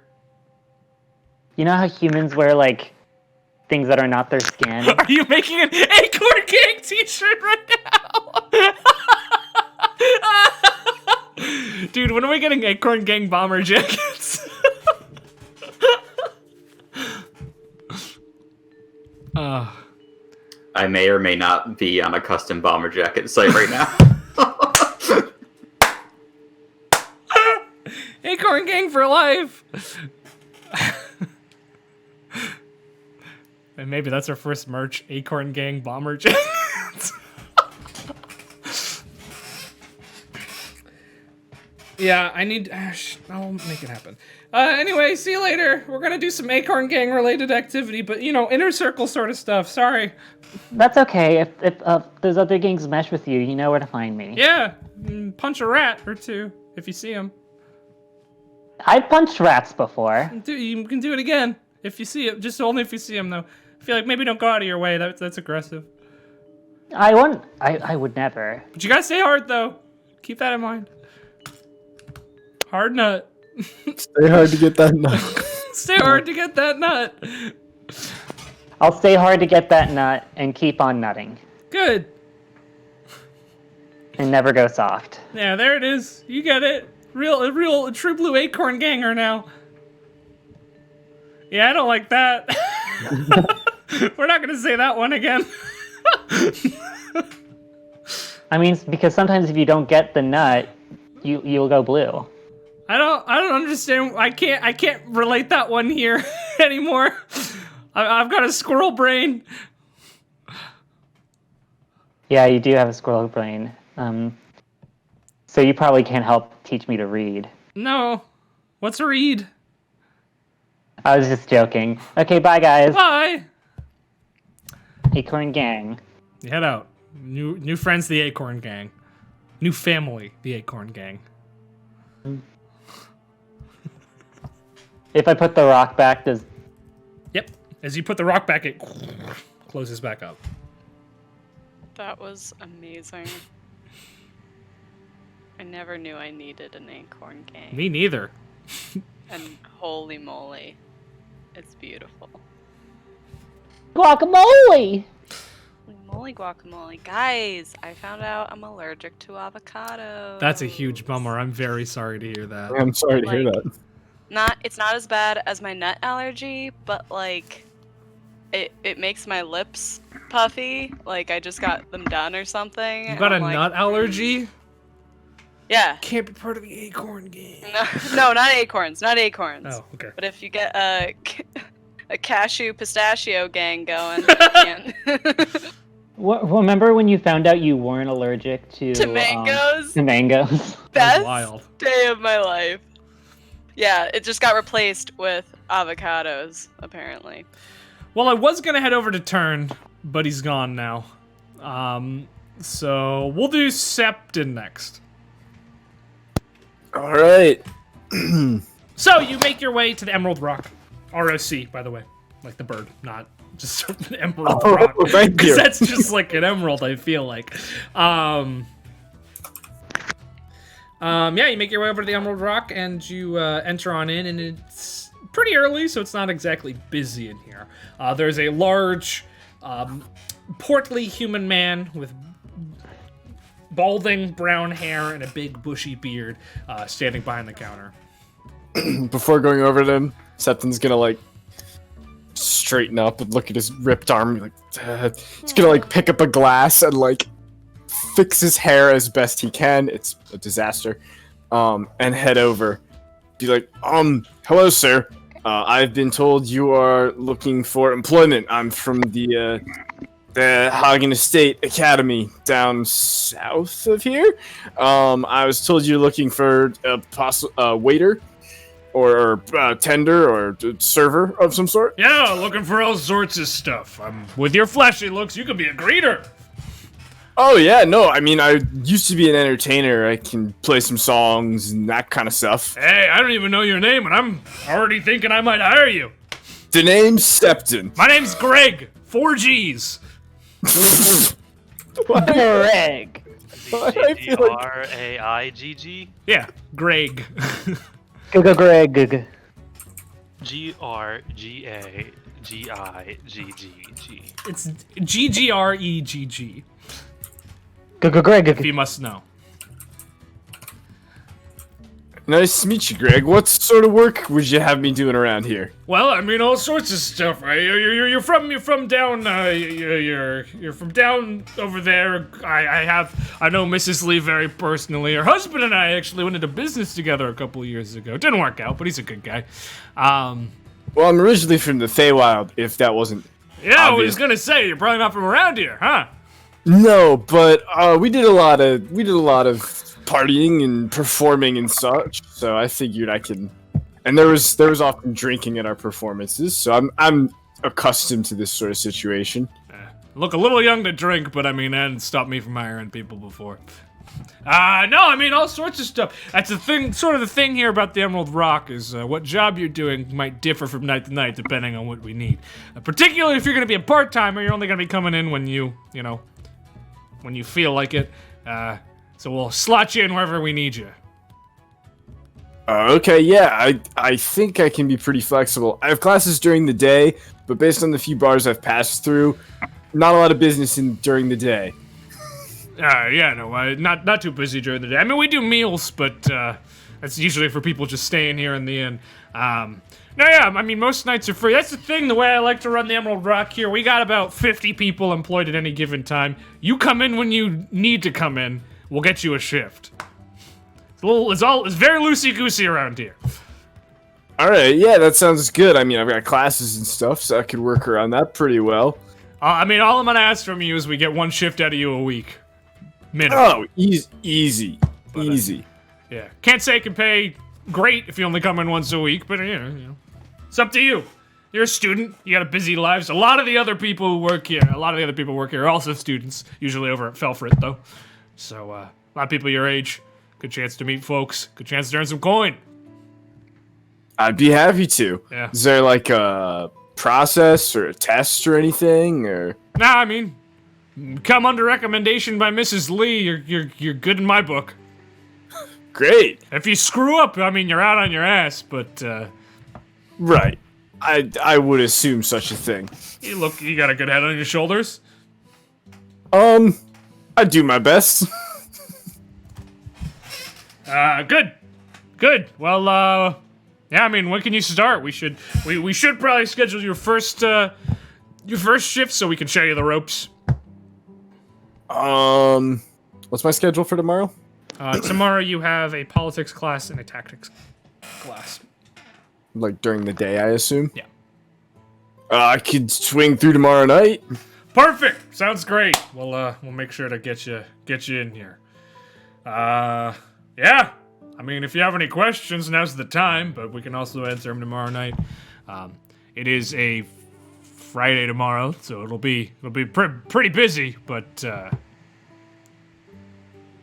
You know how humans wear like things that are not their skin? Are you making an Acorn Gang t-shirt right now? Dude, when are we getting Acorn Gang bomber jackets? I may or may not be on a custom bomber jacket site right now. Acorn Gang for life! And maybe that's our first merch, Acorn Gang bomber jackets. Yeah, I need... I'll make it happen. Anyway, see you later. We're gonna do some Acorn Gang related activity, but you know, inner circle sort of stuff. Sorry. That's okay. If those other gangs mesh with you, you know where to find me. Yeah, punch a rat or two if you see him. I've punched rats before. You can do it again if you see it. Just only if you see him, though. I feel like maybe don't go out of your way. That's aggressive. I would never. But you gotta stay hard, though. Keep that in mind. Hard nut. Stay hard to get that nut. Stay hard to get that nut. I'll stay hard to get that nut and keep on nutting. Good. And never go soft. Yeah, there it is. You get it. A true blue Acorn Ganger now. Yeah, I don't like that. We're not gonna say that one again. I mean, because sometimes if you don't get the nut, you'll go blue. I don't understand. I can't relate that one here anymore. I've got a squirrel brain. Yeah, you do have a squirrel brain. So you probably can't help teach me to read. No. What's a read? I was just joking. Okay, bye guys. Bye. Acorn Gang. You head out. New friends, the Acorn Gang. New family, the Acorn Gang. If I put the rock back, does... Yep. As you put the rock back, it closes back up. That was amazing. I never knew I needed an Acorn Gang. Me neither. And holy moly. It's beautiful. Guacamole! Holy guacamole. Guys, I found out I'm allergic to avocado. That's a huge bummer. I'm very sorry to hear that. I'm sorry to hear Like- that. It's not as bad as my nut allergy, but like it makes my lips puffy. Like I just got them done or something. You and got a I'm like, nut allergy? Yeah. Can't be part of the acorn gang. No, not acorns. Not acorns. Oh, okay. But if you get a cashew pistachio gang going, you can. Remember when you found out you weren't allergic to To mangoes? To mangoes. That's Best wild. day of my life. Yeah, it just got replaced with avocados, apparently. Well, I was gonna head over to Tern, but he's gone now. So we'll do Septin next. All right. So you make your way to the Emerald Rock. ROC, by the way. Like the bird, not just an Emerald Oh, Rock. thank you. Because that's just like an emerald, I feel like. Yeah, you make your way over to the Emerald Rock and you enter on in, and it's pretty early, so it's not exactly busy in here. There's a large, portly human man with balding brown hair and a big bushy beard standing behind the counter. Before going over to them, Septin's gonna like straighten up and look at his ripped arm. Like, he's gonna like pick up a glass and like fix his hair as best he can. It's a disaster. And head over. Be like, hello, sir. I've been told you are looking for employment. I'm from the Hagen Estate Academy down south of here. I was told you're looking for a waiter or tender or server of some sort. Yeah, looking for all sorts of stuff. With your fleshy looks, you could be a greeter. Oh yeah, no, I mean, I used to be an entertainer. I can play some songs and that kind of stuff. Hey, I don't even know your name, and I'm already thinking I might hire you. The name's Septin. My name's Greg. 4 G's. Greg. Graigg. Yeah, Greg. Greg. Grgagiggg. It's GGREGG, Greg. if you must know. Nice to meet you, Greg. What sort of work would you have me doing around here? Well, I mean, all sorts of stuff, right? You're from down you're from down over there. I know Mrs. Lee very personally. Her husband and I actually went into business together a couple of years ago. It didn't work out, but he's a good guy. Well, I'm originally from the Feywild, if that wasn't Yeah, I obvious. was gonna say you're probably not from around here, huh? No, but we did a lot of partying and performing and such. So I figured I can. And there was often drinking at our performances, so I'm accustomed to this sort of situation. Look a little young to drink, but I mean, that didn't stop me from hiring people before. No, I mean, all sorts of stuff. That's the thing, sort of the thing here about the Emerald Rock is what job you're doing might differ from night to night depending on what we need. Particularly if you're going to be a part-timer, you're only going to be coming in when when you feel like it. So we'll slot you in wherever we need you. Okay, yeah, I think I can be pretty flexible. I have classes during the day, but based on the few bars I've passed through, not a lot of business during the day. Yeah, no, not too busy during the day. I mean, we do meals, but that's usually for people just staying here in the inn. No, yeah, I mean, most nights are free. That's the thing, the way I like to run the Emerald Rock here. We got about 50 people employed at any given time. You come in when you need to come in. We'll get you a shift. It's very loosey-goosey around here. All right, yeah, that sounds good. I mean, I've got classes and stuff, so I could work around that pretty well. I mean, all I'm gonna ask from you is we get one shift out of you a week. Minimum. Oh, easy. Yeah. Can't say it can pay great if you only come in once a week, but you know. It's up to you. You're a student. You got a busy life. A lot of the other people who work here are also students, usually over at Felfrit, though. So, a lot of people your age. Good chance to meet folks. Good chance to earn some coin. I'd be happy to. Yeah. Is there like a process or a test or anything, or? Nah, I mean, come under recommendation by Mrs. Lee, you're good in my book. Great. If you screw up, I mean, you're out on your ass, but, Right. I would assume such a thing. You got a good head on your shoulders. I do my best. Good. Well, yeah. I mean, when can you start? We should probably schedule your first shift so we can show you the ropes. What's my schedule for tomorrow? Tomorrow you have a politics class and a tactics class. Like during the day, I assume? Yeah. I could swing through tomorrow night. Perfect. Sounds great. We'll make sure to get you in here. Yeah. I mean, if you have any questions, now's the time. But we can also answer them tomorrow night. It is a Friday tomorrow, so it'll be pretty busy. But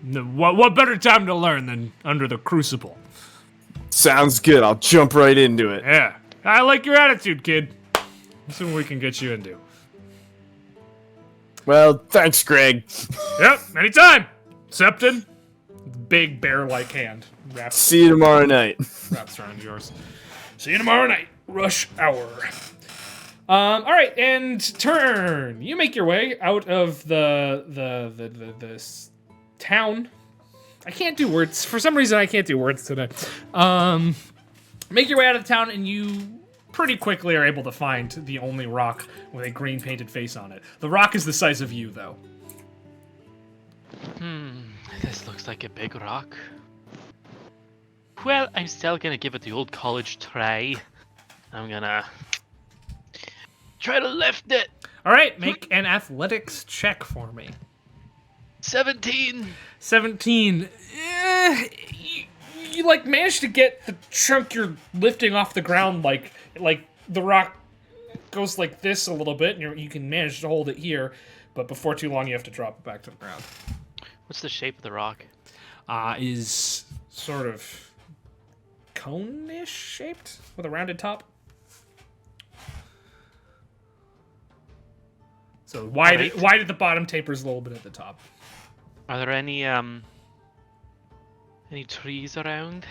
what better time to learn than under the crucible? Sounds good. I'll jump right into it. Yeah. I like your attitude, kid. Let's see what we can get you into. Well, thanks, Greg. Yep, anytime. Septin, big bear-like hand See you tomorrow night. wraps around yours. See you tomorrow night. Rush hour. All right, and Tern. You make your way out of the town. I can't do words. For some reason, I can't do words today. Make your way out of the town, and you pretty quickly are able to find the only rock with a green painted face on it. The rock is the size of you, though. This looks like a big rock. Well, I'm still gonna give it the old college try. I'm gonna try to lift it. All right, make an athletics check for me. 17. 17. You like managed to get the chunk you're lifting off the ground, like the rock goes like this a little bit, and you can manage to hold it here, but before too long you have to drop it back to the ground. What's the shape of the rock? Is sort of cone-ish shaped with a rounded top. So wide at the bottom, tapers a little bit at the top. Are there any trees around?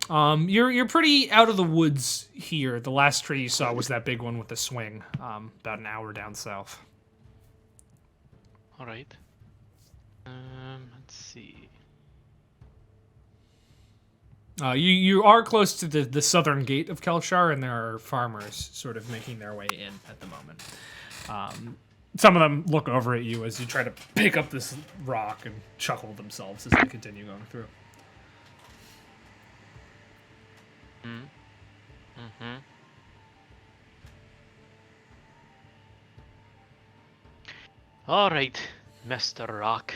You're pretty out of the woods here. The last tree you saw was that big one with the swing, about an hour down south. All right. Let's see. You are close to the southern gate of Kelshar, and there are farmers sort of making their way in at the moment. Some of them look over at you as you try to pick up this rock and chuckle themselves as they continue going through. All right, Mr. Rock.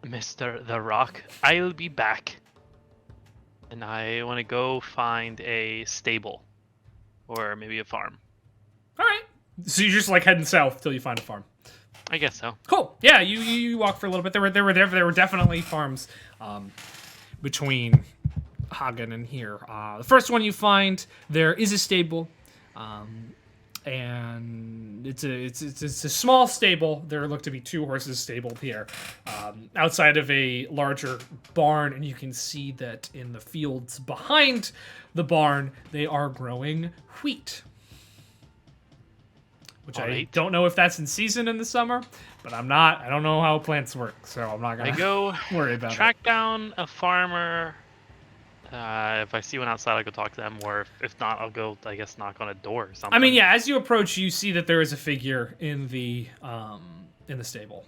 Mr. The Rock, I'll be back. And I want to go find a stable. Or maybe a farm. All right. So you're just like heading south till you find a farm. I guess so. Cool. Yeah, you walk for a little bit. There were definitely farms between Hagen and here. The first one you find, there is a stable, and it's a small stable. There look to be 2 horses stabled here, outside of a larger barn, and you can see that in the fields behind the barn they are growing wheat. Which I don't know if that's in season in the summer, but I don't know how plants work, so I'm not gonna worry about it. Track down a farmer. If I see one outside, I'll go talk to them, or if not, I'll go, I guess, knock on a door or something. I mean, yeah, as you approach, you see that there is a figure in the stable.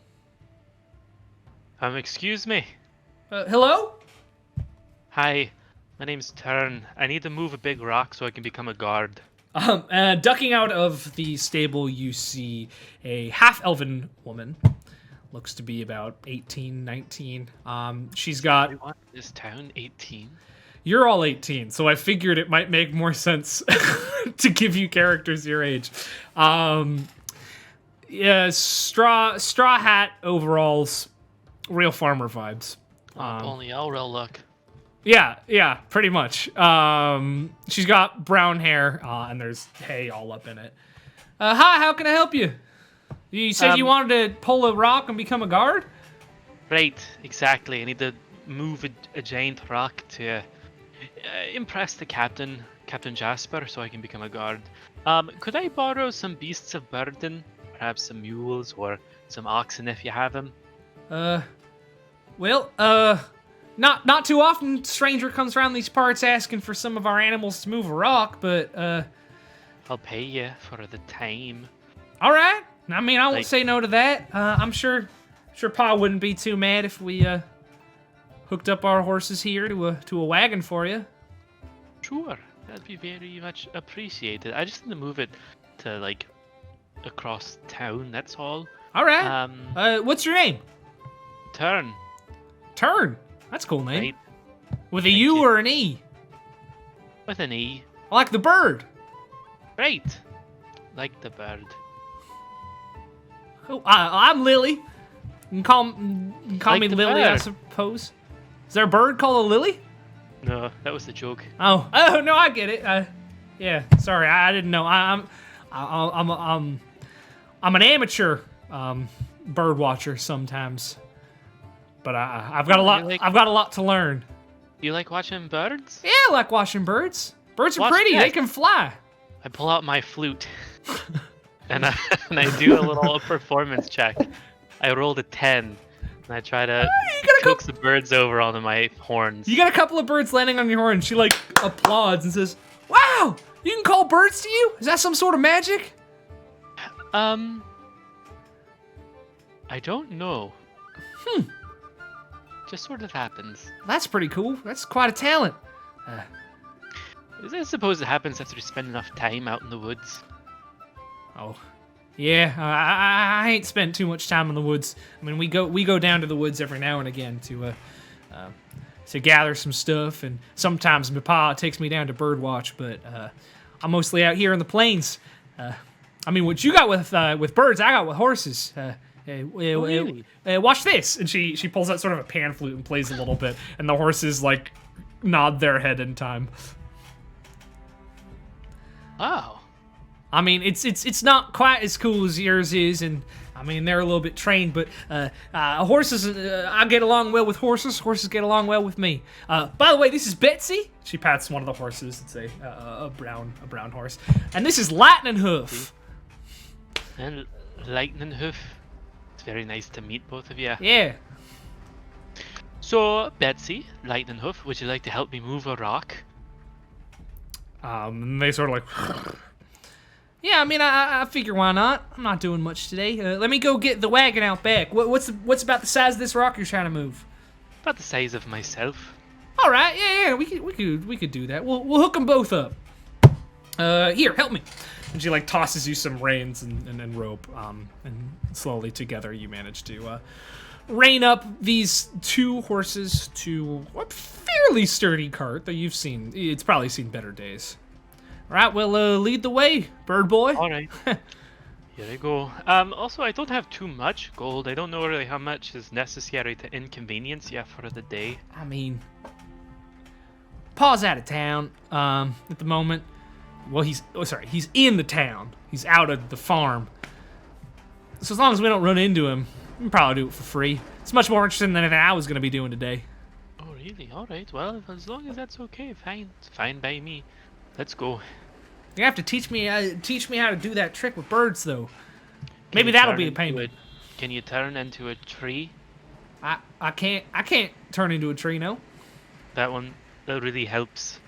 Excuse me. Hello? Hi, my name's Tern. I need to move a big rock so I can become a guard. Ducking out of the stable, you see a half-elven woman. Looks to be about 18, 19. She's got... You want this town 18? You're all 18, so I figured it might make more sense to give you characters your age. Yeah, straw hat, overalls, real farmer vibes. Only Elrel look. Yeah, pretty much. She's got brown hair, and there's hay all up in it. Hi, how can I help you? You said you wanted to pull a rock and become a guard? Right, exactly. I need to move a giant rock to impress the captain. Captain Jasper so I can become a guard. Could I borrow some beasts of burden? Perhaps some mules or some oxen if you have them? Well, not too often stranger comes around these parts asking for some of our animals to move a rock, but, I'll pay you for the time. alright. I mean, I won't Like- say no to that. I'm sure Pa wouldn't be too mad if we, hooked up our horses here to a wagon for you. Sure, that'd be very much appreciated. I just need to move it to, like, across town, that's all. Alright. What's your name? Tern. Tern. That's a cool name. Right, With a Thank U you. or an E? with an E. I like the bird. Right. Like the bird. Oh, I'm Lily. You can call Like me the Lily, I bird. suppose. Is there a bird called a Lily? No, that was the joke. Oh, no, I get it. Yeah, sorry, I didn't know. I'm an amateur bird watcher sometimes, but I've got a lot. Really? I've got a lot to learn. You like watching birds? Yeah, I like watching birds. Birds are Watch pretty. They that. can fly. I pull out my flute and I do a little performance check. I rolled a 10 and I try to You got a coax the birds over onto my horns. You got a couple of birds landing on your horn. She like applauds and says, "Wow, you can call birds to you? Is that some sort of magic?" I don't know. Just sort of happens. That's pretty cool. That's quite a talent. I suppose it happens after you spend enough time out in the woods. Oh, yeah. I ain't spent too much time in the woods. I mean, we go down to the woods every now and again to gather some stuff, and sometimes my pa takes me down to bird watch. But I'm mostly out here in the plains. I mean, what you got with birds, I got with horses. Really? Watch this, and she pulls out sort of a pan flute and plays a little bit, and the horses like nod their head in time. Wow. I mean, it's not quite as cool as yours is, and I mean they're a little bit trained, but horses. I get along well with horses. Horses get along well with me. By the way, this is Betsy. She pats one of the horses. It's a brown horse, and this is Lightning Hoof. And Lightning Hoof. It's very nice to meet both of you. Yeah. So, Betsy, Lightning Hoof, would you like to help me move a rock? And they sort of like. Yeah, I mean, I figure why not. I'm not doing much today. Let me go get the wagon out back. What's about the size of this rock you're trying to move? About the size of myself. All right, yeah, we could do that. We'll hook them both up. Here, help me. And she like tosses you some reins and rope. And slowly together you manage to rein up these two horses to a fairly sturdy cart that you've seen. It's probably seen better days. All right, well, lead the way, bird boy. All right. Here I go. Also, I don't have too much gold. I don't know really how much is necessary to inconvenience you for the day. I mean, Pa's out of town at the moment. Well, he's in the town. He's out of the farm. So as long as we don't run into him, we can probably do it for free. It's much more interesting than anything I was going to be doing today. Oh, really? All right. Well, as long as that's okay, fine. It's fine by me. Let's go. You have to teach me how to do that trick with birds, though. Can Maybe you that'll turn be a into payment. Can you turn into a tree? I can't turn into a tree, no. That really helps.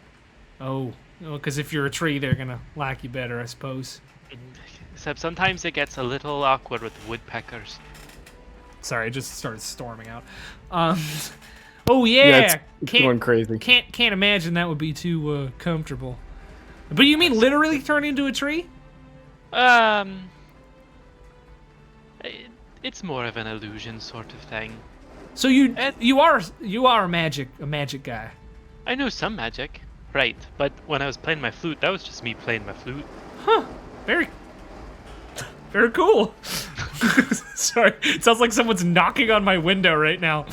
Oh, because if you're a tree, they're gonna like you better, I suppose. Except sometimes it gets a little awkward with woodpeckers. Sorry, I just started storming out. Oh yeah, it's going crazy. Can't imagine that would be too comfortable. But you mean literally turn into a tree? It's more of an illusion sort of thing. So you are a magic guy. I know some magic, right? But when I was playing my flute, that was just me playing my flute. Huh? Very cool. Sorry, it sounds like someone's knocking on my window right now.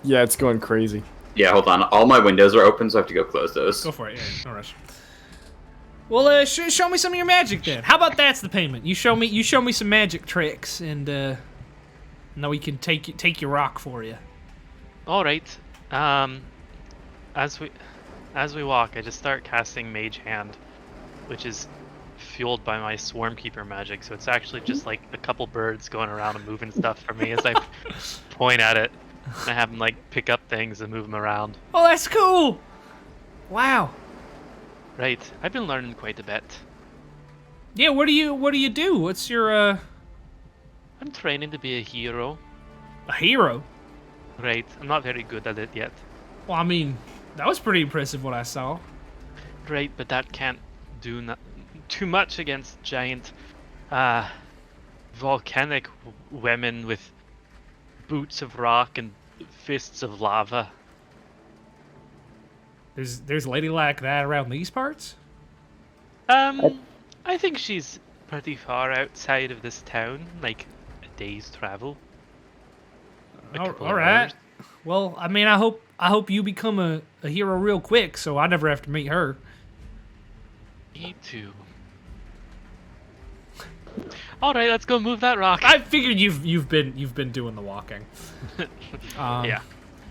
Yeah, it's going crazy. Yeah, hold on. All my windows are open, so I have to go close those. Go for it. Yeah, no rush. Well, show me some of your magic then. How about that's the payment? You show me some magic tricks, and now we can take your rock for you. All right. As we as we walk, I just start casting Mage Hand, which is fueled by my Swarmkeeper magic. So it's actually just like a couple birds going around and moving stuff for me as I point at it. And I have them like pick up things and move them around. Oh, that's cool. Wow. Right, I've been learning quite a bit. Yeah, what do you do? What's your I'm training to be a hero. a hero? Right, I'm not very good at it yet. Well, I mean, that was pretty impressive what I saw. Right, but that can't do too much against giant, volcanic women with boots of rock and fists of lava. There's a lady like that around these parts? I think she's pretty far outside of this town, like a day's travel. All right. Well, I mean, I hope you become a hero real quick, so I never have to meet her. Me too. All right, let's go move that rock. I figured you've been doing the walking. Yeah.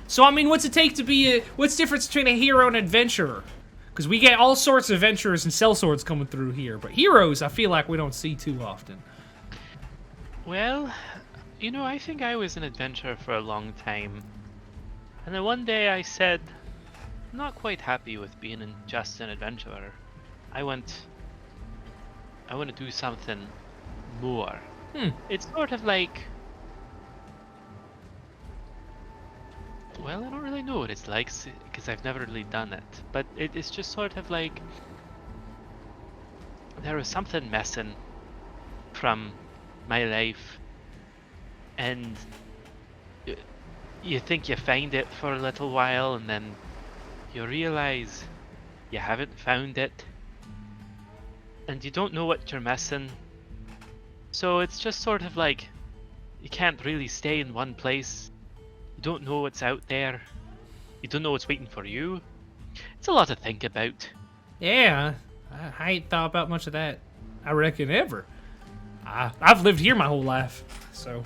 So I mean, what's it take to be what's the difference between a hero and an adventurer? Because we get all sorts of adventurers and sellswords coming through here, but heroes I feel like we don't see too often. Well, you know, I think I was an adventurer for a long time. And then one day I said, I'm not quite happy with being just an adventurer. I want to do something more. It's sort of like, well, I don't really know what it's like because I've never really done it. But it's just sort of like there was something missing from my life, and you think you find it for a little while, and then you realize you haven't found it, and you don't know what you're missing. So it's just sort of like you can't really stay in one place. You don't know what's out there. You don't know what's waiting for you. It's a lot to think about. Yeah, I ain't thought about much of that, I reckon, ever. I've lived here my whole life, so.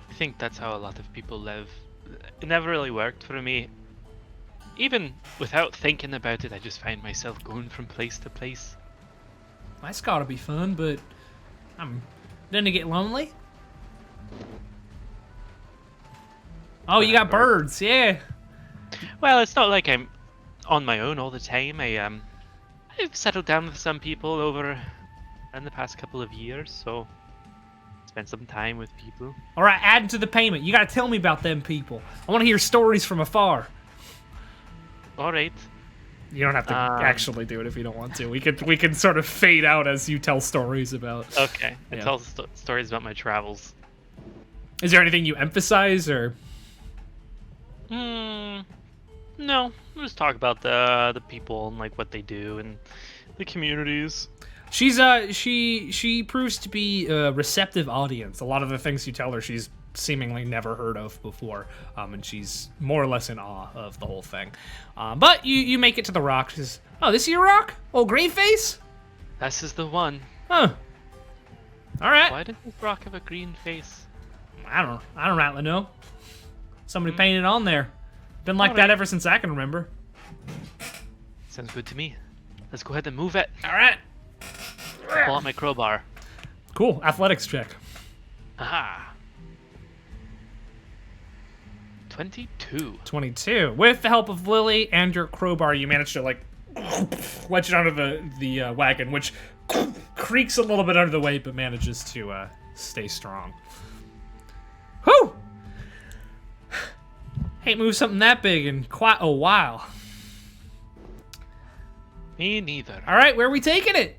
I think that's how a lot of people live. It never really worked for me. Even without thinking about it, I just find myself going from place to place. That's gotta be fun, but doesn't it get lonely? Oh, you got birds, yeah. Well, it's not like I'm on my own all the time. I've settled down with some people over in the past couple of years, so spent some time with people. All right, add to the payment. You gotta tell me about them people. I want to hear stories from afar. All right. You don't have to actually do it if you don't want to. We can sort of fade out as you tell stories about. Okay. I Yeah. tell stories about my travels. Is there anything you emphasize or? No. We'll just talk about the people and like what they do and the communities. She proves to be a receptive audience. A lot of the things you tell her, she's seemingly never heard of before, and she's more or less in awe of the whole thing. But you make it to the rock. She says, "Oh, this is your rock? Old green face? This is the one. Huh. All right. Why does this rock have a green face? I don't rightly know. Somebody painted on there. Been like that ever since I can remember. Sounds good to me. Let's go ahead and move it. All right. Pull out my crowbar. Cool. Athletics check. Aha. 22. 22. With the help of Lily and your crowbar, you manage to like wedge it under the wagon, which creaks a little bit under the weight, but manages to stay strong. Whew! Ain't moved something that big in quite a while. Me neither. All right, where are we taking it?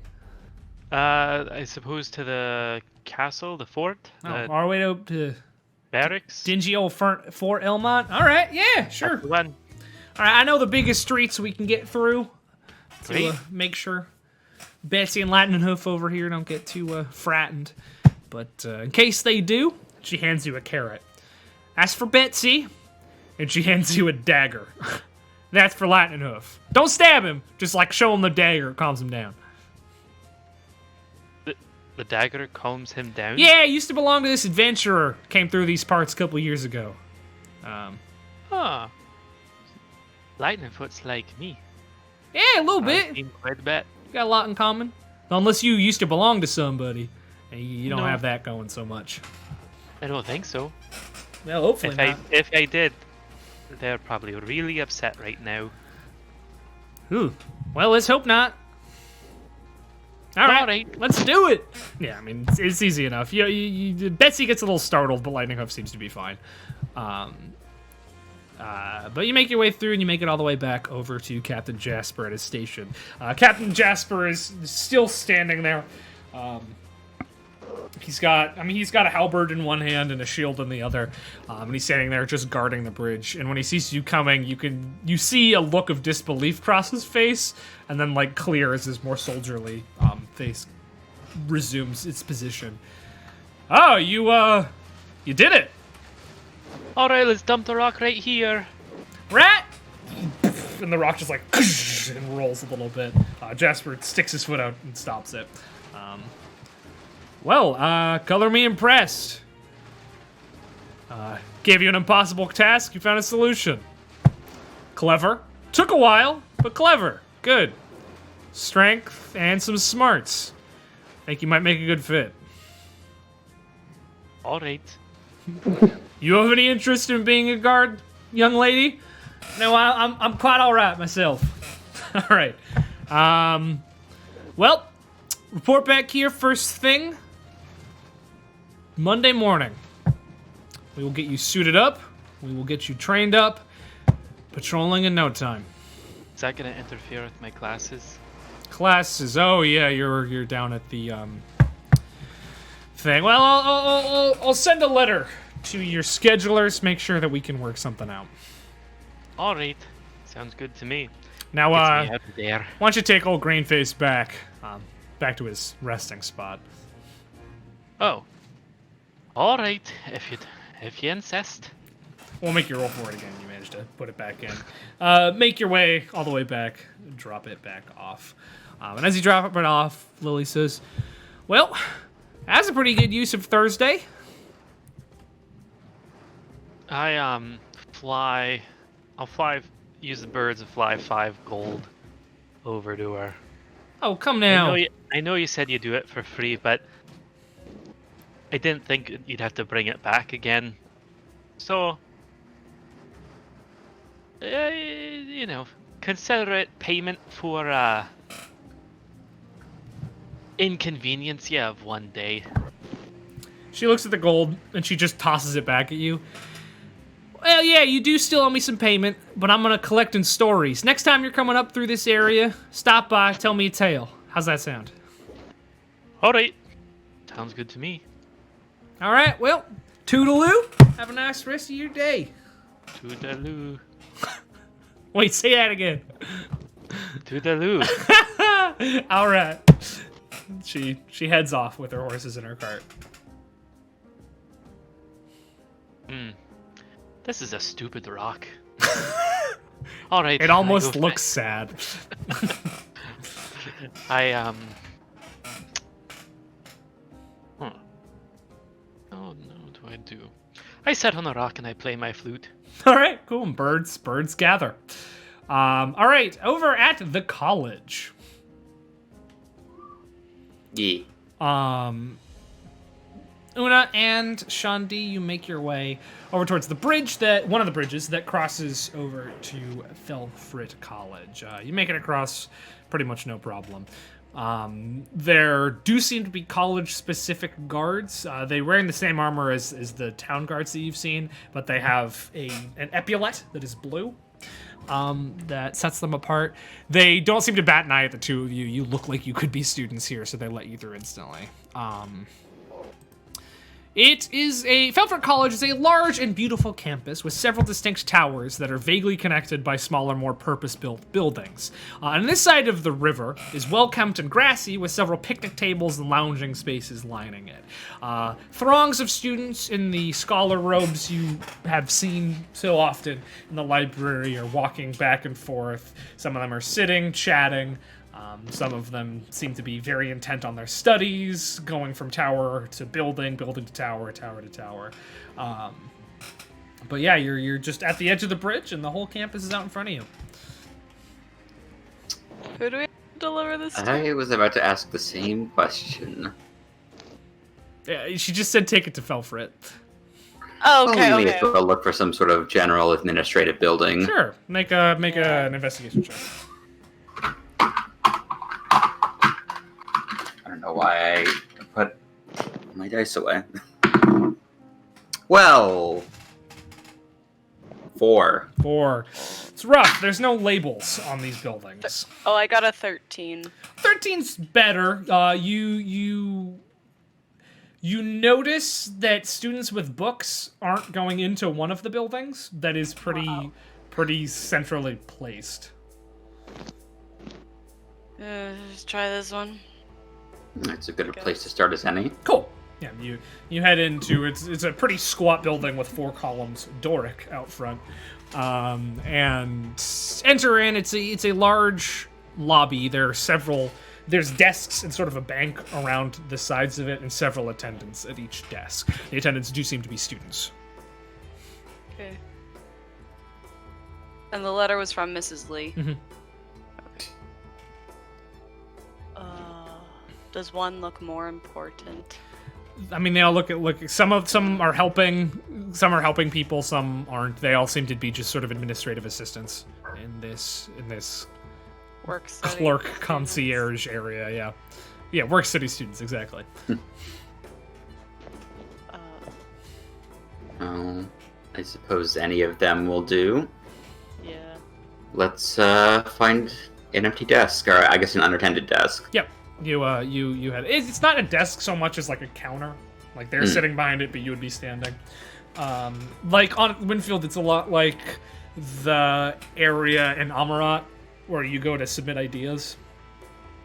I suppose to the castle, the fort, Oh, the our way to barracks. dingy old Fort Elmont. All right, yeah, sure. That's the one. All right, I know the biggest streets we can get through to Great. make sure Betsy and Lightning Hoof over here don't get too frightened. But in case they do, she hands you a carrot. That's for Betsy, and she hands you a dagger. That's for Lightning Hoof. Don't stab him, just like show him the dagger, it calms him down. The dagger calms him down? Yeah, it used to belong to this adventurer. Came through these parts a couple years ago. Huh. Lightningfoot's like me. Yeah, a little bit. I've seen quite a bit. Got a lot in common. Unless you used to belong to somebody, and you don't No. have that going so much. I don't think so. Well, hopefully not. If I did, they're probably really upset right now. Ooh. Well, let's hope not. All right, let's do it. Yeah, I mean, it's easy enough. Betsy gets a little startled, but Lightning Hoof seems to be fine. But you make your way through, and you make it all the way back over to Captain Jasper at his station. Captain Jasper is still standing there. He's got a halberd in one hand and a shield in the other, and he's standing there just guarding the bridge. And when he sees you coming, you see a look of disbelief cross his face, and then like clear as his more soldierly face resumes its position. Oh, you did it! All right, let's dump the rock right here. Rat! And the rock just like and rolls a little bit. Jasper sticks his foot out and stops it. Color me impressed. Gave you an impossible task, you found a solution. Clever. Took a while, but clever. Good. Strength and some smarts. Think you might make a good fit. All right. You have any interest in being a guard, young lady? No, I'm quite all right myself. All right. Well, report back here first thing Monday morning. We will get you suited up. We will get you trained up. Patrolling in no time. Is that gonna interfere with my classes? Classes. Oh yeah, you're down at the thing. Well, I'll send a letter to your schedulers. Make sure that we can work something out. All right. Sounds good to me. Now, Gets me out of there. why don't you take old Greenface back to his resting spot? Oh. All right. If you insist. We'll make you roll for it again. You managed to put it back in. Make your way all the way back. Drop it back off. And as you drop it off, Lily says, "Well, that's a pretty good use of Thursday." I'll use the birds and fly 5 gold over to her. Oh, come now. I know you said you do it for free, but I didn't think you'd have to bring it back again. So, consider it payment for inconvenience of one day. She looks at the gold and she just tosses it back at you. Well, yeah, you do still owe me some payment, but I'm gonna collect in stories. Next time you're coming up through this area, stop by, tell me a tale. How's that sound? All right. Sounds good to me. All right, well, toodaloo. Have a nice rest of your day. Toodaloo. Wait, say that again. Toodaloo. All right. She heads off with her horses in her cart. This is a stupid rock. All right. It almost looks sad. Oh no, what do I do? I sit on a rock and I play my flute. All right, cool. And birds gather. All right, over at the college. Yeah. Una and Shandi, you make your way over towards the bridge one of the bridges that crosses over to Felfrit College. You make it across pretty much no problem. There do seem to be college-specific guards. They're wearing the same armor as the town guards that you've seen, but they have an epaulette that is blue. That sets them apart. They don't seem to bat an eye at the two of you. You look like you could be students here, so they let you through instantly. Felfrit College is a large and beautiful campus with several distinct towers that are vaguely connected by smaller, more purpose-built buildings. And this side of the river is well-kept and grassy with several picnic tables and lounging spaces lining it. Throngs of students in the scholar robes you have seen so often in the library are walking back and forth. Some of them are sitting, chatting. Some of them seem to be very intent on their studies, going from tower to building to tower, tower to tower. But yeah, you're just at the edge of the bridge, and the whole campus is out in front of you. Who do we deliver this to? I was about to ask the same question. Yeah, she just said take it to Felfrit. Oh, okay, We may okay. as well look for some sort of general administrative building. Sure, make an investigation check. I don't know why I put my dice away. Well, 4. 4. It's rough. There's no labels on these buildings. Oh, I got a 13. 13's better. You notice that students with books aren't going into one of the buildings. That is pretty centrally placed. Just try this one. It's a good place to start as any. Cool. Yeah, you head into it's a pretty squat building with 4 columns, Doric out front, and enter in. It's a large lobby. There's desks and sort of a bank around the sides of it, and several attendants at each desk. The attendants do seem to be students. Okay. And the letter was from Mrs. Lee. Mhm. Okay. Does one look more important? I mean, they all look. Some are helping people, some aren't. They all seem to be just sort of administrative assistants in this Work study. clerk concierge area. Yeah, work study students, exactly. Oh, I suppose any of them will do. Yeah. Let's find an empty desk, or I guess an unattended desk. Yep. You had. It's not a desk so much as like a counter. Like they're sitting behind it, but you would be standing. Like on Winfield, it's a lot like the area in Amarat where you go to submit ideas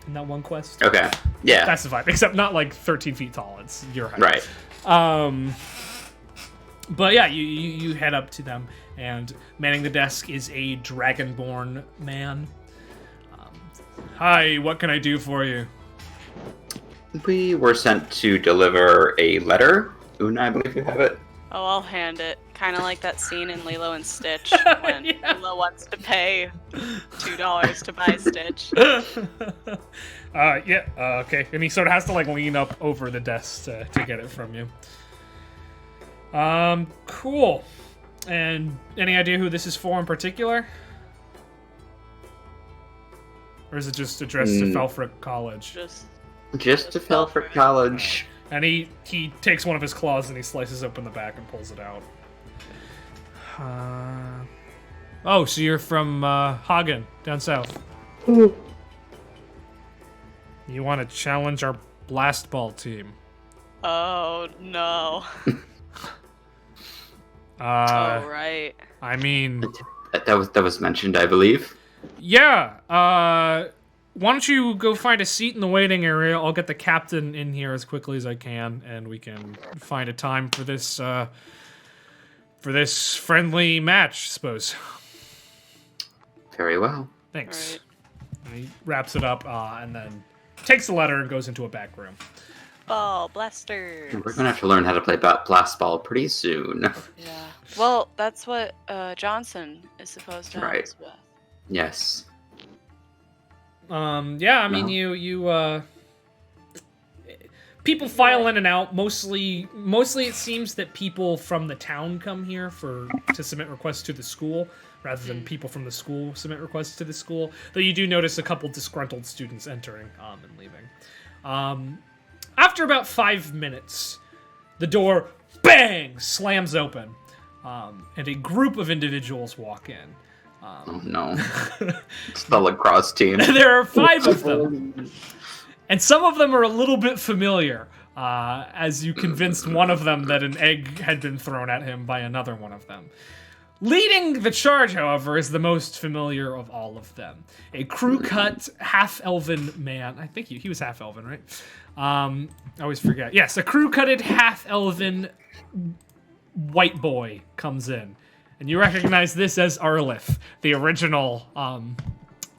in that one quest. Okay. Yeah. That's the vibe. Except not like 13 feet tall. It's your height. Right. But yeah, you head up to them, and manning the desk is a dragonborn man. Hi, what can I do for you? We were sent to deliver a letter. Una, I believe you have it. Oh, I'll hand it. Kind of like that scene in Lilo and Stitch when Lilo wants to pay $2 to buy Stitch. Okay. And he sort of has to like lean up over the desk to get it from you. Cool. And any idea who this is for in particular? Or is it just addressed to Felfric College? Just to Felfric College. And he takes one of his claws and he slices open the back and pulls it out. Oh, so you're from Hagen, down south. You want to challenge our blast ball team? Oh, no. Oh, right. I mean... That was mentioned, I believe. Yeah, why don't you go find a seat in the waiting area? I'll get the captain in here as quickly as I can, and we can find a time for this friendly match, I suppose. Very well. Thanks. Right. And he wraps it up, and then takes the letter and goes into a back room. Ball blasters. We're gonna have to learn how to play blast ball pretty soon. Yeah. Well, that's what Johnson is supposed to help Right. us with. Yes. Yeah, I mean, you people file in and out. Mostly it seems that people from the town come here to submit requests to the school, rather than people from the school submit requests to the school. Though you do notice a couple disgruntled students entering and leaving. After about 5 minutes, the door, bang, slams open, and a group of individuals walk in. Oh no. It's the lacrosse team. There are 5 of them. And some of them are a little bit familiar, as you convinced one of them that an egg had been thrown at him by another one of them. Leading the charge, however, is the most familiar of all of them. A crew-cut, half-elven man. I think he was half-elven, right? I always forget. Yes, a crew-cutted, half-elven white boy comes in. And you recognize this as Arlith, the original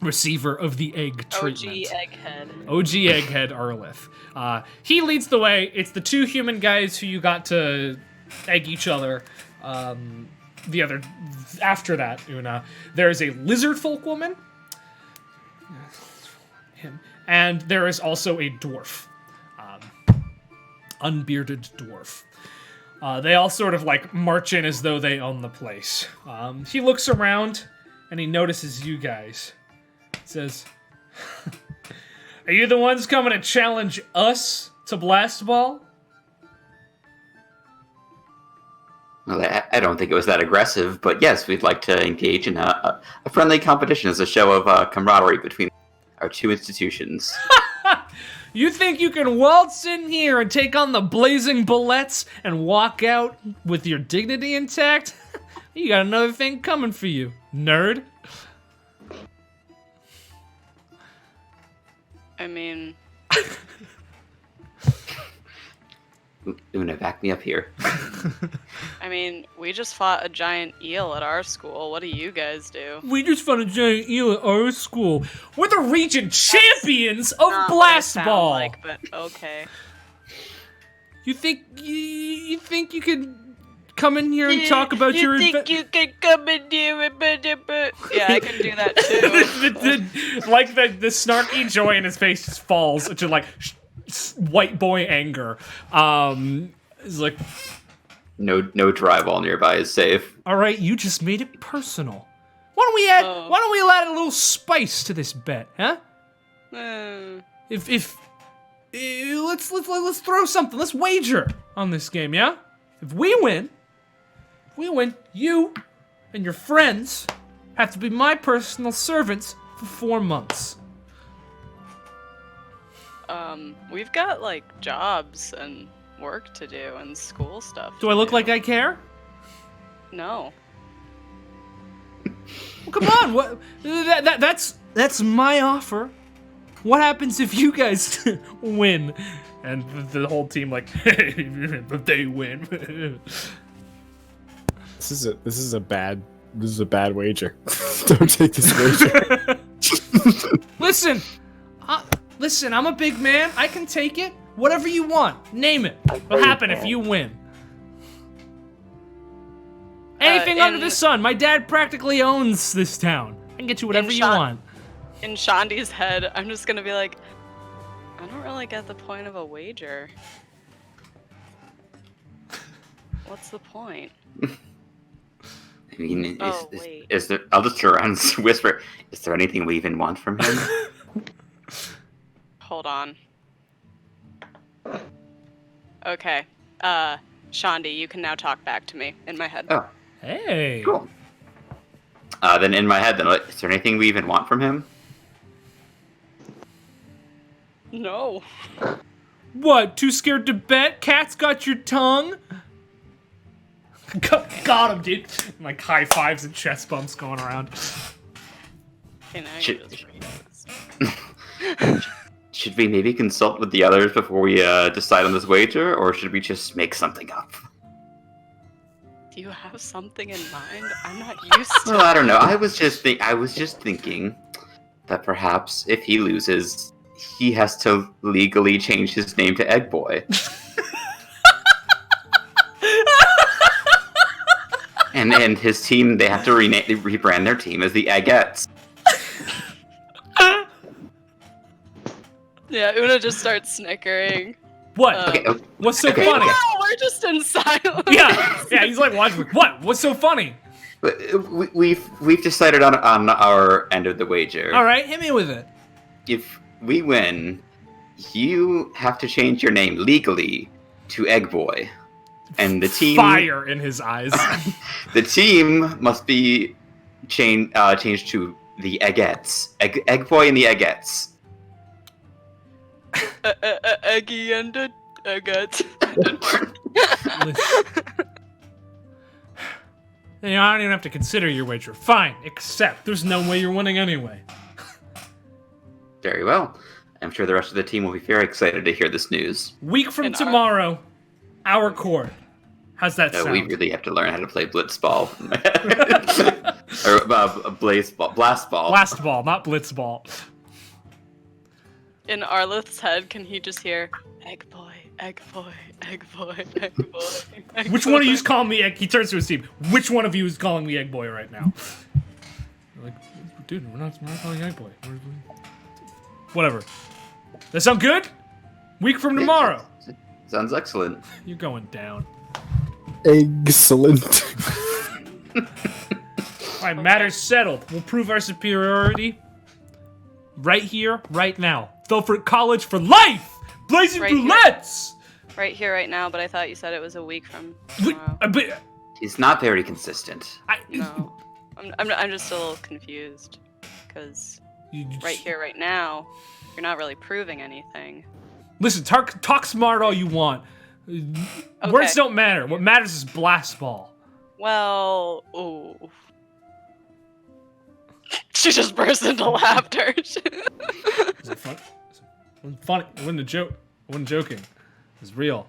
receiver of the egg treatment. OG Egghead Arlith. He leads the way. It's the 2 human guys who you got to egg each other. After that, Una, there's a lizard folk woman. him. And there is also a dwarf. Unbearded dwarf. They all sort of like march in as though they own the place. He looks around and he notices you guys. He says, "Are you the ones coming to challenge us to blast ball?" Well, I don't think it was that aggressive, but yes, we'd like to engage in a friendly competition as a show of camaraderie between our two institutions. You think you can waltz in here and take on the blazing bullets and walk out with your dignity intact? You got another thing coming for you, nerd. I mean, Una, back me up here. we just fought a giant eel at our school. What do you guys do? We just found a giant eel at our school. We're the region champions of Not what it blast sounds ball. like, but okay. You think you could come in here and talk about your You think you could come in here and yeah, I can do that too. like the snarky joy in his face just falls into like white boy anger. It's like, No drywall nearby is safe. all right, you just made it personal. Why don't we add a little spice to this bet, huh? If let's throw something. Let's wager on this game, yeah? If we win, you and your friends have to be my personal servants for 4 months. We've got like jobs and work to do and school stuff. Do I look like I care? No. Well, come on. What? That's my offer. What happens if you guys win? And the whole team like, hey, but they win. This is a bad wager. Don't take this wager. Listen, I'm a big man. I can take it. Whatever you want. Name it. What'll happen if you win? Anything under the sun. My dad practically owns this town. I can get you whatever you want. In Shandi's head, I'm just gonna be like, I don't really get the point of a wager. What's the point? I mean, wait. is there? I'll just turn around and whisper. Is there anything we even want from him? Hold on. Okay. Shandi, you can now talk back to me in my head. Oh, Hey. cool. Then in my head, then is there anything we even want from him? No. What? Too scared to bet? Cat's got your tongue? Got him, dude. Like high fives and chest bumps going around. Okay, now Shit. you just read this. Should we maybe consult with the others before we decide on this wager, or should we just make something up? Do you have something in mind? I'm not used to Well, I don't know. I was just thinking that perhaps if he loses, he has to legally change his name to Egg Boy. and his team, they have to rebrand their team as the Eggettes. Yeah, Una just starts snickering. What? Okay, What's so okay. funny? No, we're just in silence. Yeah, he's like watching. What? What's so funny? We've decided on our end of the wager. All right, hit me with it. If we win, you have to change your name legally to Egg Boy, and the team Fire in his eyes. the team must be changed to the Eggettes. Egg Boy and the Eggettes. Eggy and a Egget. You know, I don't even have to consider your wager. Fine, except there's no way you're winning anyway. Very well. I'm sure the rest of the team will be very excited to hear this news. Week from And tomorrow, our court. How's that sound? We really have to learn how to play Blitzball. Or Blast Ball. Blast ball, not blitz ball. In Arlith's head, can he just hear Egg Boy, Egg Boy, Egg Boy, Egg Boy? Egg Which boy. one of you is calling me egg? He turns to his team. Which one of you is calling me Egg Boy right now? You're like, dude, we're not calling Egg Boy. Whatever. That sound good? Week from tomorrow. Sounds excellent. You're going down. Excellent. Alright, matter's settled. We'll prove our superiority right here, right now. Thelford College for life! Blazing Right here. Boulettes! Right here, right now, but I thought you said it was a week from Wait, tomorrow. He's not very consistent. No. I'm just a little confused. Because right here, right now, you're not really proving anything. Listen, talk smart all you want. Words don't matter. What matters is blast ball. Well, ooh. She just burst into laughter. Is it fun? It wasn't funny. It wasn't a joke. I wasn't joking. It was real.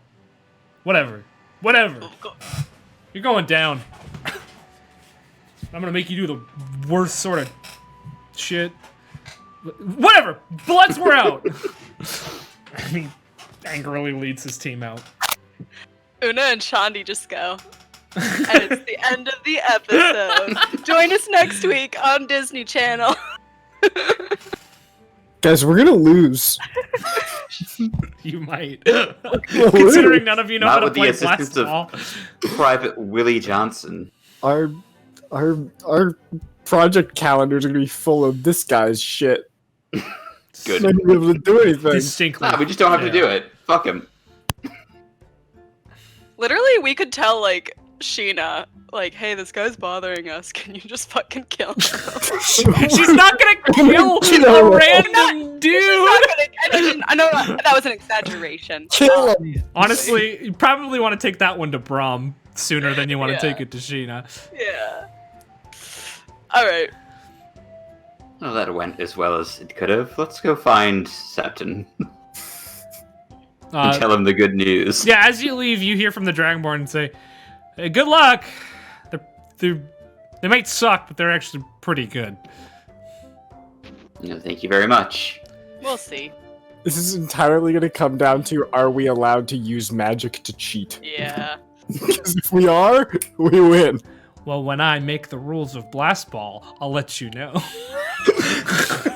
Whatever. You're going down. I'm gonna make you do the worst sort of shit. Whatever. Bloods were out. He angrily leads his team out. Una and Shandi just go. And it's the end of the episode. Join us next week on Disney Channel. Guys, we're gonna lose. You might. Considering none of you know how Not to with the play assistance blast ball. of Private Willie Johnson. Our project calendars are gonna be full of this guy's shit. Good. Not gonna be able to do anything. Distinctly. Nah, we just don't have to do it. Fuck him. Literally, we could tell, like, Sheena, like, hey, this guy's bothering us. Can you just fucking kill him? She's not gonna kill a random dude. I know that was an exaggeration. Kill him. Honestly, you probably want to take that one to Brom sooner than you want to take it to Sheena. Yeah. Alright. Well, that went as well as it could have. Let's go find Septin and tell him the good news. Yeah, as you leave, you hear from the Dragonborn and say, hey, good luck. They might suck, but they're actually pretty good. Thank you very much. We'll see. This is entirely gonna come down to, are we allowed to use magic to cheat? Yeah. Because if we are, we win. Well, when I make the rules of Blast Ball, I'll let you know.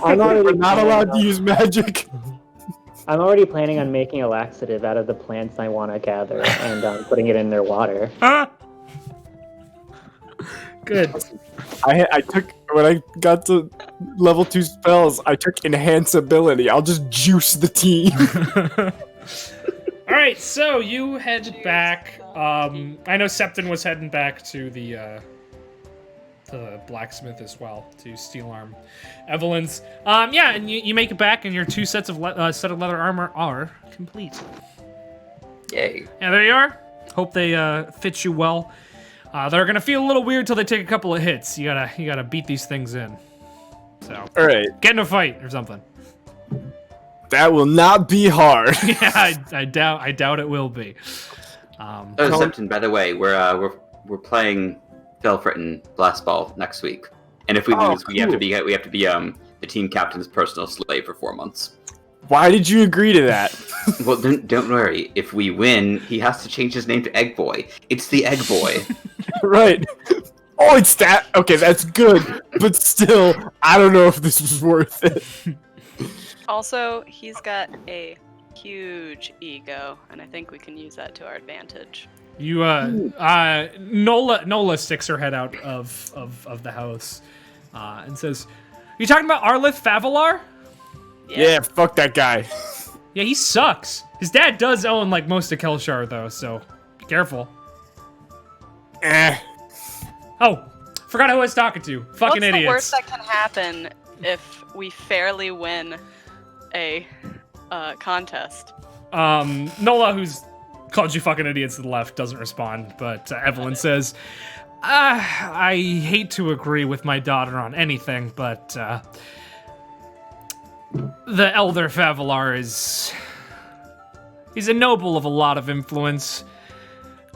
I'm already not allowed to use magic. I'm already planning on making a laxative out of the plants I want to gather and putting it in their water. Good. I took, when I got to level 2 spells, I took enhance ability. I'll just juice the team. Alright, so you head back. I know Septin was heading back to the blacksmith as well, to steel arm Evelyn's. Yeah, and you make it back, and your 2 sets of set of leather armor are complete. Yay. Yeah, there you are. Hope they fit you well. They're gonna feel a little weird till they take a couple of hits. You gotta beat these things in. So, All right, get in a fight or something. that will not be hard. Yeah, I doubt it will be. Septin, by the way, we're playing Felfrit Blast Ball next week, and if we lose, we have to be the team captain's personal slave for 4 months. Why did you agree to that? Well, don't worry. If we win, he has to change his name to Egg Boy. It's the Egg Boy. Right. Oh, it's that. Okay, that's good. But still, I don't know if this was worth it. Also, he's got a huge ego, and I think we can use that to our advantage. You Nola sticks her head out of the house and says, "You talking about Arlith Favelar?" Yeah, fuck that guy. Yeah, he sucks. His dad does own like most of Kelshar though, so be careful. Oh, forgot who I was talking to. Fucking What's idiots. the worst that can happen if we fairly win a contest? Nola, who's called you fucking idiots to the left, doesn't respond, but Evelyn says, I hate to agree with my daughter on anything, but the Elder Favelar he's a noble of a lot of influence,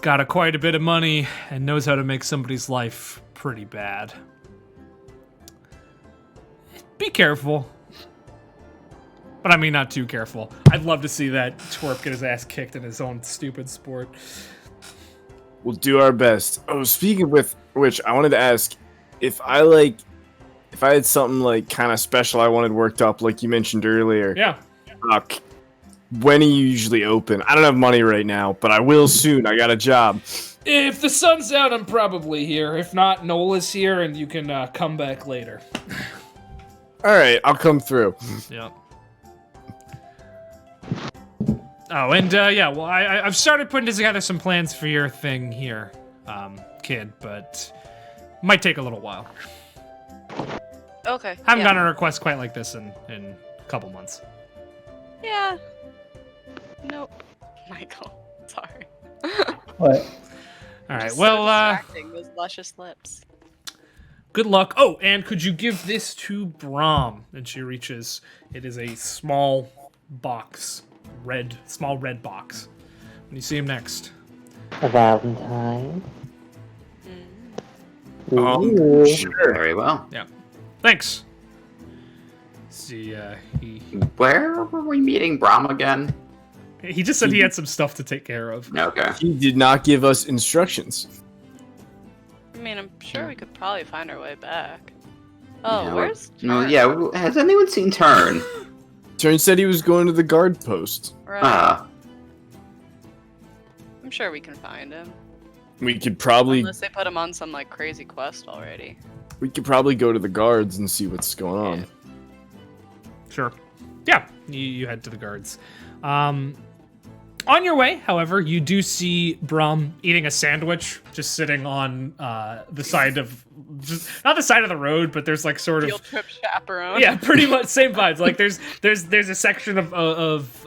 got quite a bit of money, and knows how to make somebody's life pretty bad. Be careful. But I mean, not too careful. I'd love to see that twerp get his ass kicked in his own stupid sport. We'll do our best. Oh, speaking with which, I wanted to ask, if if I had something like kind of special I wanted worked up, like you mentioned earlier. Yeah. When are you usually open? I don't have money right now, but I will soon. I got a job. If the sun's out, I'm probably here. If not, Nola's here, and you can come back later. All right, I'll come through. Yeah. Oh, and yeah, well, I've started putting together some plans for your thing here, kid, but might take a little while. Okay. Haven't yeah. gotten a request quite like this in a couple months. Yeah. Nope. Michael, sorry. What? All right, Just well, so distracting, those luscious lips. good luck. Oh, and could you give this to Brom? And she reaches. It is a small box, small red box. When you see him next. A Valentine. Sure. Very well. Yeah. Thanks. See, Where were we meeting Brom again? he just said he had some stuff to take care of. Okay. He did not give us instructions. I mean, I'm sure we could probably find our way back. Oh, Yeah, where's No, Tern? yeah. Has anyone seen Tern? Tern said he was going to the guard post. Right. I'm sure we can find him. We could probably Unless they put him on some, like, crazy quest already. go to the guards and see what's going on. Sure. Yeah, you head to the guards. On your way, however, you do see Brom eating a sandwich, just sitting on the side of, not the side of the road, but there's like sort of Field trip chaperone. yeah, pretty much same vibes. Like there's a section of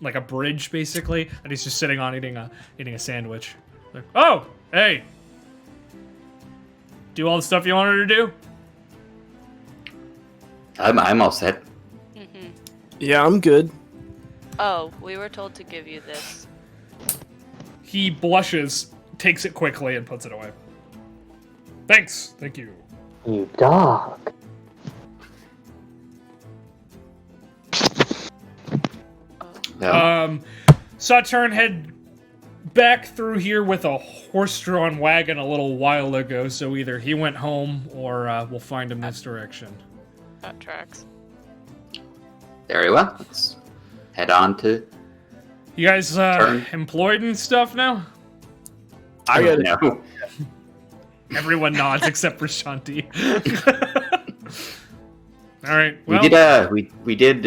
like a bridge basically, and he's just sitting on eating a sandwich. Like, oh, hey, do all the stuff you wanted to do. I'm all set. Mm-hmm. Yeah, I'm good. Oh, we were told to give you this. He blushes, takes it quickly, and puts it away. Thanks. Thank you. You dog. No. Saw Tern head back through here with a horse-drawn wagon a little while ago, so either he went home or we'll find him this direction. That tracks. Very well. Let's head on to. You guys Tern. employed and stuff now? I got know. Everyone nods except for Shanti. All right. Well, We did.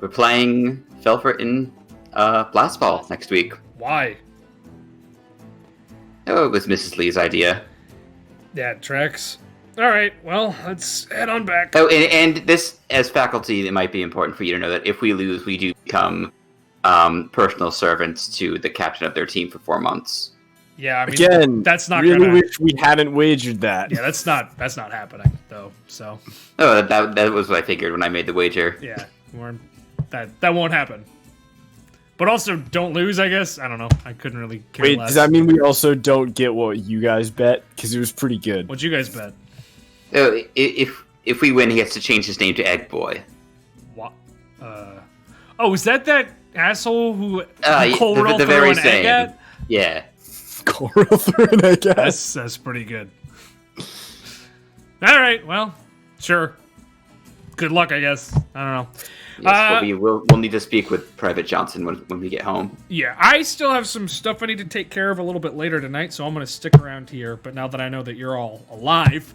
We're playing Felfort in Blast Ball next week. why? Oh, it was Mrs. Lee's idea. Yeah, it tracks. All right. Well, let's head on back. Oh, and this, as faculty, it might be important for you to know that if we lose, we do become personal servants to the captain of their team for 4 months. Yeah, I mean, Again, that's not really gonna. wish we hadn't wagered that. Yeah, that's not happening though. So Oh, that was what I figured when I made the wager. yeah, that won't happen. But also, don't lose. I guess I don't know. I couldn't really care Wait, less. does that mean we also don't get what you guys bet? Because it was pretty good. What'd you guys bet? So if we win, he has to change his name to Egg Boy. What? Oh, is that asshole who Yeah, Coral the threw very an egg same. at? Yeah. Coral through, I guess. That's pretty good. All right, well, sure. Good luck, I guess. I don't know. Yes, but we'll need to speak with Private Johnson when we get home. Yeah, I still have some stuff I need to take care of a little bit later tonight, so I'm going to stick around here. But now that I know that you're all alive,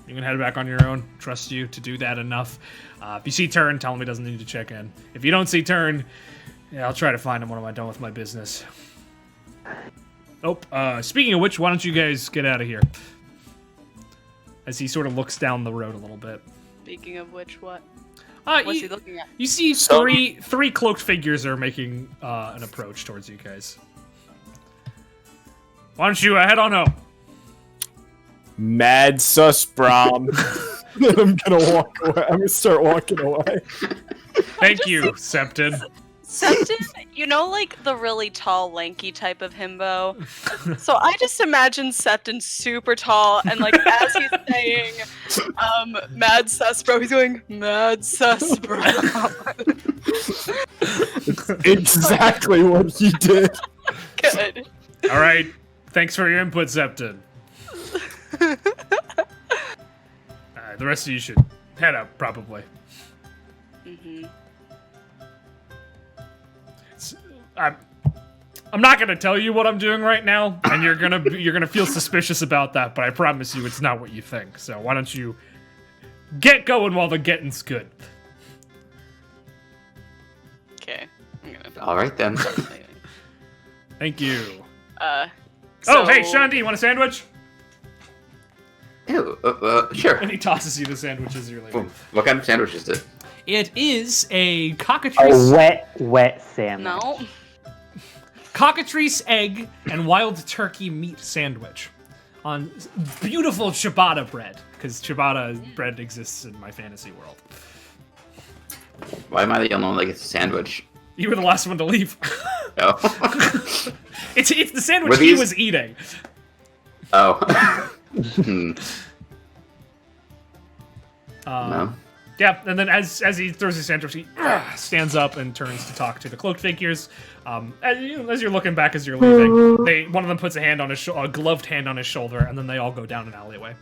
you can head back on your own. Trust you to do that enough. If you see Tern, tell him he doesn't need to check in. If you don't see Tern, yeah, I'll try to find him when I'm done with my business. Oh, speaking of which, why don't you guys get out of here? As he sort of looks down the road a little bit. Speaking of which, what? What's he You, looking at? you see three cloaked figures are making an approach towards you guys. Why don't you head on home? Mad sus, Brom. I'm gonna walk away. I'm gonna start walking away. Thank you, Septin. Septin, you know, like the really tall, lanky type of himbo. So I just imagine Septin super tall, and like as he's saying, "Mad sus, bro," he's going, "Mad sus, bro." Exactly what he did. Good. All right. Thanks for your input, Septin. the rest of you should head up, probably. Mm-hmm. I'm not gonna tell you what I'm doing right now, and you're gonna feel suspicious about that. But I promise you, it's not what you think. So why don't you get going while the getting's good? Okay. I'm gonna. All right then. Thank you. So, Oh, hey, Shandi, you want a sandwich? Ew, sure. And he tosses you the sandwich as you're leaving. What kind of sandwich is it? It is a A cockatrice, wet sandwich. No. cockatrice egg and wild turkey meat sandwich on beautiful ciabatta bread, because ciabatta bread exists in my fantasy world. Why am I the only one that gets a sandwich? You were the last one to leave. Oh. It's the sandwich Were he these- was eating. Oh. Hmm. No. Yeah, and then as he throws his sandwich, he stands up and turns to talk to the cloaked figures. As you're looking back as you're leaving, one of them puts a gloved hand on his shoulder, and then they all go down an alleyway.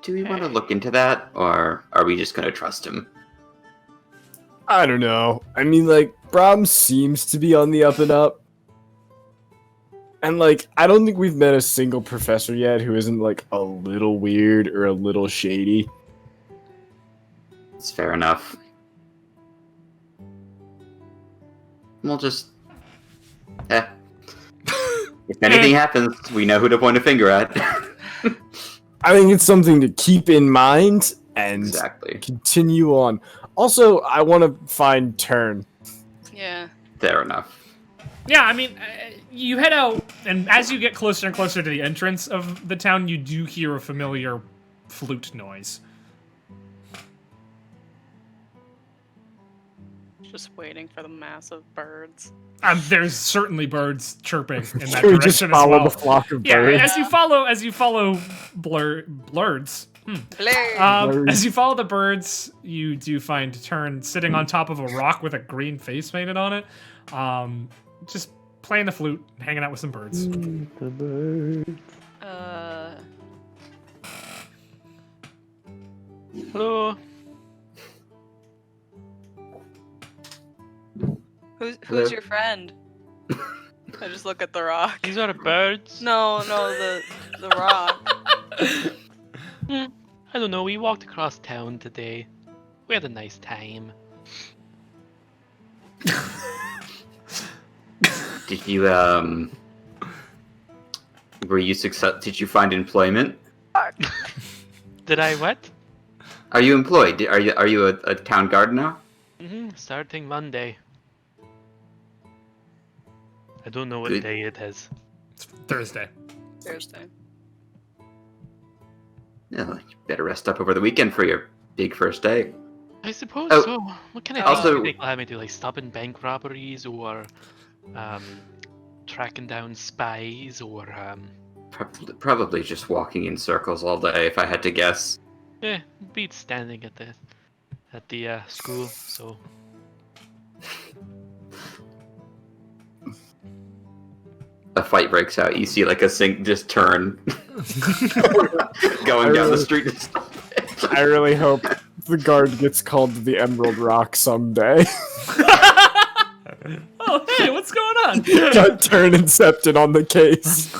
Do we want to look into that, or are we just going to trust him? I don't know. I mean, like, Brom seems to be on the up and up. And, like, I don't think we've met a single professor yet who isn't, like, a little weird or a little shady. It's fair enough. We'll just... If anything happens, we know who to point a finger at. I think it's something to keep in mind and Exactly. continue on. Also, I want to find Tern. Yeah. Fair enough. Yeah, I mean, you head out, and as you get closer and closer to the entrance of the town, you do hear a familiar flute noise. Just waiting for the massive birds. There's certainly birds chirping in that Should we just direction as follow well. the flock of Yeah, birds? as you follow blurds. Hello. As you follow the birds, you do find Tern sitting on top of a rock with a green face painted on it, just playing the flute, hanging out with some birds. The birds. Hello. Who's your friend? I just look at the rock. These are birds. No, the rock. I don't know. We walked across town today. We had a nice time. Did you, were you did you find employment? Did I what? Are you employed? Are you a town guard now? Starting Monday. I don't know what Good. day it is. It's Thursday. Thursday. Yeah, you better rest up over the weekend for your big first day. I suppose Oh, so. What kind of also- things do you think will have me do? Like stopping bank robberies or tracking down spies or Probably just walking in circles all day, if I had to guess. beat standing at the school, so A fight breaks out. You see like a sink just turn, going down the street. To stop it. I really hope the guard gets called to the Emerald Rock someday. Oh, hey, what's going on? Got Tern and Septin on the case.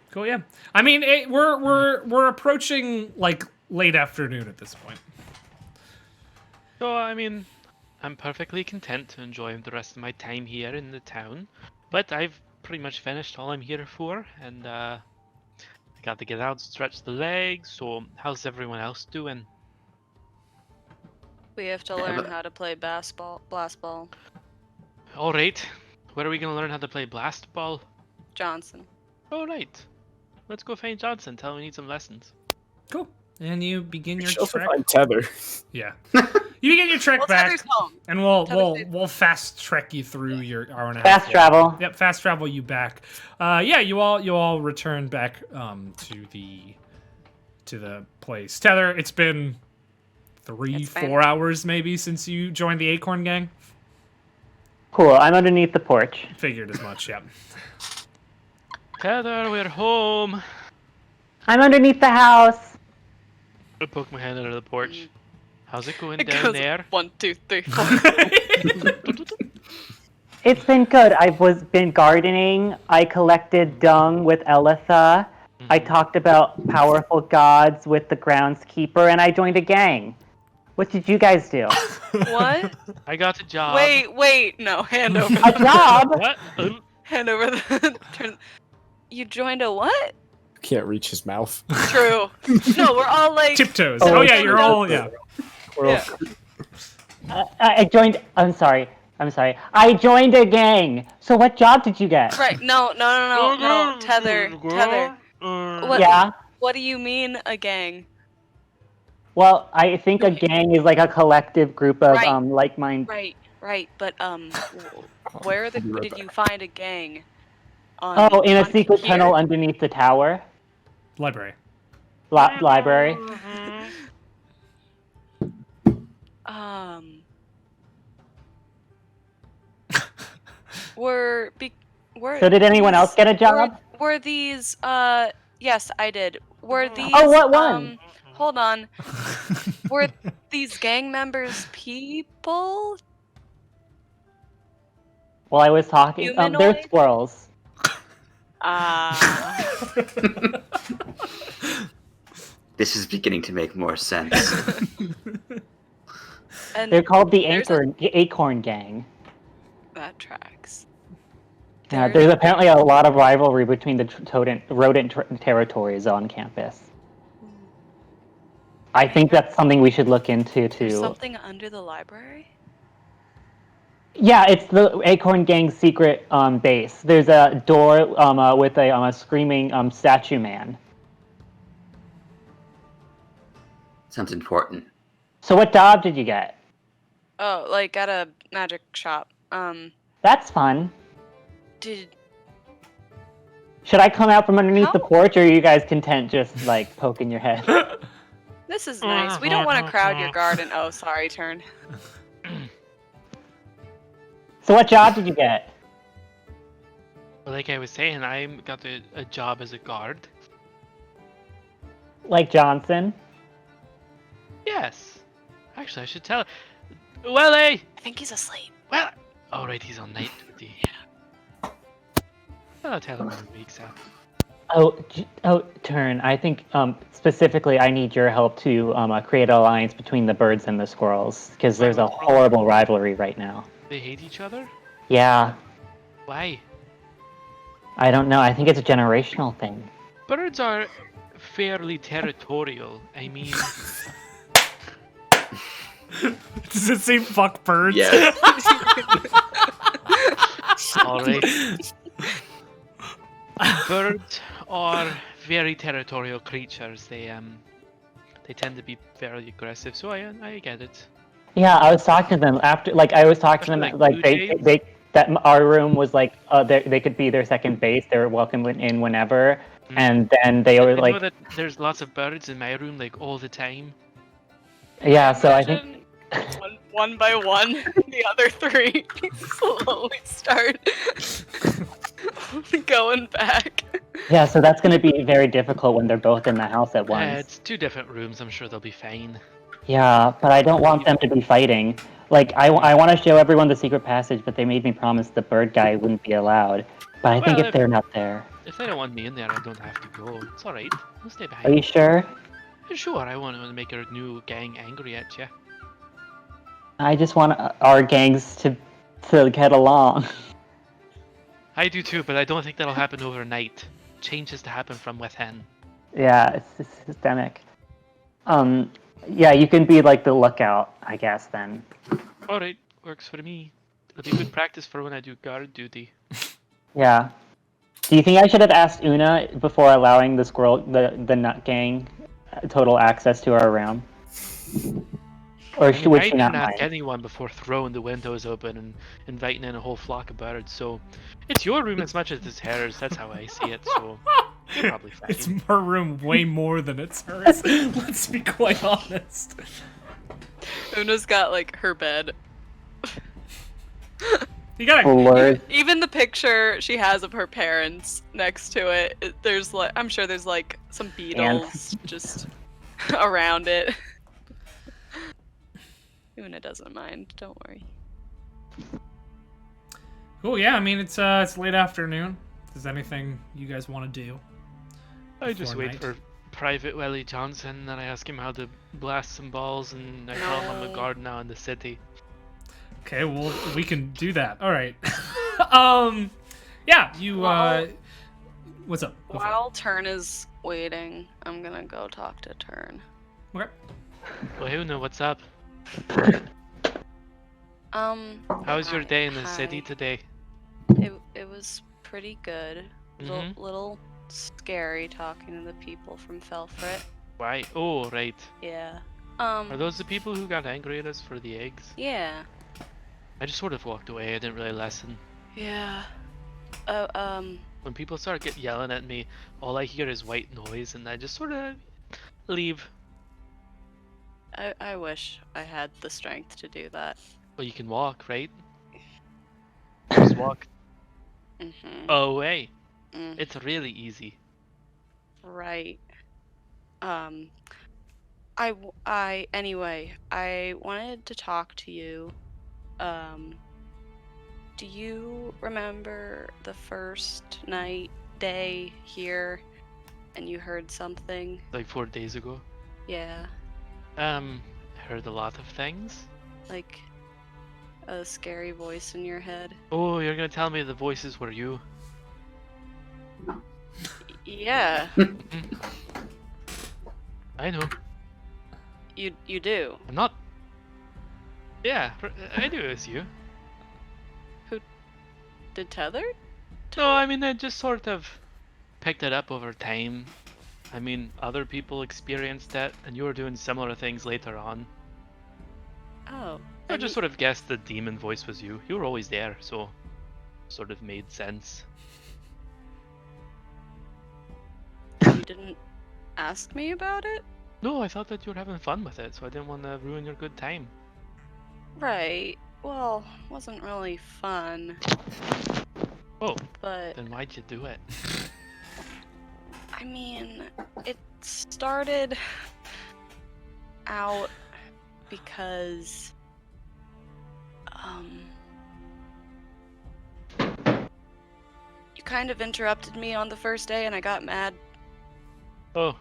Cool, yeah. I mean, we're approaching like late afternoon at this point. So, I mean, I'm perfectly content to enjoy the rest of my time here in the town, but I've pretty much finished all I'm here for, and I got to get out, stretch the legs. So, how's everyone else doing? We have to learn how to play blast ball. All right, where are we gonna learn how to play blast ball? Johnson. All right, let's go find Johnson. Tell him we need some lessons. Cool. And you begin your Should also trek. find Tether. Yeah. You begin your trek Well, back, Tether's home. and Tether's we'll fast trek you through your hour and a half. Fast travel. Yep, fast travel you back. Yeah, you all return back to the place. Tether, it's been 3-4 hours maybe since you joined the Acorn Gang. Cool. I'm underneath the porch. Figured as much. Yeah. Tether, we're home. I'm underneath the house. I poke my hand under the porch. How's it going It down goes there? 1, 2, 3, 4. It's been good. Been gardening. I collected dung with Elitha. I talked about powerful gods with the groundskeeper, and I joined a gang. What did you guys do? What? I got a job. Wait, no, hand over A job? What? Hand over the turn. You joined a what? Can't reach his mouth. True. No, we're all like Tiptoes. Oh, Oh yeah, you're all yeah. Yeah. I joined. I'm sorry. I joined a gang. So what job did you get? Right. No. Tether. What? Yeah. What do you mean a gang? Well, I think a gang is like a collective group of Right. like-minded. Right. But where did you find a gang? Oh, in a on secret here? tunnel underneath the tower. Library. Library. So did anyone else get a job? Were these yes, I did. Were these Oh, what one? Hold on. Were these gang members people? Well, I was talking. They're Humanoid? squirrels. This is beginning to make more sense. And They're called the there's Acorn Gang. that tracks. Yeah, there's apparently a lot of rivalry between the rodent territories on campus. I think that's something we should look into too. There's something under the library? Yeah, it's the Acorn Gang's secret base. There's a door with a screaming statue man. Sounds important. So what job did you get? Oh, like at a magic shop. That's fun. Did Should I come out from underneath the How? porch, or are you guys content just like poking your head? This is nice. We don't want to crowd your garden. Oh, sorry, Tern. So what job did you get? Well, like I was saying, I got a job as a guard. Like Johnson? Yes. Actually, I should tell. Well, I think he's asleep. well. Oh, right, he's on night duty. I'll tell him in a week, so. Oh, Tern, I think specifically I need your help to create an alliance between the birds and the squirrels, because there's a horrible rivalry right now. They hate each other? Yeah, Why? I don't know. I think it's a generational thing. Birds are fairly territorial. I mean, Does it say fuck birds? Yes. alright. Birds are very territorial creatures. They tend to be very aggressive. So I get it. Yeah, I was talking to them after, I was talking to them, Like like blue they that our room was like, they could be their second base. They were welcome in whenever, and then they were I know like, that there's lots of birds in my room, like all the time. yeah. So I think, Imagine one by one, the other three slowly start going back. yeah. So that's going to be very difficult when they're both in the house at once. It's two different rooms. I'm sure they'll be fine. Yeah, but I don't want them to be fighting. Like, I want to show everyone the secret passage, but they made me promise the bird guy wouldn't be allowed. But I think Well, if they're not there. If they don't want me in there, I don't have to go. It's alright. I'll stay Are behind. you sure? Sure, I want to make our new gang angry at you. I just want our gangs to get along. I do too, but I don't think that'll happen overnight. Change has to happen from within. Yeah, it's systemic. Yeah, you can be like the lookout, I guess, then. Alright, works for me. It'll be good practice for when I do guard duty. Yeah. Do you think I should have asked Una before allowing the nut gang total access to our realm? Or I mean, would I she not didn't ask mind? anyone before throwing the windows open and inviting in a whole flock of birds, so it's your room as much as it's hers. That's how I see it, so you're probably fine. It's her room way more than it's hers. Let's be quite honest. Una's got like her bed. You gotta. Lord. Even the picture she has of her parents next to it, there's like, I'm sure there's like some beetles just around it. Una doesn't mind, don't worry. Cool. Yeah. I mean, it's late afternoon. If there's anything you guys want to do? I just wait night? for Private Willie Johnson, and I ask him how to blast some balls, and I tell him I'm a No. guard now in the city. Okay, well, we can do that. All right. Yeah, you, what's up? Go for it. While Tern is waiting, I'm gonna go talk to Tern. Okay. Well, Una, what's up? How was your Hi- day in the hi. city today? It was pretty good. Mhm. Little scary talking to the people from Felfrit. Why? Oh, right. Yeah. Are those the people who got angry at us for the eggs? Yeah. I just sort of walked away. I didn't really listen. Yeah. When people start yelling at me, all I hear is white noise, and I just sort of leave. I wish I had the strength to do that. Well, you can walk, right? Just walk Mm-hmm. away. It's really easy. Right. Anyway, I wanted to talk to you. Do you remember the first day here, and you heard something? Like 4 days ago. Yeah, Heard a lot of things. like a scary voice in your head. Oh, you're gonna tell me the voices were you? Yeah, I know. you do. I'm not. Yeah, I knew it was you. Did Tether? No, I mean, I just sort of picked it up over time. I mean, other people experienced it, and you were doing similar things later on. Oh, I just sort of guessed the demon voice was you. You were always there, so sort of made sense. you didn't ask me about it? No, I thought that you were having fun with it, so I didn't want to ruin your good time. Right. Well, wasn't really fun, Oh, but then why'd you do it? I mean, it started out because you kind of interrupted me on the first day and I got mad. Oh,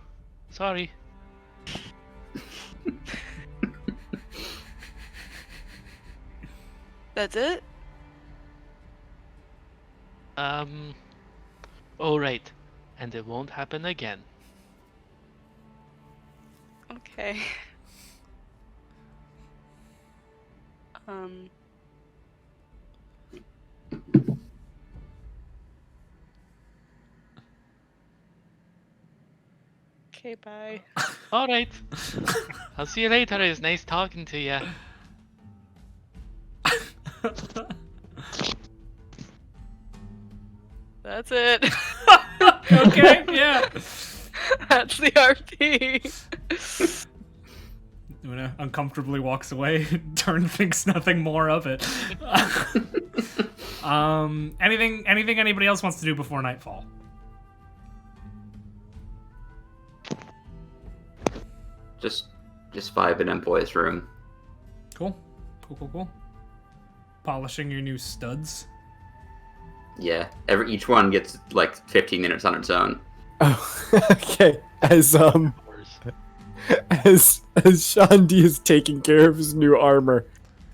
sorry. That's it? Oh right, and it won't happen again. Okay. Um Okay, bye. All right. I'll see you later. It's nice talking to you. That's it. Okay, yeah. That's the RP. Una uncomfortably walks away. Tern thinks nothing more of it. Anything anybody else wants to do before nightfall? Just vibing in boys' room. Cool. Polishing your new studs. Yeah, each one gets like 15 minutes on its own. Oh, okay. As Hours. Sean D is taking care of his new armor,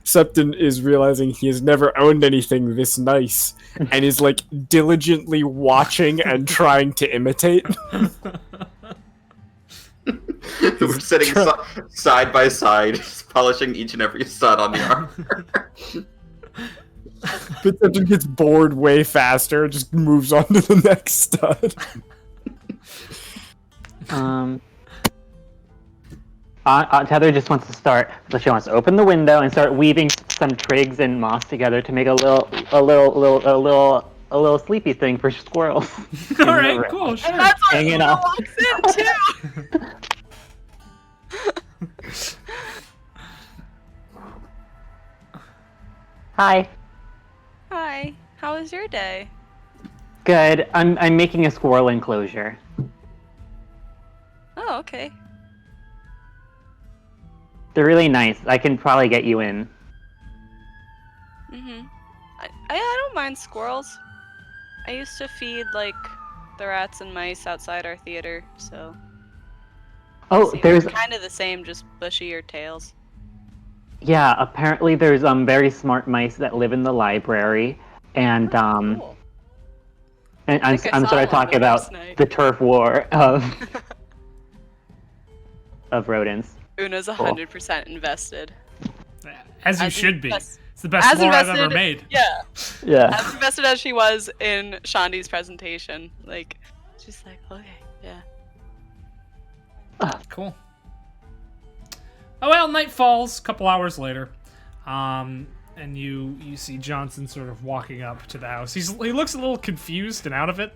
Septin is realizing he has never owned anything this nice, and is like diligently watching and trying to imitate. We're sitting side by side, polishing each and every stud on the armor. But Septin gets bored way faster and just moves on to the next stud. Tether just wants to start. So she wants to open the window and start weaving some twigs and moss together to make a little sleepy thing for squirrels. All right, cool. Sure. And that's what Hanging Una up. walks in too. Hi. Hi. How was your day? Good. I'm making a squirrel enclosure. Oh, okay. They're really nice. I can probably get you in. I don't mind squirrels. I used to feed like the rats and mice outside our theater, so. Oh, there's kind of the same, just bushier tails. yeah. Apparently, there's very smart mice that live in the library, and Cool. and I I'm think I I'm saw sort of one talking the first about night. the turf war of rodents. Una's 100% invested. As you As should be. invest- It's the best as lore I've ever invested- made. Yeah. Yeah. As invested as she was in Shandi's presentation. Like, she's like, okay, yeah. Cool. Oh well, night falls. A couple hours later, and you see Johnson sort of walking up to the house. He looks a little confused and out of it.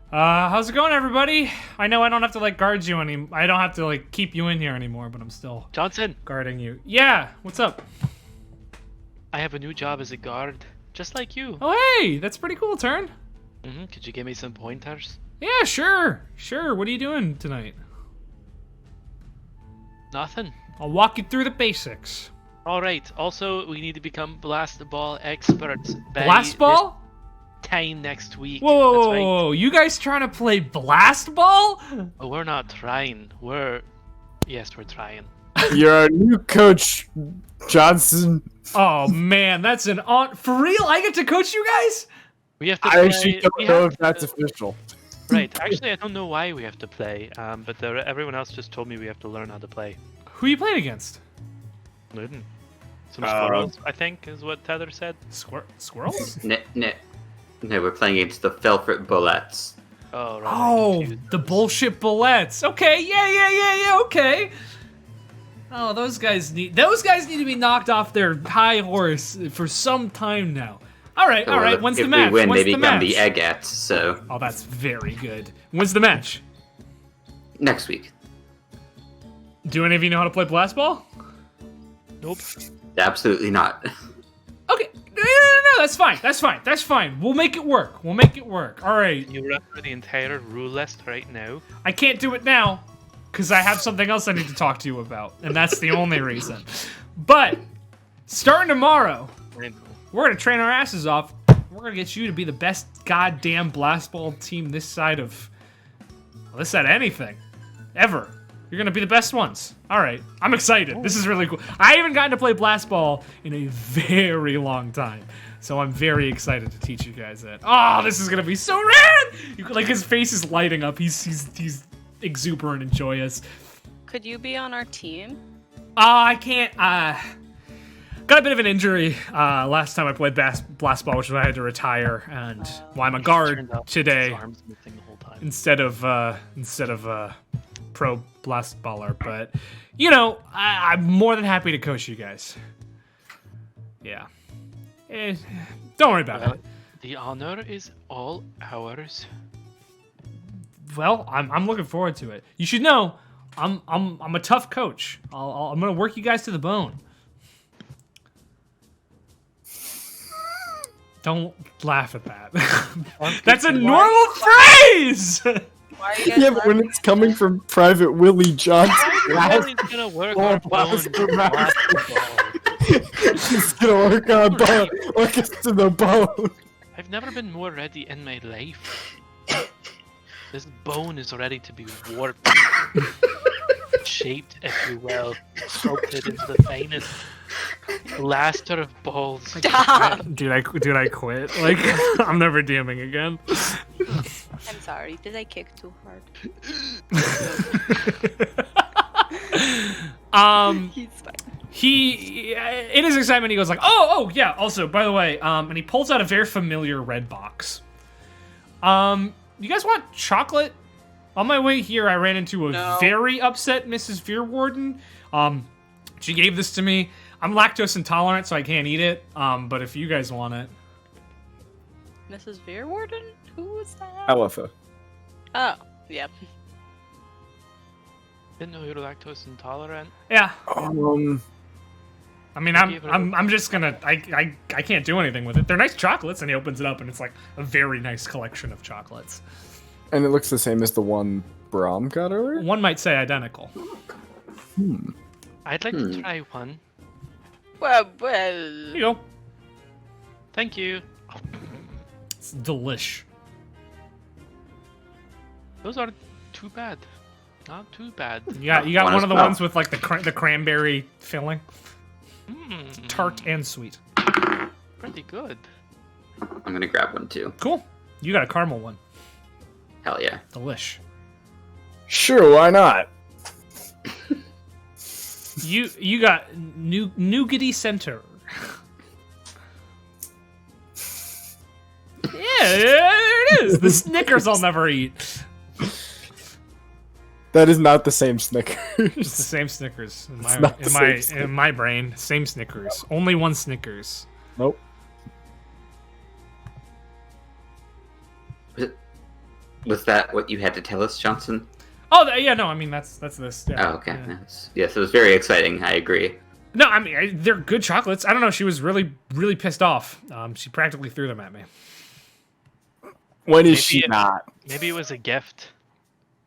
How's it going, everybody? I know I don't have to like guard you I don't have to like keep you in here anymore, but I'm still Johnson, guarding you. Yeah, what's up? I have a new job as a guard, just like you. Oh hey, that's pretty cool, Tern. Could you give me some pointers? Yeah, sure. What are you doing tonight? Nothing. I'll walk you through the basics. All right. Also, we need to become blast ball experts. by Blast ball? this time next week. Whoa, That's whoa, right. whoa, you guys trying to play blast ball? Oh, we're not trying. Yes, we're trying. You're our new coach, Johnson. Oh man, that's an for real. I get to coach you guys. We have to. I play, actually don't we know have if that's to- official. Right. Actually, I don't know why we have to play. But everyone else just told me we have to learn how to play. Who are you playing against? Some squirrels, I think, is what Tether said. Squirrels? No, we're playing against the Felfrit Bullets. Oh, right. I Oh, confused the those. bullshit bullets. Okay, yeah. Okay. Oh, those guys need to be knocked off their high horse for some time now. All right. When's the match? If we win, When's they the become match? the Eggettes, so Oh, that's very good. When's the match? next week. Do any of you know how to play blast ball? Nope. Absolutely not. Okay. No. That's fine. We'll make it work. All right. Can you run through the entire rule list right now? I can't do it now because I have something else I need to talk to you about, and that's the only reason. But starting tomorrow, I know. we're gonna train our asses off. We're gonna get you to be the best goddamn blast ball team this side of anything ever. You're gonna be the best ones. All right, I'm excited. This is really cool. I haven't gotten to play blast ball in a very long time, so I'm very excited to teach you guys that. Oh, this is gonna be so rad! Like his face is lighting up. He's exuberant and joyous. Could you be on our team? I can't. Got a bit of an injury last time I played blast ball, which is why I had to retire, and I'm a guard Turned out today his arms missing the whole time. instead of pro blast baller. But I'm more than happy to coach you guys. Yeah. Don't worry about Well, it. the honor is all ours. Well, I'm looking forward to it. You should know, I'm a tough coach. I'm gonna work you guys to the bone. Don't laugh at that. That's a normal phrase. Why are you guys Yeah, but when it's coming from Private Willie Johnson, How is gonna work our bones in basketball? he's gonna work on bone, work us to the bone. I've never been more ready in my life. This bone is ready to be warped, shaped, if you will, sculpted into the finest blaster of balls. Dude, I quit. Like, I'm never DMing again. I'm sorry. Did I kick too hard? He's fine. He, in his excitement, he goes like, "Oh, yeah. Also, by the way, and he pulls out a very familiar red box. You guys want chocolate? On my way here, I ran into a No. very upset Mrs. Veerwarden. She gave this to me. I'm lactose intolerant, so I can't eat it. But if you guys want it, Mrs. Veerwarden? Who was that? Alepha. Oh, yep. Didn't know you were lactose intolerant. yeah. I I mean, I'm just gonna. I can't do anything with it. They're nice chocolates, and he opens it up, and it's like a very nice collection of chocolates. And it looks the same as the one Brom got earlier? One might say identical. I'd like to try one. Well. Here you go. Thank you. It's delish. Those aren't too bad. Not too bad. You got one of the well. ones with like the cranberry filling, tart and sweet. Pretty good. I'm gonna grab one too. Cool. You got a caramel one. Hell yeah. Delish. Sure, why not? You got nougaty center. Yeah, there it is. The Snickers I'll never eat. That is not the same Snickers. It's the same Snickers in my brain. Same Snickers. Only one Snickers. Nope. Was that what you had to tell us, Johnson? Oh yeah, no. I mean that's this. Yeah. Oh, okay. Yeah. Yes, it was very exciting. I agree. No, I mean they're good chocolates. I don't know. She was really pissed off. She practically threw them at me. When is Maybe she not? Maybe it was a gift.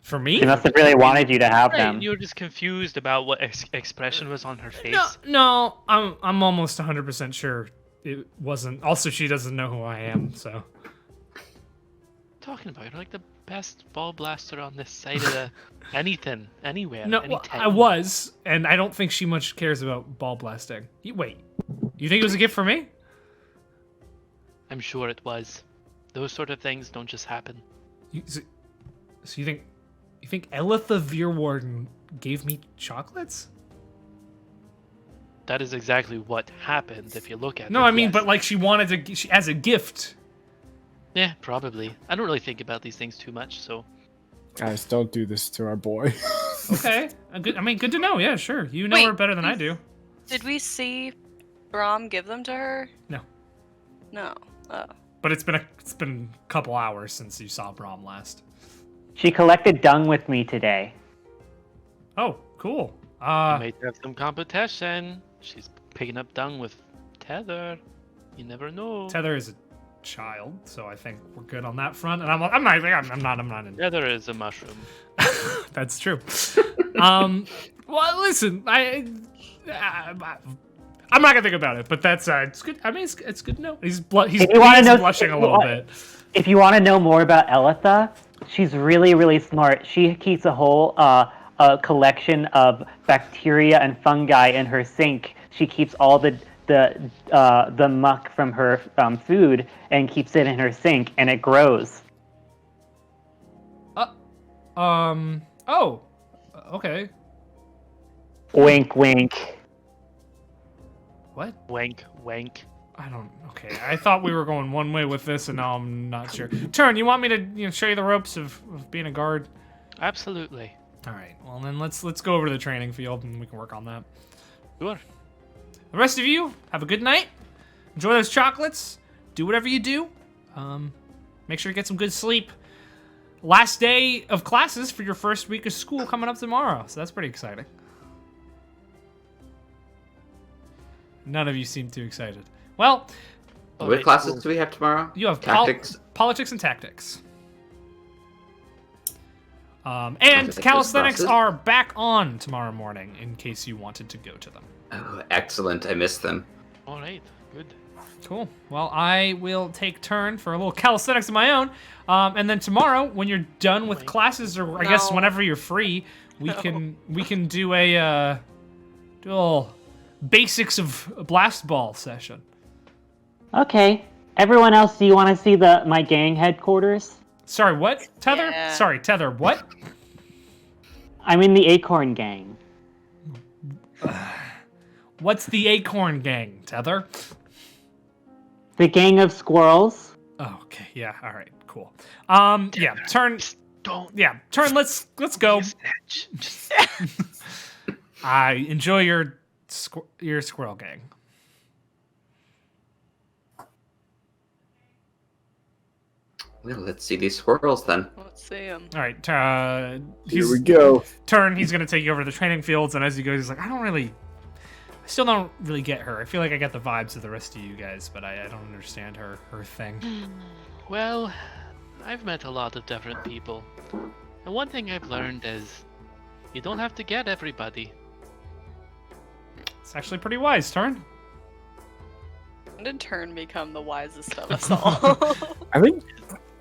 For me? She must have really wanted you to have Right, them. you were just confused about what expression was on her face. No. I'm almost 100% sure it wasn't. Also, she doesn't know who I am, so. Talking about you're like the best ball blaster on this side of the anything, anywhere. No, any I was, and I don't think she much cares about ball blasting. Wait, you think it was a gift for me? I'm sure it was. Those sort of things don't just happen. So you think Elitha Veerwarden gave me chocolates? That is exactly what happened if you look at it. No, I mean, yes. but like she wanted to, as a gift. Yeah, probably. I don't really think about these things too much, so. Guys, don't do this to our boy. Okay, good to know. Yeah, sure. You know Wait, her better than I do. Did we see Brom give them to her? No. No. Oh. But it's been a couple hours since you saw Brom last. She collected dung with me today. Oh, cool. We might have some competition. She's picking up dung with Tether. You never know. Tether is a child, so I think we're good on that front. And I'm not in. Tether is a mushroom. That's true. Well, listen, I'm not gonna think about it, but that's it's good. I mean, it's good to know. He's blushing a little bit. If you want to know more about Elitha, she's really smart. She keeps a whole a collection of bacteria and fungi in her sink. She keeps all the muck from her food and keeps it in her sink, and it grows. Oh, okay. Wink, wink. What? Wank, wank. Okay, I thought we were going one way with this, and now I'm not sure. Tern, you want me to show you the ropes of being a guard? Absolutely. All right. Well, then let's go over to the training field, and we can work on that. Sure. The rest of you, have a good night. Enjoy those chocolates. Do whatever you do. Make sure to get some good sleep. Last day of classes for your first week of school coming up tomorrow, so that's pretty exciting. None of you seem too excited. Well, What classes do we have tomorrow? you have Tactics. politics and tactics. And Tactics calisthenics classes? are back on tomorrow morning in case you wanted to go to them. Oh, excellent. I missed them. All right. Good. Cool. Well, I will take turn for a little calisthenics of my own. And then tomorrow, when you're done with classes, or I guess No. whenever you're free, we can do a little basics of a blast ball session. Okay. Everyone else, do you want to see my gang headquarters? Sorry, what? Tether? Yeah. Sorry, Tether, what? I'm in the Acorn Gang. What's the Acorn Gang, Tether? The gang of squirrels. Oh, okay, yeah, all right, cool. Yeah, turn. Don't. Yeah, turn. Let's go. Snatch. Just I enjoy your squirrel gang. Well, let's see these squirrels then. Let's see him. All right, Here we go. Turn. He's gonna take you over to the training fields, and as he goes, he's like, I Still don't really get her. I feel like I get the vibes of the rest of you guys, but I don't understand her thing. Well, I've met a lot of different people. And one thing I've learned is you don't have to get everybody. It's actually pretty wise, Tern. When did Tern become the wisest of us all? I think,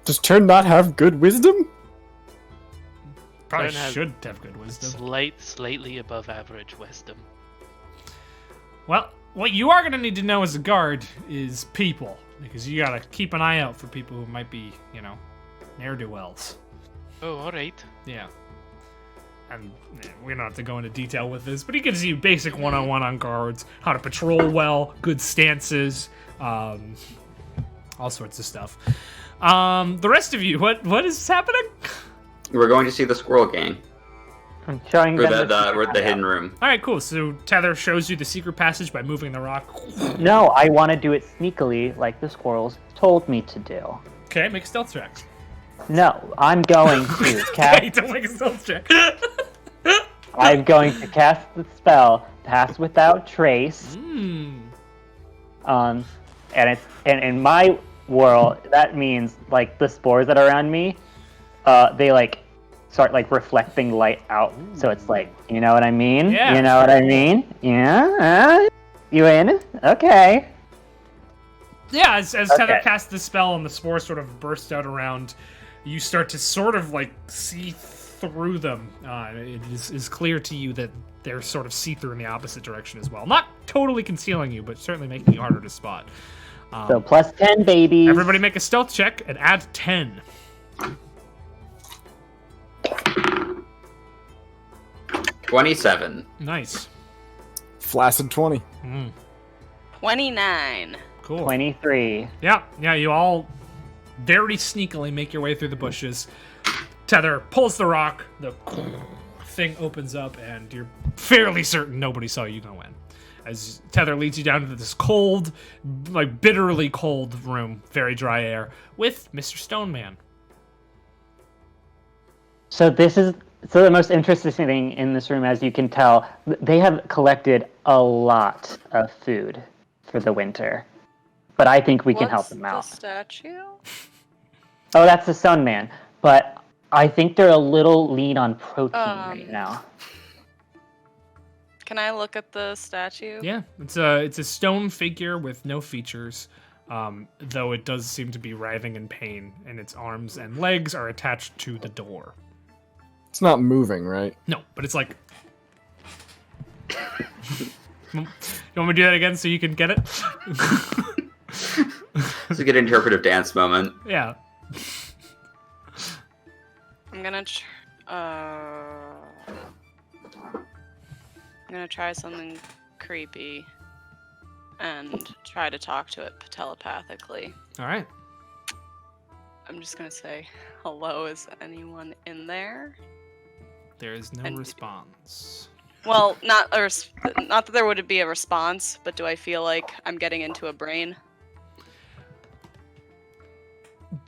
does Tern not have good wisdom? Probably Tern has should have good wisdom. Slightly above average wisdom. Well, what you are going to need to know as a guard is people, because you got to keep an eye out for people who might be, ne'er-do-wells. Oh, alright. Yeah. And we don't have to go into detail with this, but he gives you basic one-on-one on guards, how to patrol well, good stances, all sorts of stuff. The rest of you, what is happening? We're going to see the squirrel gang. I'm showing Or them the hidden room. All right, cool. So Tether shows you the secret passage by moving the rock. No, I want to do it sneakily, like the squirrels told me to do. Okay, make a stealth check. No, I'm going to Okay, cast. don't make a stealth check. I'm going to cast the spell Pass Without Trace. And it's in my world that means like the spores that are around me, they like start like reflecting light out. So it's like, you know what I mean? Yeah. You know what I mean? Yeah. You in? Okay. Yeah, as Tether Okay. casts the spell and the spores sort of burst out around, you start to sort of like see through them. It is clear to you that they're sort of see-through in the opposite direction as well. Not totally concealing you, but certainly making you harder to spot. So plus 10, babies. Everybody make a stealth check and add 10. 27. Nice. Flaccid 20. 29. Cool. 23. Yeah, you all very sneakily make your way through the bushes. Tether pulls the rock, the thing opens up, and you're fairly certain nobody saw you go in. As Tether leads you down into this cold, like bitterly cold room, very dry air, with Mr. Stoneman. So the most interesting thing in this room, as you can tell, they have collected a lot of food for the winter. But I think we can help them out. What's the statue? Oh, that's the Stone Man. But I think they're a little lean on protein right now. Can I look at the statue? Yeah, it's a stone figure with no features, though it does seem to be writhing in pain, and its arms and legs are attached to the door. It's not moving, right? No, but it's like... You want me to do that again so you can get it? It's a good interpretive dance moment. Yeah. I'm gonna try something creepy and try to talk to it telepathically. All right. I'm just gonna say, hello, is anyone in there? There is no And- response. Well, not that there would be a response, but do I feel like I'm getting into a brain?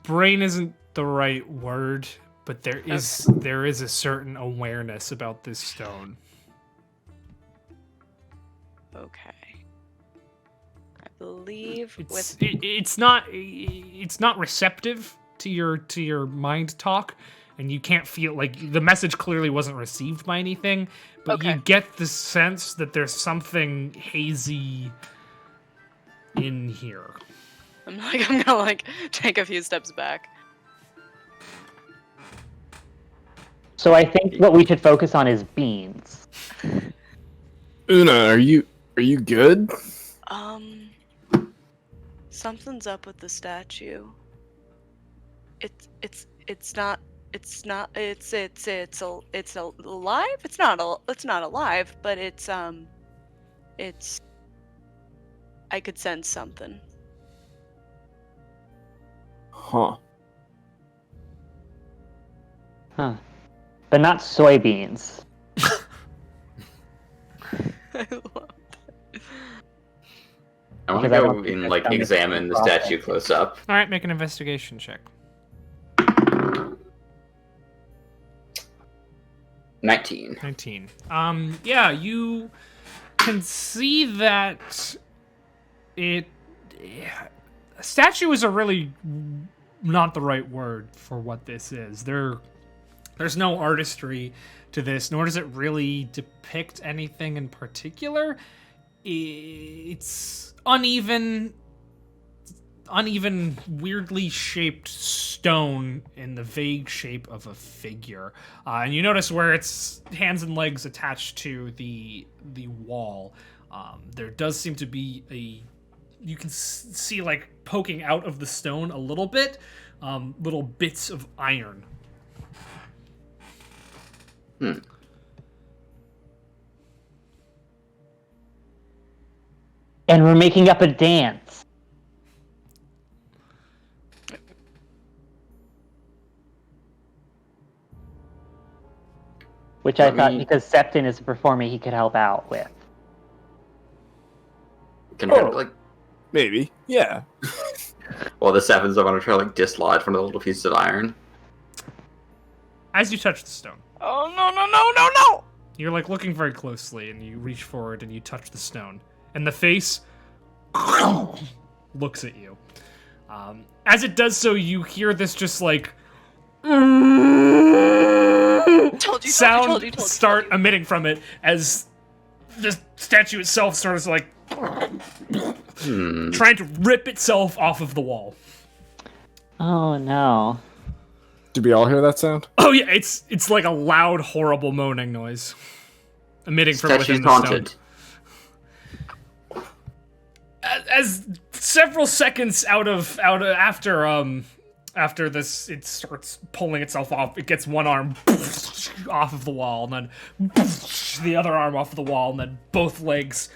Brain isn't the right word, but there is a certain awareness about this stone. Okay. I believe It's not receptive to your mind talk, and you can't feel like the message clearly wasn't received by anything, but Okay. you get the sense that there's something hazy in here. I'm gonna take a few steps back. So I think what we should focus on is beans. Una, are you good? Something's up with the statue. It's alive. It's not alive, but it's I could sense something. Huh. Huh. But not soybeans. I love I want to Because I go don't think and that's like done examine the before. statue close up. All right, make an investigation check. 19. 19. Yeah, you can see that it... Statue is a really not the right word for what this is. There's no artistry to this, nor does it really depict anything in particular. It's uneven, weirdly shaped stone in the vague shape of a figure. And you notice where its hands and legs attached to the wall, there does seem to be you can see, like, poking out of the stone a little bit, little bits of iron. And we're making up a dance. Which I thought, because Septin is a performer, he could help out with. Can try to, like, Maybe. Yeah. well, the sevens I want to try to, like, dislodge one of the little pieces of iron. As you touch the stone. Oh, no. You're, like, looking very closely, and you reach forward and you touch the stone. And the face looks at you. As it does so, you hear this just, like... sound start emitting from it as the statue itself starts, like... trying to rip itself off of the wall. Oh, no. Did we all hear that sound? Oh, yeah, it's like a loud, horrible moaning noise emitting from within the haunted. stone. As several seconds after this, it starts pulling itself off. It gets one arm off of the wall, and then the other arm off of the wall, and then both legs.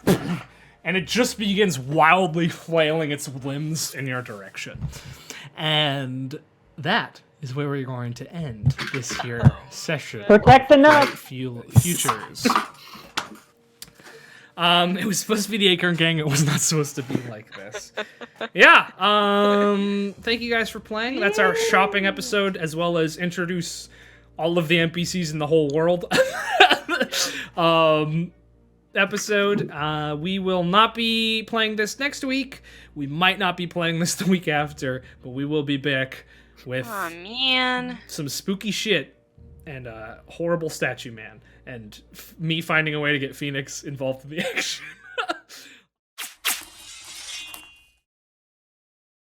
And it just begins wildly flailing its limbs in your direction. And that is where we're going to end this here session. Protect the nuts! Futures. It was supposed to be the Acorn Gang. It was not supposed to be like this. Yeah. Thank you guys for playing. That's our shopping episode, as well as introduce all of the NPCs in the whole world. Episode. We will not be playing this next week. We might not be playing this the week after, but we will be back with some spooky shit and horrible statue man and me finding a way to get Phoenix involved in the action.